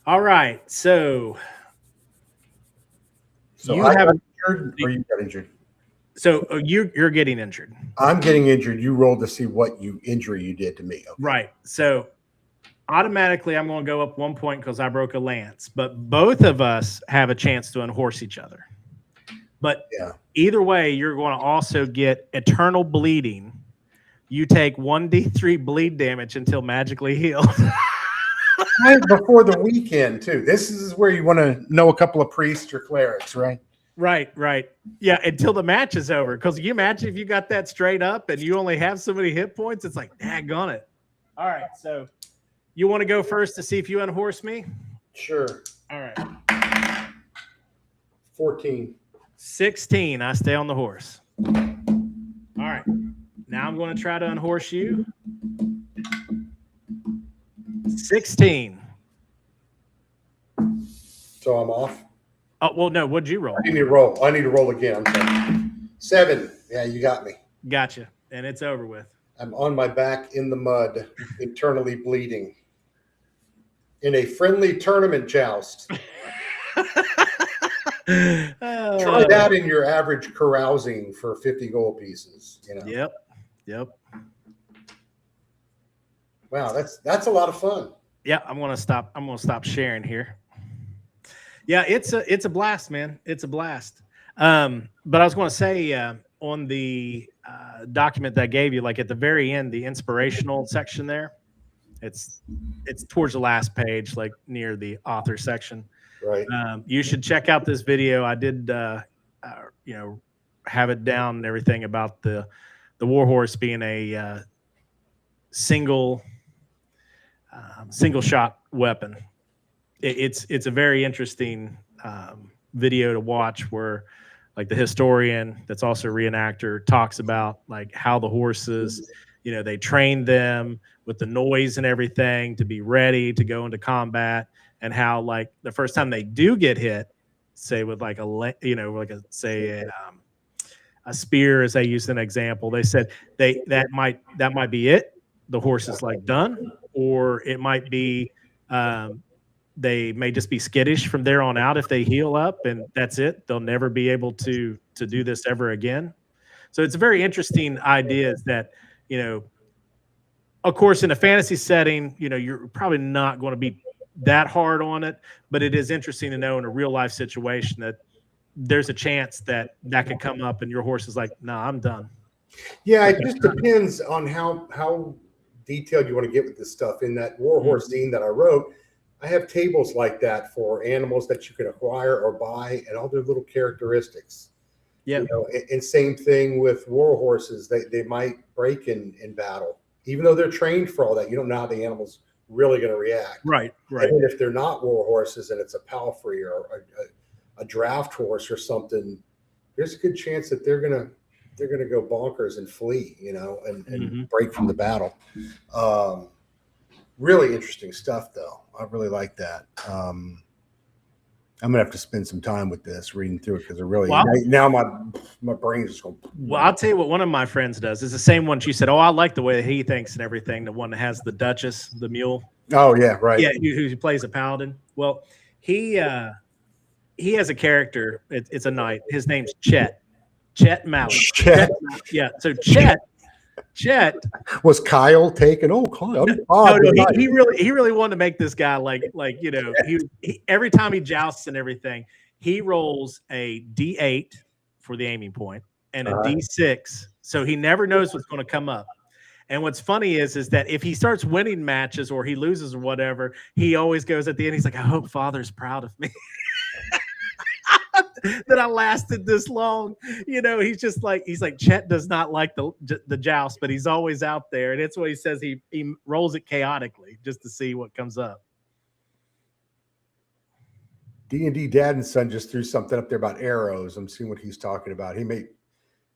Speaker 1: All right. So you
Speaker 3: I
Speaker 1: have
Speaker 3: got injured or you got injured?
Speaker 1: So you're getting injured.
Speaker 3: I'm getting injured. You rolled to see what injury you did to me. Okay.
Speaker 1: Right. So automatically I'm going to go up 1 point because I broke a lance. But both of us have a chance to unhorse each other. But either way, you're going to also get eternal bleeding. You take 1d3 bleed damage until magically healed.
Speaker 3: Right before the weekend, too. This is where you want to know a couple of priests or clerics, right?
Speaker 1: Right. Yeah, until the match is over. Because you imagine if you got that straight up and you only have so many hit points, it's like, daggone it. All right, so you want to go first to see if you unhorse me?
Speaker 2: Sure.
Speaker 1: All right.
Speaker 2: 14.
Speaker 1: 16. I stay on the horse. All right. Now I'm going to try to unhorse you. 16.
Speaker 2: So I'm off.
Speaker 1: Oh, well, no. What'd you roll?
Speaker 2: I need to roll. I need to roll again. I'm sorry. 7. Yeah, you got me.
Speaker 1: Gotcha. And it's over with.
Speaker 2: I'm on my back in the mud, eternally bleeding. In a friendly tournament joust. Try that in your average carousing for 50 gold pieces. You know.
Speaker 1: Yep.
Speaker 2: Wow, that's a lot of fun.
Speaker 1: Yeah, I'm gonna stop sharing here. Yeah, it's a blast, man. It's a blast. But I was going to say on the document that I gave you, like at the very end, the inspirational section there, it's towards the last page, like near the author section.
Speaker 2: Right.
Speaker 1: You should check out this video. I did, have it down and everything about the Warhorse being a single shot weapon. It's a very interesting video to watch where like the historian that's also a reenactor talks about like how the horses, they trained them with the noise and everything to be ready to go into combat, and how like the first time they do get hit, say with like a spear, as they used an example, they said that might be it. The horse is like done, or it might be they may just be skittish from there on out if they heal up, and that's it. They'll never be able to do this ever again. So it's a very interesting idea that, of course, in a fantasy setting, you're probably not going to be that hard on it, but it is interesting to know in a real life situation that there's a chance that could come up and your horse is like, no, I'm done.
Speaker 2: Yeah, it just depends on how detailed you want to get with this stuff. In that Warhorse zine that I wrote, I have tables like that for animals that you can acquire or buy and all their little characteristics.
Speaker 1: Yeah.
Speaker 2: And same thing with war horses. They might break in battle. Even though they're trained for all that, you don't know how the animal's really going to react.
Speaker 1: Right.
Speaker 2: And if they're not war horses and it's a palfrey or a draft horse or something, there's a good chance that they're gonna go bonkers and flee, and break from the battle. Really interesting stuff, though. I really like that. I'm gonna have to spend some time with this, reading through it, because now my brain's just going.
Speaker 1: Well, I'll tell you what one of my friends does. It's the same one she said. Oh, I like the way that he thinks and everything. The one that has the Duchess, the mule.
Speaker 2: Oh yeah, right.
Speaker 1: Yeah, who plays a paladin. Well, he has a character. It's a knight. His name's Chet Mallett.
Speaker 2: Chet.
Speaker 1: Yeah. So Chet
Speaker 3: was Kyle taken? Oh, Kyle.
Speaker 1: No, he really wanted to make this guy like he every time he jousts and everything, he rolls a D8 for the aiming point and a D6, so he never knows what's going to come up. And what's funny is that if he starts winning matches or he loses or whatever, he always goes at the end. He's like, I hope Father's proud of me. That I lasted this long. He's like Chet does not like the joust, but he's always out there. And it's what he says. He rolls it chaotically just to see what comes up.
Speaker 2: D&D Dad and Son just threw something up there about arrows. I'm seeing what he's talking about. He may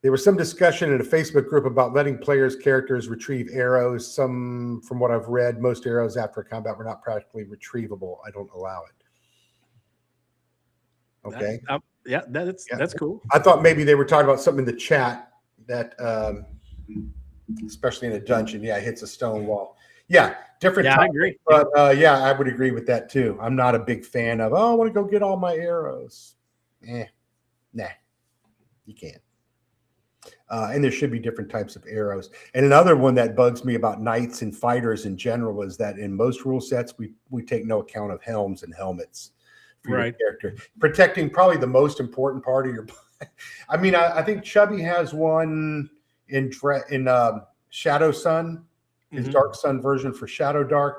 Speaker 3: There was some discussion in a Facebook group about letting players' characters retrieve arrows. Some, from what I've read, most arrows after combat were not practically retrievable. I don't allow it. Okay.
Speaker 1: That's cool.
Speaker 3: I thought maybe they were talking about something in the chat that, especially in a dungeon, hits a stone wall. Yeah, different.
Speaker 1: Yeah, I agree.
Speaker 3: But I would agree with that too. I'm not a big fan of, I want to go get all my arrows. Nah, you can't. And there should be different types of arrows. And another one that bugs me about knights and fighters in general is that in most rule sets, we take no account of helms and helmets for your character. Protecting probably the most important part of your body. I mean, I think Chubby has one in Shadow Sun, his Dark Sun version for Shadowdark.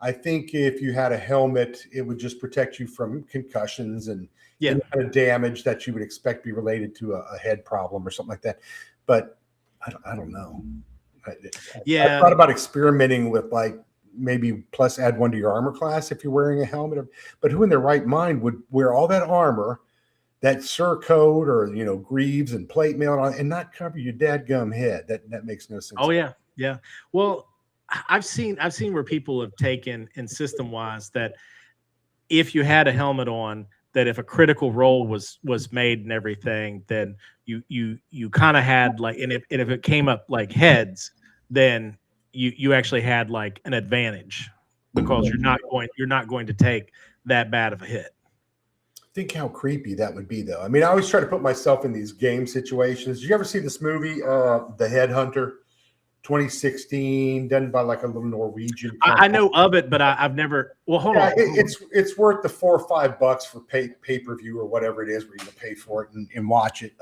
Speaker 3: I think if you had a helmet, it would just protect you from concussions and any kind of damage that you would expect be related to a head problem or something like that. But I don't know. I thought about experimenting with like maybe plus add one to your armor class if you're wearing a helmet. But who in their right mind would wear all that armor, that surcoat or greaves and plate mail on, and not cover your dadgum head? That makes no sense.
Speaker 1: Oh yeah. Well, I've seen where people have taken in system wise that if you had a helmet on, that if a critical roll was made and everything, then you kind of had like, and if it came up like heads, then you actually had like an advantage because you're not going to take that bad of a hit.
Speaker 3: Think how creepy that would be, though. I mean, I always try to put myself in these game situations. Did you ever see this movie, The Headhunter, 2016, done by like a little Norwegian company?
Speaker 1: I know of it, but I've never. Well, hold on.
Speaker 3: It's worth the $4 or $5 for pay-per-view or whatever it is where you can pay for it and watch it.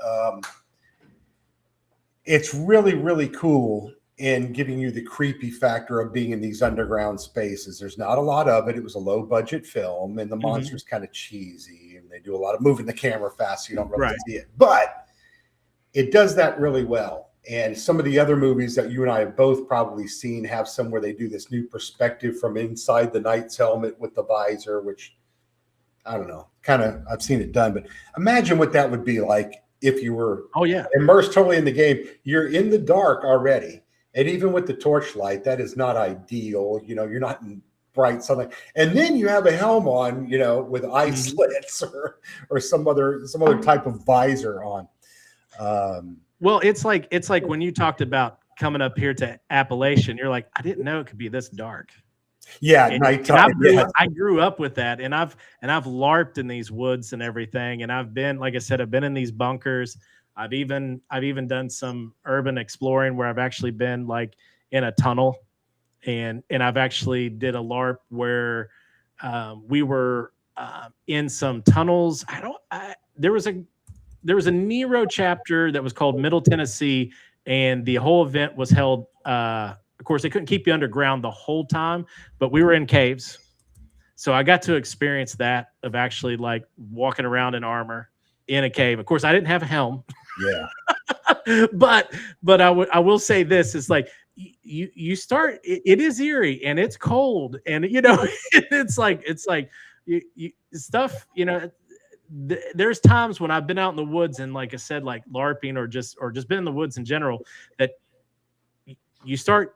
Speaker 3: It's really, really cool in giving you the creepy factor of being in these underground spaces. There's not a lot of it. It was a low-budget film, and the monster's kind of cheesy, and they do a lot of moving the camera fast, so you don't really see it. But it does that really well. And some of the other movies that you and I have both probably seen have some where they do this new perspective from inside the knight's helmet with the visor, which, I don't know, kind of, I've seen it done. But imagine what that would be like if you were immersed totally in the game. You're in the dark already. And even with the torchlight, that is not ideal. You're not in bright sunlight. And then you have a helm on, with eye slits or some other type of visor on.
Speaker 1: Well, it's like when you talked about coming up here to Appalachian, you're like, I didn't know it could be this dark.
Speaker 3: Yeah, nighttime.
Speaker 1: I grew up with that, and I've LARPed in these woods and everything, and I've been, like I said, I've been in these bunkers. I've even done some urban exploring where I've actually been like in a tunnel, and I've actually did a LARP where we were in some tunnels. There was a Nero chapter that was called Middle Tennessee, and the whole event was held. Of course, they couldn't keep you underground the whole time, but we were in caves. So I got to experience that of actually like walking around in armor in a cave. Of course, I didn't have a helm.
Speaker 3: Yeah.
Speaker 1: but I will say this is like you start. It is eerie and it's cold, and it's like you stuff. There's times when I've been out in the woods and, like I said, like LARPing or just been in the woods in general, that you start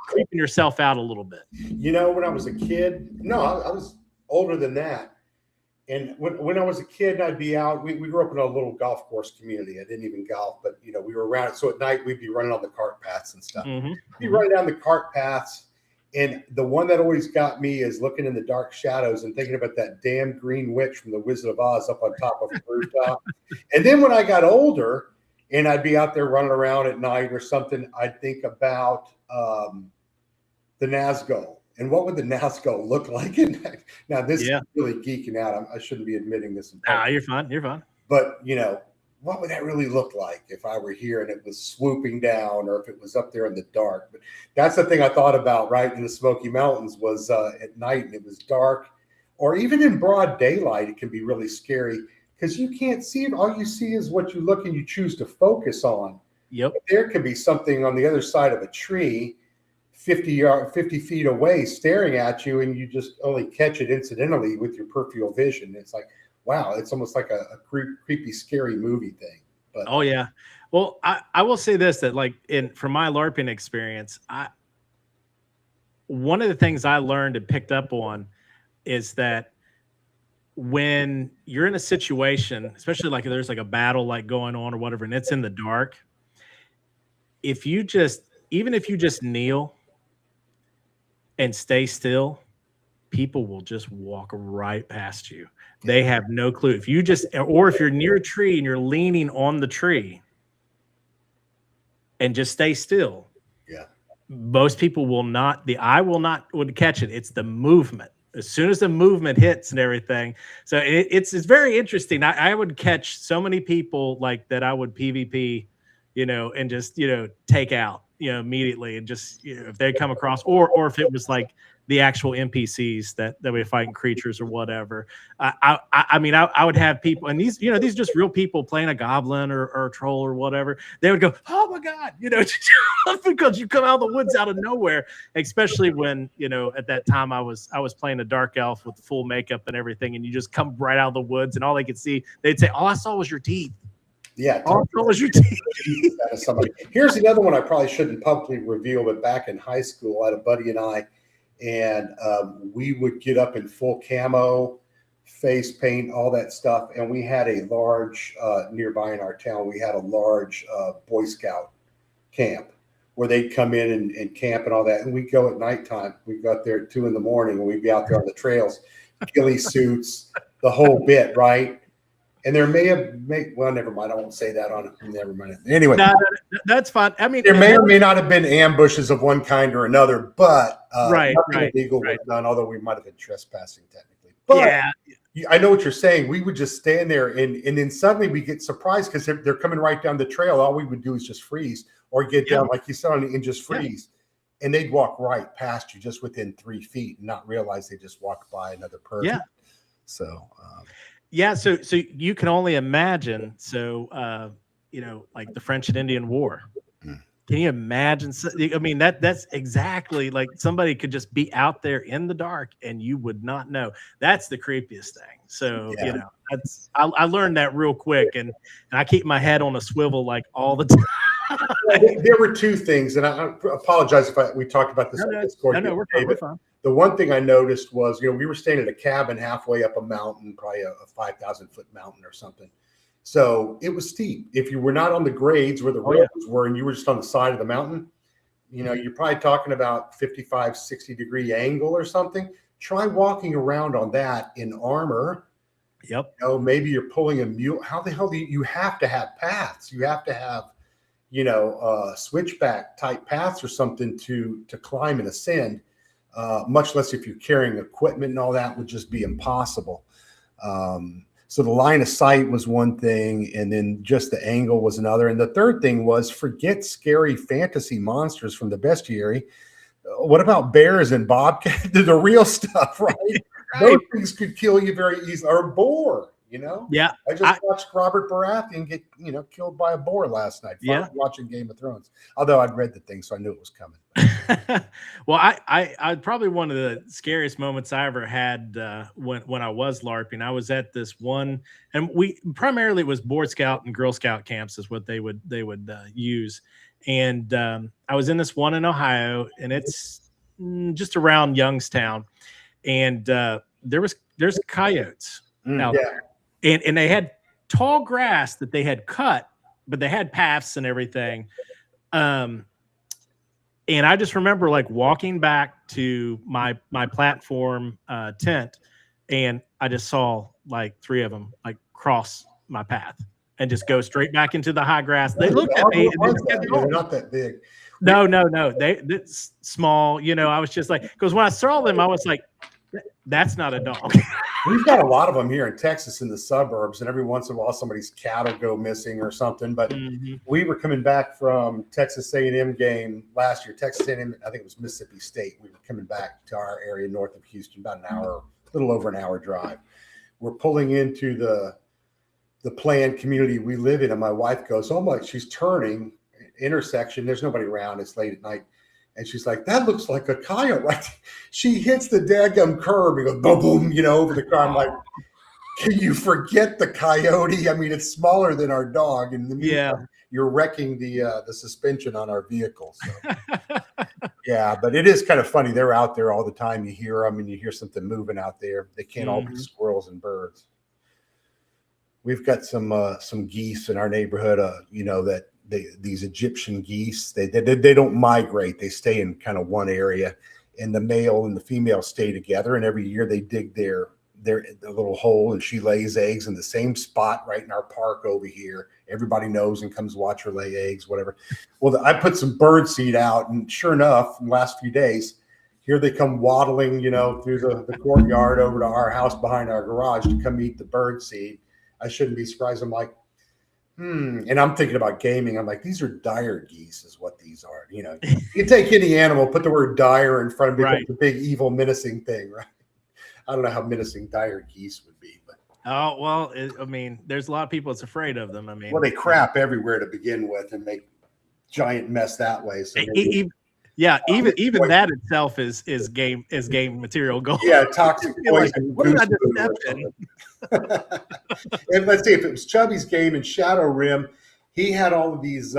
Speaker 1: creeping yourself out a little bit.
Speaker 3: When I was a kid, I was older than that. And when I was a kid, I'd be out. We grew up in a little golf course community. I didn't even golf, but we were around it. So at night we'd be running on the cart paths and stuff. We'd be running down the cart paths, and the one that always got me is looking in the dark shadows and thinking about that damn green witch from the Wizard of Oz up on top of the rooftop. And then when I got older, and I'd be out there running around at night or something, I'd think about the Nazgul. And what would the Nazgul look like? Now, this is really geeking out. I shouldn't be admitting this.
Speaker 1: You're fine. You're fine.
Speaker 3: But, what would that really look like if I were here and it was swooping down, or if it was up there in the dark? But that's the thing I thought about right in the Smoky Mountains was at night and it was dark, or even in broad daylight, it can be really scary because you can't see it. All you see is what you look and you choose to focus on.
Speaker 1: Yep.
Speaker 3: But there could be something on the other side of a tree 50 feet away staring at you, and you just only catch it incidentally with your peripheral vision. It's like, wow, it's almost like a creepy, scary movie thing.
Speaker 2: But
Speaker 1: oh yeah. Well, I will say this, that like from my LARPing experience, one of the things I learned and picked up on is that when you're in a situation, especially like there's like a battle like going on or whatever, and it's in the dark, even if you just kneel and stay still, people will just walk right past you. They have no clue. If you're near a tree and you're leaning on the tree and just stay still.
Speaker 2: Yeah.
Speaker 1: Most people will not, the eye would catch it. It's the movement. As soon as the movement hits and everything. So it's very interesting. I would catch so many people like that I would PvP, and just, take out, immediately, and just, if they come across, or if it was like the actual NPCs that were fighting creatures or whatever. I mean, I would have people, and these are just real people playing a goblin or a troll or whatever. They would go, oh my God, because you come out of the woods out of nowhere, especially when, at that time I was playing a dark elf with full makeup and everything. And you just come right out of the woods and all they could see, they'd say, all I saw was your teeth.
Speaker 2: Yeah.
Speaker 1: All I saw was your teeth.
Speaker 2: Here's the other one I probably shouldn't publicly reveal, but back in high school, I had a buddy and I, and we would get up in full camo, face paint, all that stuff. And we had a large, nearby in our town, we had a large Boy Scout camp where they'd come in and camp and all that. And we'd go at nighttime. We'd go out there at 2 a.m. and we'd be out there on the trails, ghillie suits, the whole bit, right? And there well, never mind. I won't say that on it. Never mind. Anyway,
Speaker 1: no, that's fine. I mean,
Speaker 2: there may or may not have been ambushes of one kind or another, but
Speaker 1: right,
Speaker 2: illegal was done, although we might have been trespassing technically. But
Speaker 1: yeah,
Speaker 2: I know what you're saying. We would just stand there, and then suddenly we get surprised because they're coming right down the trail. All we would do is just freeze or get down, like you said, and just freeze. Yeah. And they'd walk right past you just within 3 feet and not realize they just walked by another person.
Speaker 1: Yeah.
Speaker 2: So,
Speaker 1: yeah, so you can only imagine. So, like the French and Indian War. Can you imagine? I mean, that's exactly like somebody could just be out there in the dark and you would not know. That's the creepiest thing. So, I learned that real quick, and I keep my head on a swivel like all the time.
Speaker 2: There were two things, and I apologize if we talked about this on Discord.
Speaker 1: No, we're fine.
Speaker 2: The one thing I noticed was, we were staying at a cabin halfway up a mountain, probably a 5,000-foot mountain or something. So it was steep. If you were not on the grades where the roads were and you were just on the side of the mountain, you're probably talking about 55, 60-degree angle or something. Try walking around on that in armor.
Speaker 1: Yep.
Speaker 2: Maybe you're pulling a mule. How the hell do you have to have paths? You have to have, switchback type paths or something to climb and ascend. Much less if you're carrying equipment and all that would just be impossible. So the line of sight was one thing, and then just the angle was another. And the third thing was, forget scary fantasy monsters from the bestiary. What about bears and bobcats? The real stuff, right? Those things could kill you very easily. Or a boar, Yeah. I just watched Robert Baratheon get, killed by a boar last night. Watching Game of Thrones. Although I'd read the thing, so I knew it was coming.
Speaker 1: Well, I probably one of the scariest moments I ever had when I was LARPing. I was at this one, and primarily it was Boy Scout and Girl Scout camps is what they would use. And I was in this one in Ohio, and it's just around Youngstown, and there's coyotes out there. And they had tall grass that they had cut, but they had paths and everything. And I just remember like walking back to my platform tent, and I just saw like 3 of them like cross my path and just go straight back into the high grass. They looked at me.
Speaker 2: They're not that big.
Speaker 1: No. It's small. I was just like, because when I saw them, I was like, that's not a dog.
Speaker 2: We've got a lot of them here in Texas in the suburbs, and every once in a while somebody's cattle go missing or something. But we were coming back from Texas A&M game last year. Texas A&M, I think it was Mississippi State. We were coming back to our area north of Houston, about an hour, a little over an hour drive. We're pulling into the planned community we live in, and my wife goes, "Oh my!" She's turning intersection. There's nobody around. It's late at night. And she's like, "That looks like a coyote." Right? She hits the daggum curb and goes boom, boom, over the car. I'm like,
Speaker 3: You forget the coyote. I mean, it's smaller than our dog, and you're wrecking the suspension on our vehicle. So. Yeah, but it is kind of funny. They're out there all the time. You hear them, and you hear something moving out there. They can't all be squirrels and birds. We've got some geese in our neighborhood. That these Egyptian geese. They don't migrate. They stay in kind of one area, and the male and the female stay together. And every year they dig their little hole, and she lays eggs in the same spot right in our park over here. Everybody knows and comes watch her lay eggs, whatever. Well, I put some bird seed out, and sure enough, in the last few days, here they come waddling, through the courtyard over to our house behind our garage to come eat the bird seed. I shouldn't be surprised. I'm like, and I'm thinking about gaming. I'm like, these are dire geese is what these are. You take any animal, put the word dire in front of it, right. It's a big, evil, menacing thing, right? I don't know how menacing dire geese would be, but
Speaker 1: there's a lot of people that's afraid of them.
Speaker 3: Well, they crap everywhere to begin with and make giant mess that way. So
Speaker 1: even that itself is game material gold.
Speaker 3: Yeah, toxic poison.
Speaker 1: What did I just step in?
Speaker 3: And let's see, if it was Chubby's game in Shadow Rim, he had all of these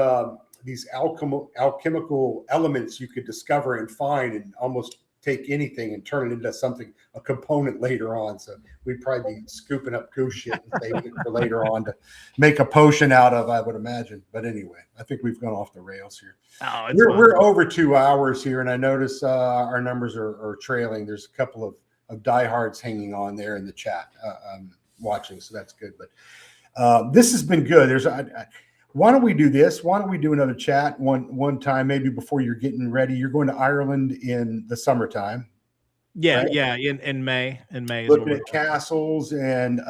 Speaker 3: alchemical elements you could discover and find, and almost take anything and turn it into something, a component later on. So we'd probably be scooping up goose shit and saving it for later on to make a potion out of, I would imagine. But anyway, I think we've gone off the rails here.
Speaker 1: Oh,
Speaker 3: we're over 2 hours here, and I notice our numbers are trailing. There's a couple of diehards hanging on there in the chat watching, so that's good. But this has been good. Why don't we do this? Why don't we do another chat one time, maybe before you're getting ready? You're going to Ireland in the summertime.
Speaker 1: Yeah,
Speaker 3: right?
Speaker 1: yeah, in May. In May,
Speaker 3: looking at castles and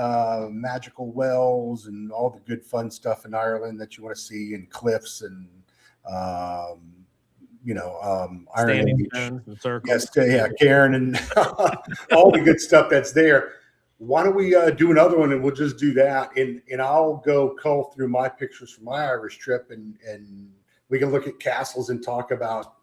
Speaker 3: magical wells and all the good fun stuff in Ireland that you want to see, and cliffs and Iron
Speaker 1: Standing
Speaker 3: Age.
Speaker 1: and circles.
Speaker 3: Yes, yeah, Karen and all the good stuff that's there. Why don't we do another one, and we'll just do that, and I'll go cull through my pictures from my Irish trip, and we can look at castles and talk about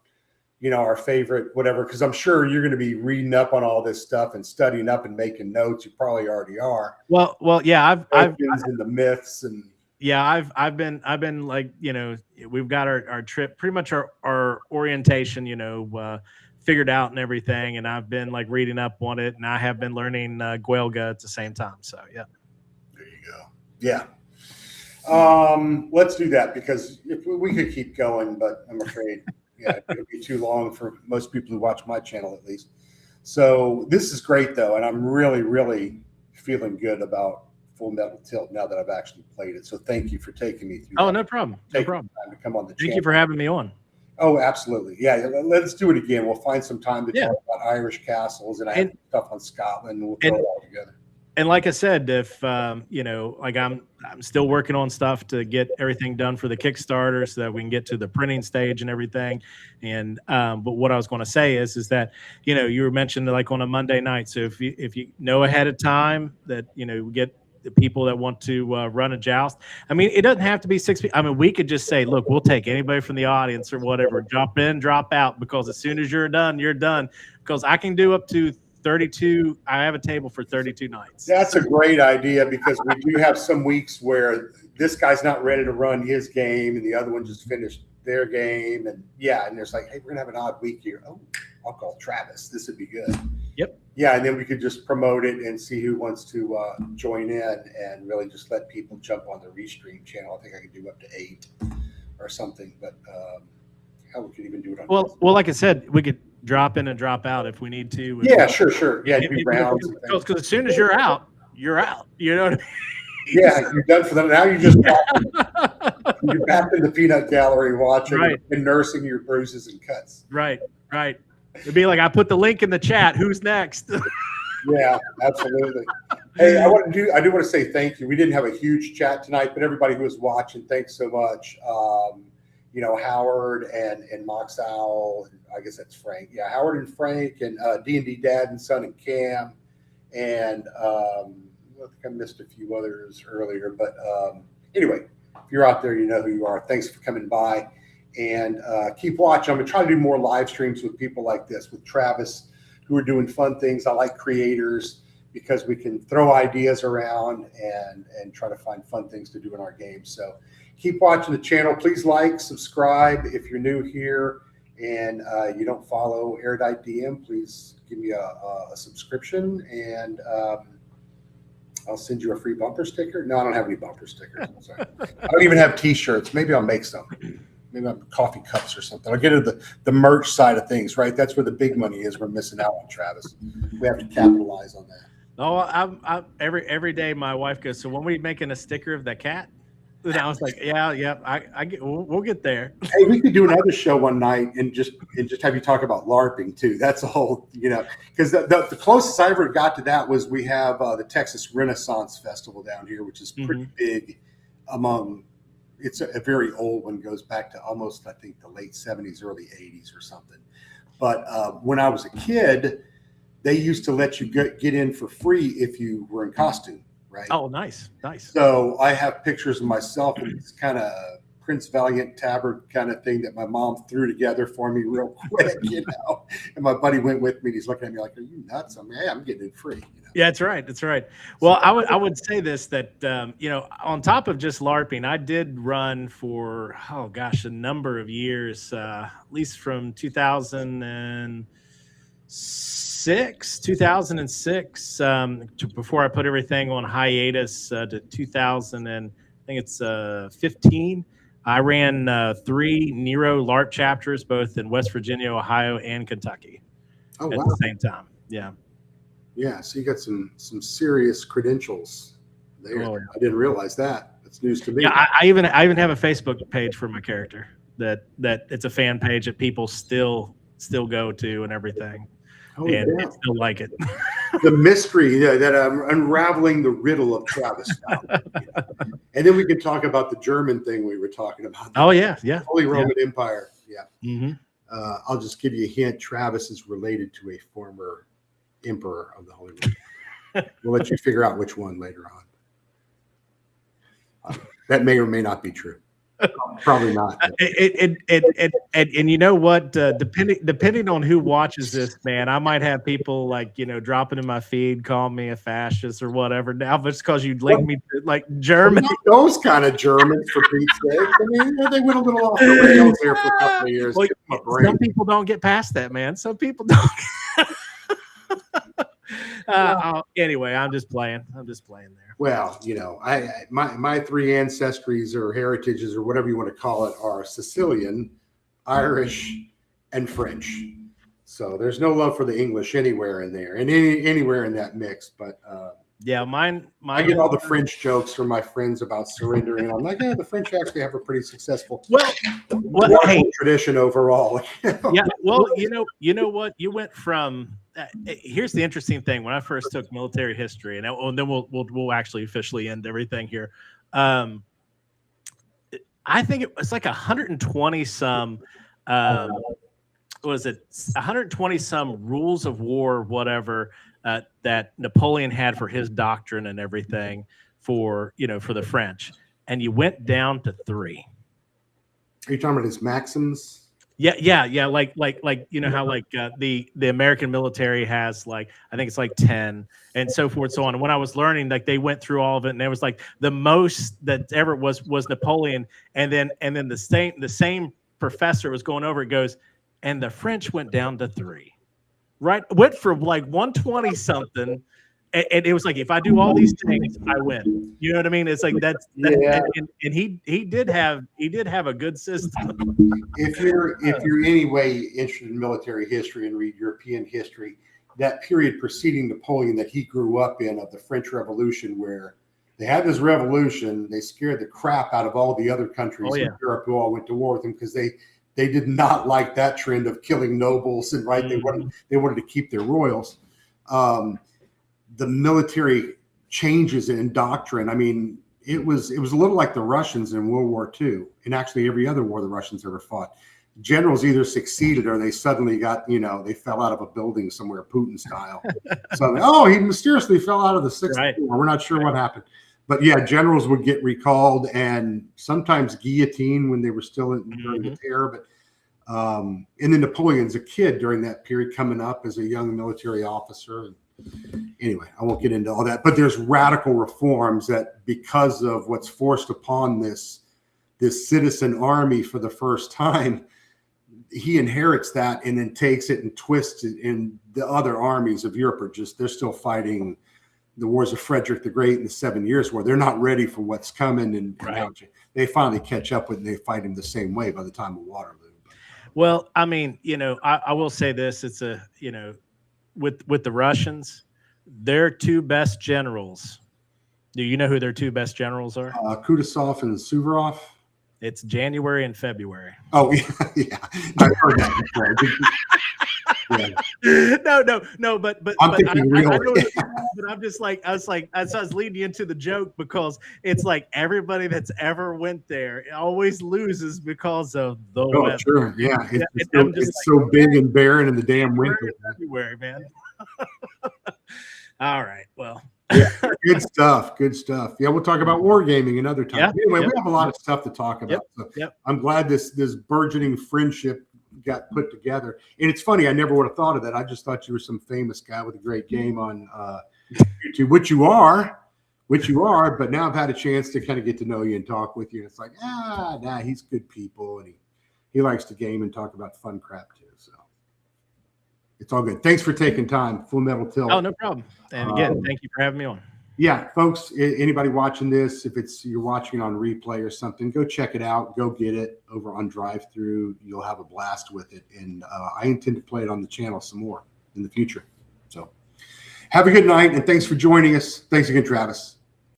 Speaker 3: our favorite whatever, because I'm sure you're going to be reading up on all this stuff and studying up and making notes. You probably already are.
Speaker 1: Well, yeah, I've
Speaker 3: in the myths and
Speaker 1: yeah, I've been like, we've got our trip, pretty much our orientation, figured out and everything, and I've been like reading up on it, and I have been learning Gaelga at the same time. So yeah,
Speaker 3: there you go. Yeah, let's do that, because if we could keep going, but I'm afraid it'll be too long for most people who watch my channel, at least. So this is great though, and I'm really, really feeling good about Full Metal Tilt now that I've actually played it. So thank you for taking me through.
Speaker 1: Oh, no problem. No problem.
Speaker 3: Time to come on the
Speaker 1: channel. Thank you for having me on.
Speaker 3: Oh, absolutely. Yeah, let's do it again. We'll find some time to talk about Irish castles, and I have stuff on Scotland, and we'll throw it all together.
Speaker 1: And like I said, if like I'm still working on stuff to get everything done for the Kickstarter so that we can get to the printing stage and everything. And but what I was going to say is that you were mentioning like on a Monday night. So if you know ahead of time that we get the people that want to run a joust. I mean, it doesn't have to be 6 people. I mean, we could just say, look, we'll take anybody from the audience or whatever, drop in, drop out, because as soon as you're done, you're done. Because I can do up to 32. I have a table for 32 nights.
Speaker 3: That's a great idea, because we do have some weeks where this guy's not ready to run his game and the other one just finished their game. And and there's like, hey, we're gonna have an odd week here. Oh, I'll call Travis. This would be good.
Speaker 1: Yep.
Speaker 3: Yeah, and then we could just promote it and see who wants to join in, and really just let people jump on the Restream channel. I think I could do up to 8 or something, but hell, we could even do it on.
Speaker 1: Well, like I said, we could drop in and drop out if we need to.
Speaker 3: Yeah, sure. Yeah, do rounds.
Speaker 1: Because as soon as you're out, you're out. You know what I mean?
Speaker 3: Yeah, you're done for them. Now you're just you're back in the peanut gallery watching and nursing your bruises and cuts.
Speaker 1: Right. It'd be like, I put the link in the chat. Who's next?
Speaker 3: Yeah, absolutely. Hey, I do want to say thank you. We didn't have a huge chat tonight, but everybody who was watching, thanks so much. Howard and Mox Owl, and I guess that's Frank. Yeah, Howard and Frank, and D&D Dad and Son and Cam, and I think I missed a few others earlier. But anyway, if you're out there, you know who you are. Thanks for coming by. And keep watching. I'm going to try to do more live streams with people like this, with Travis, who are doing fun things. I like creators
Speaker 2: because we can throw ideas around and try to find fun things to do in our games. So keep watching the channel. Please like, subscribe. If you're new here and you don't follow EruditeDM, please give me a subscription, and I'll send you a free bumper sticker. No, I don't have any bumper stickers. I'm sorry. I don't even have T-shirts. Maybe I'll make some. Maybe I'll have coffee cups or something. I'll get into the merch side of things, right? That's where the big money is. We're missing out on, Travis. We have to capitalize on that.
Speaker 1: Oh, every day my wife goes, so when are we making a sticker of that cat? And I was like, we'll get there.
Speaker 2: Hey, we could do another show one night and just have you talk about LARPing too. That's a whole, because the closest I ever got to that was we have the Texas Renaissance Festival down here, which is pretty big it's a very old one, goes back to almost, I think, the late 70s, early 80s or something. But when I was a kid, they used to let you get in for free if you were in costume, right?
Speaker 1: Oh, nice.
Speaker 2: So I have pictures of myself in this kind of Prince Valiant tabard kind of thing that my mom threw together for me real quick, And my buddy went with me, and he's looking at me like, "Are you nuts?" I'm like, "Hey, I'm getting it free."
Speaker 1: Yeah, that's right. That's right. Well, I would say this, that on top of just LARPing, I did run for a number of years, at least from 2006 before I put everything on hiatus to 2000 and I think it's 15. I ran 3 Nero LARP chapters, both in West Virginia, Ohio, and Kentucky at the same time. Yeah.
Speaker 2: Yeah, so you got some serious credentials there.
Speaker 1: Oh, yeah.
Speaker 2: I didn't realize that. That's news to me.
Speaker 1: Yeah, I even have a Facebook page for my character that it's a fan page that people still go to and everything. They still like it.
Speaker 2: The mystery that I'm unraveling the riddle of Travis Fauber. And then we can talk about the German thing we were talking about.
Speaker 1: Oh yeah.
Speaker 2: Holy Roman Empire. Yeah.
Speaker 1: Mm-hmm.
Speaker 2: I'll just give you a hint. Travis is related to a former emperor of the Holy Roman. We'll let you figure out which one later on. That may or may not be true. Probably not.
Speaker 1: And you know what? Depending on who watches this, man, I might have people dropping in my feed, calling me a fascist or whatever. Now, just because you linked me to Germany,
Speaker 2: those kind of Germans, for Pete's sake. I mean, they went a little off the rails there for a couple of years.
Speaker 1: Well, some people don't get past that, man. Some people don't. Anyway, I'm just playing there.
Speaker 2: Well, my 3 ancestries or heritages or whatever you want to call it are Sicilian, Irish, and French. So there's no love for the English anywhere in there, and anywhere in that mix. But
Speaker 1: yeah, mine.
Speaker 2: I get all the French jokes from my friends about surrendering, and I'm like, yeah, the French actually have a pretty successful tradition overall.
Speaker 1: Yeah, well, you know what? You went from. Here's the interesting thing. When I first took military history, and then we'll actually officially end everything here. I think it was like 120 some. Was it 120 some rules of war, whatever, that Napoleon had for his doctrine and everything for the French, and you went down to 3.
Speaker 2: Are you talking about his maxims?
Speaker 1: Yeah. Like how the American military has I think it's 10 and so forth, so on. And when I was learning, they went through all of it, and there was the most that ever was Napoleon, and then the same professor was going over it, goes, and the French went down to 3, right? Went from 120 something. And it was if I do all these things, I win. You know what I mean? It's that's
Speaker 2: yeah.
Speaker 1: And he did have a good system.
Speaker 2: If you're any way interested in military history and read European history, that period preceding Napoleon that he grew up in, of the French Revolution, where they had this revolution, they scared the crap out of all the other countries in Europe who all went to war with them, because they did not like that trend of killing nobles, and they wanted to keep their royals. The military changes in doctrine. I mean, it was a little like the Russians in World War II, and actually every other war the Russians ever fought. Generals either succeeded or they suddenly got, they fell out of a building somewhere, Putin style. So, he mysteriously fell out of the sixth floor. We're not sure what happened. But yeah, generals would get recalled and sometimes guillotined when they were still during the terror. But and then Napoleon's a kid during that period, coming up as a young military officer.
Speaker 3: anyway, I won't get into all that. But there's radical reforms that, because of what's forced upon this citizen army for the first time, he inherits that and then takes it and twists it. And the other armies of Europe are they're still fighting the wars of Frederick the Great and the 7 Years' War. They're not ready for what's coming, and they finally catch up with, and they fight him the same way by the time of Waterloo.
Speaker 1: Well, I mean, I will say this: it's with the Russians, their two best generals. Do you know who their two best generals are?
Speaker 3: Kutuzov and Suvorov.
Speaker 1: It's January and February.
Speaker 3: Oh, yeah. I've heard that before. Yeah.
Speaker 1: No, but
Speaker 3: I'm thinking real.
Speaker 1: But I'm just like, I was leading you into the joke, because it's like everybody that's ever went there always loses because of the weather.
Speaker 3: Sure. Yeah. It's so big and barren in the damn winter.
Speaker 1: February, man. All right. Well.
Speaker 3: Yeah, good stuff. Yeah, we'll talk about wargaming another time.
Speaker 1: Yeah,
Speaker 3: anyway, we have a lot of stuff to talk about. So I'm glad this burgeoning friendship got put together. And it's funny, I never would have thought of that. I just thought you were some famous guy with a great game on YouTube, which you are. But now I've had a chance to kind of get to know you and talk with you. And it's like, he's good people, and he likes to game and talk about fun crap too. So it's all good. Thanks for taking time. Full Metal Tilt.
Speaker 1: Oh, no problem. And again, thank you for having me on.
Speaker 3: Yeah, folks, anybody watching this, if you're watching it on replay or something, go check it out. Go get it over on Drive-Thru. You'll have a blast with it. And I intend to play it on the channel some more in the future. So have a good night, and thanks for joining us. Thanks again, Travis.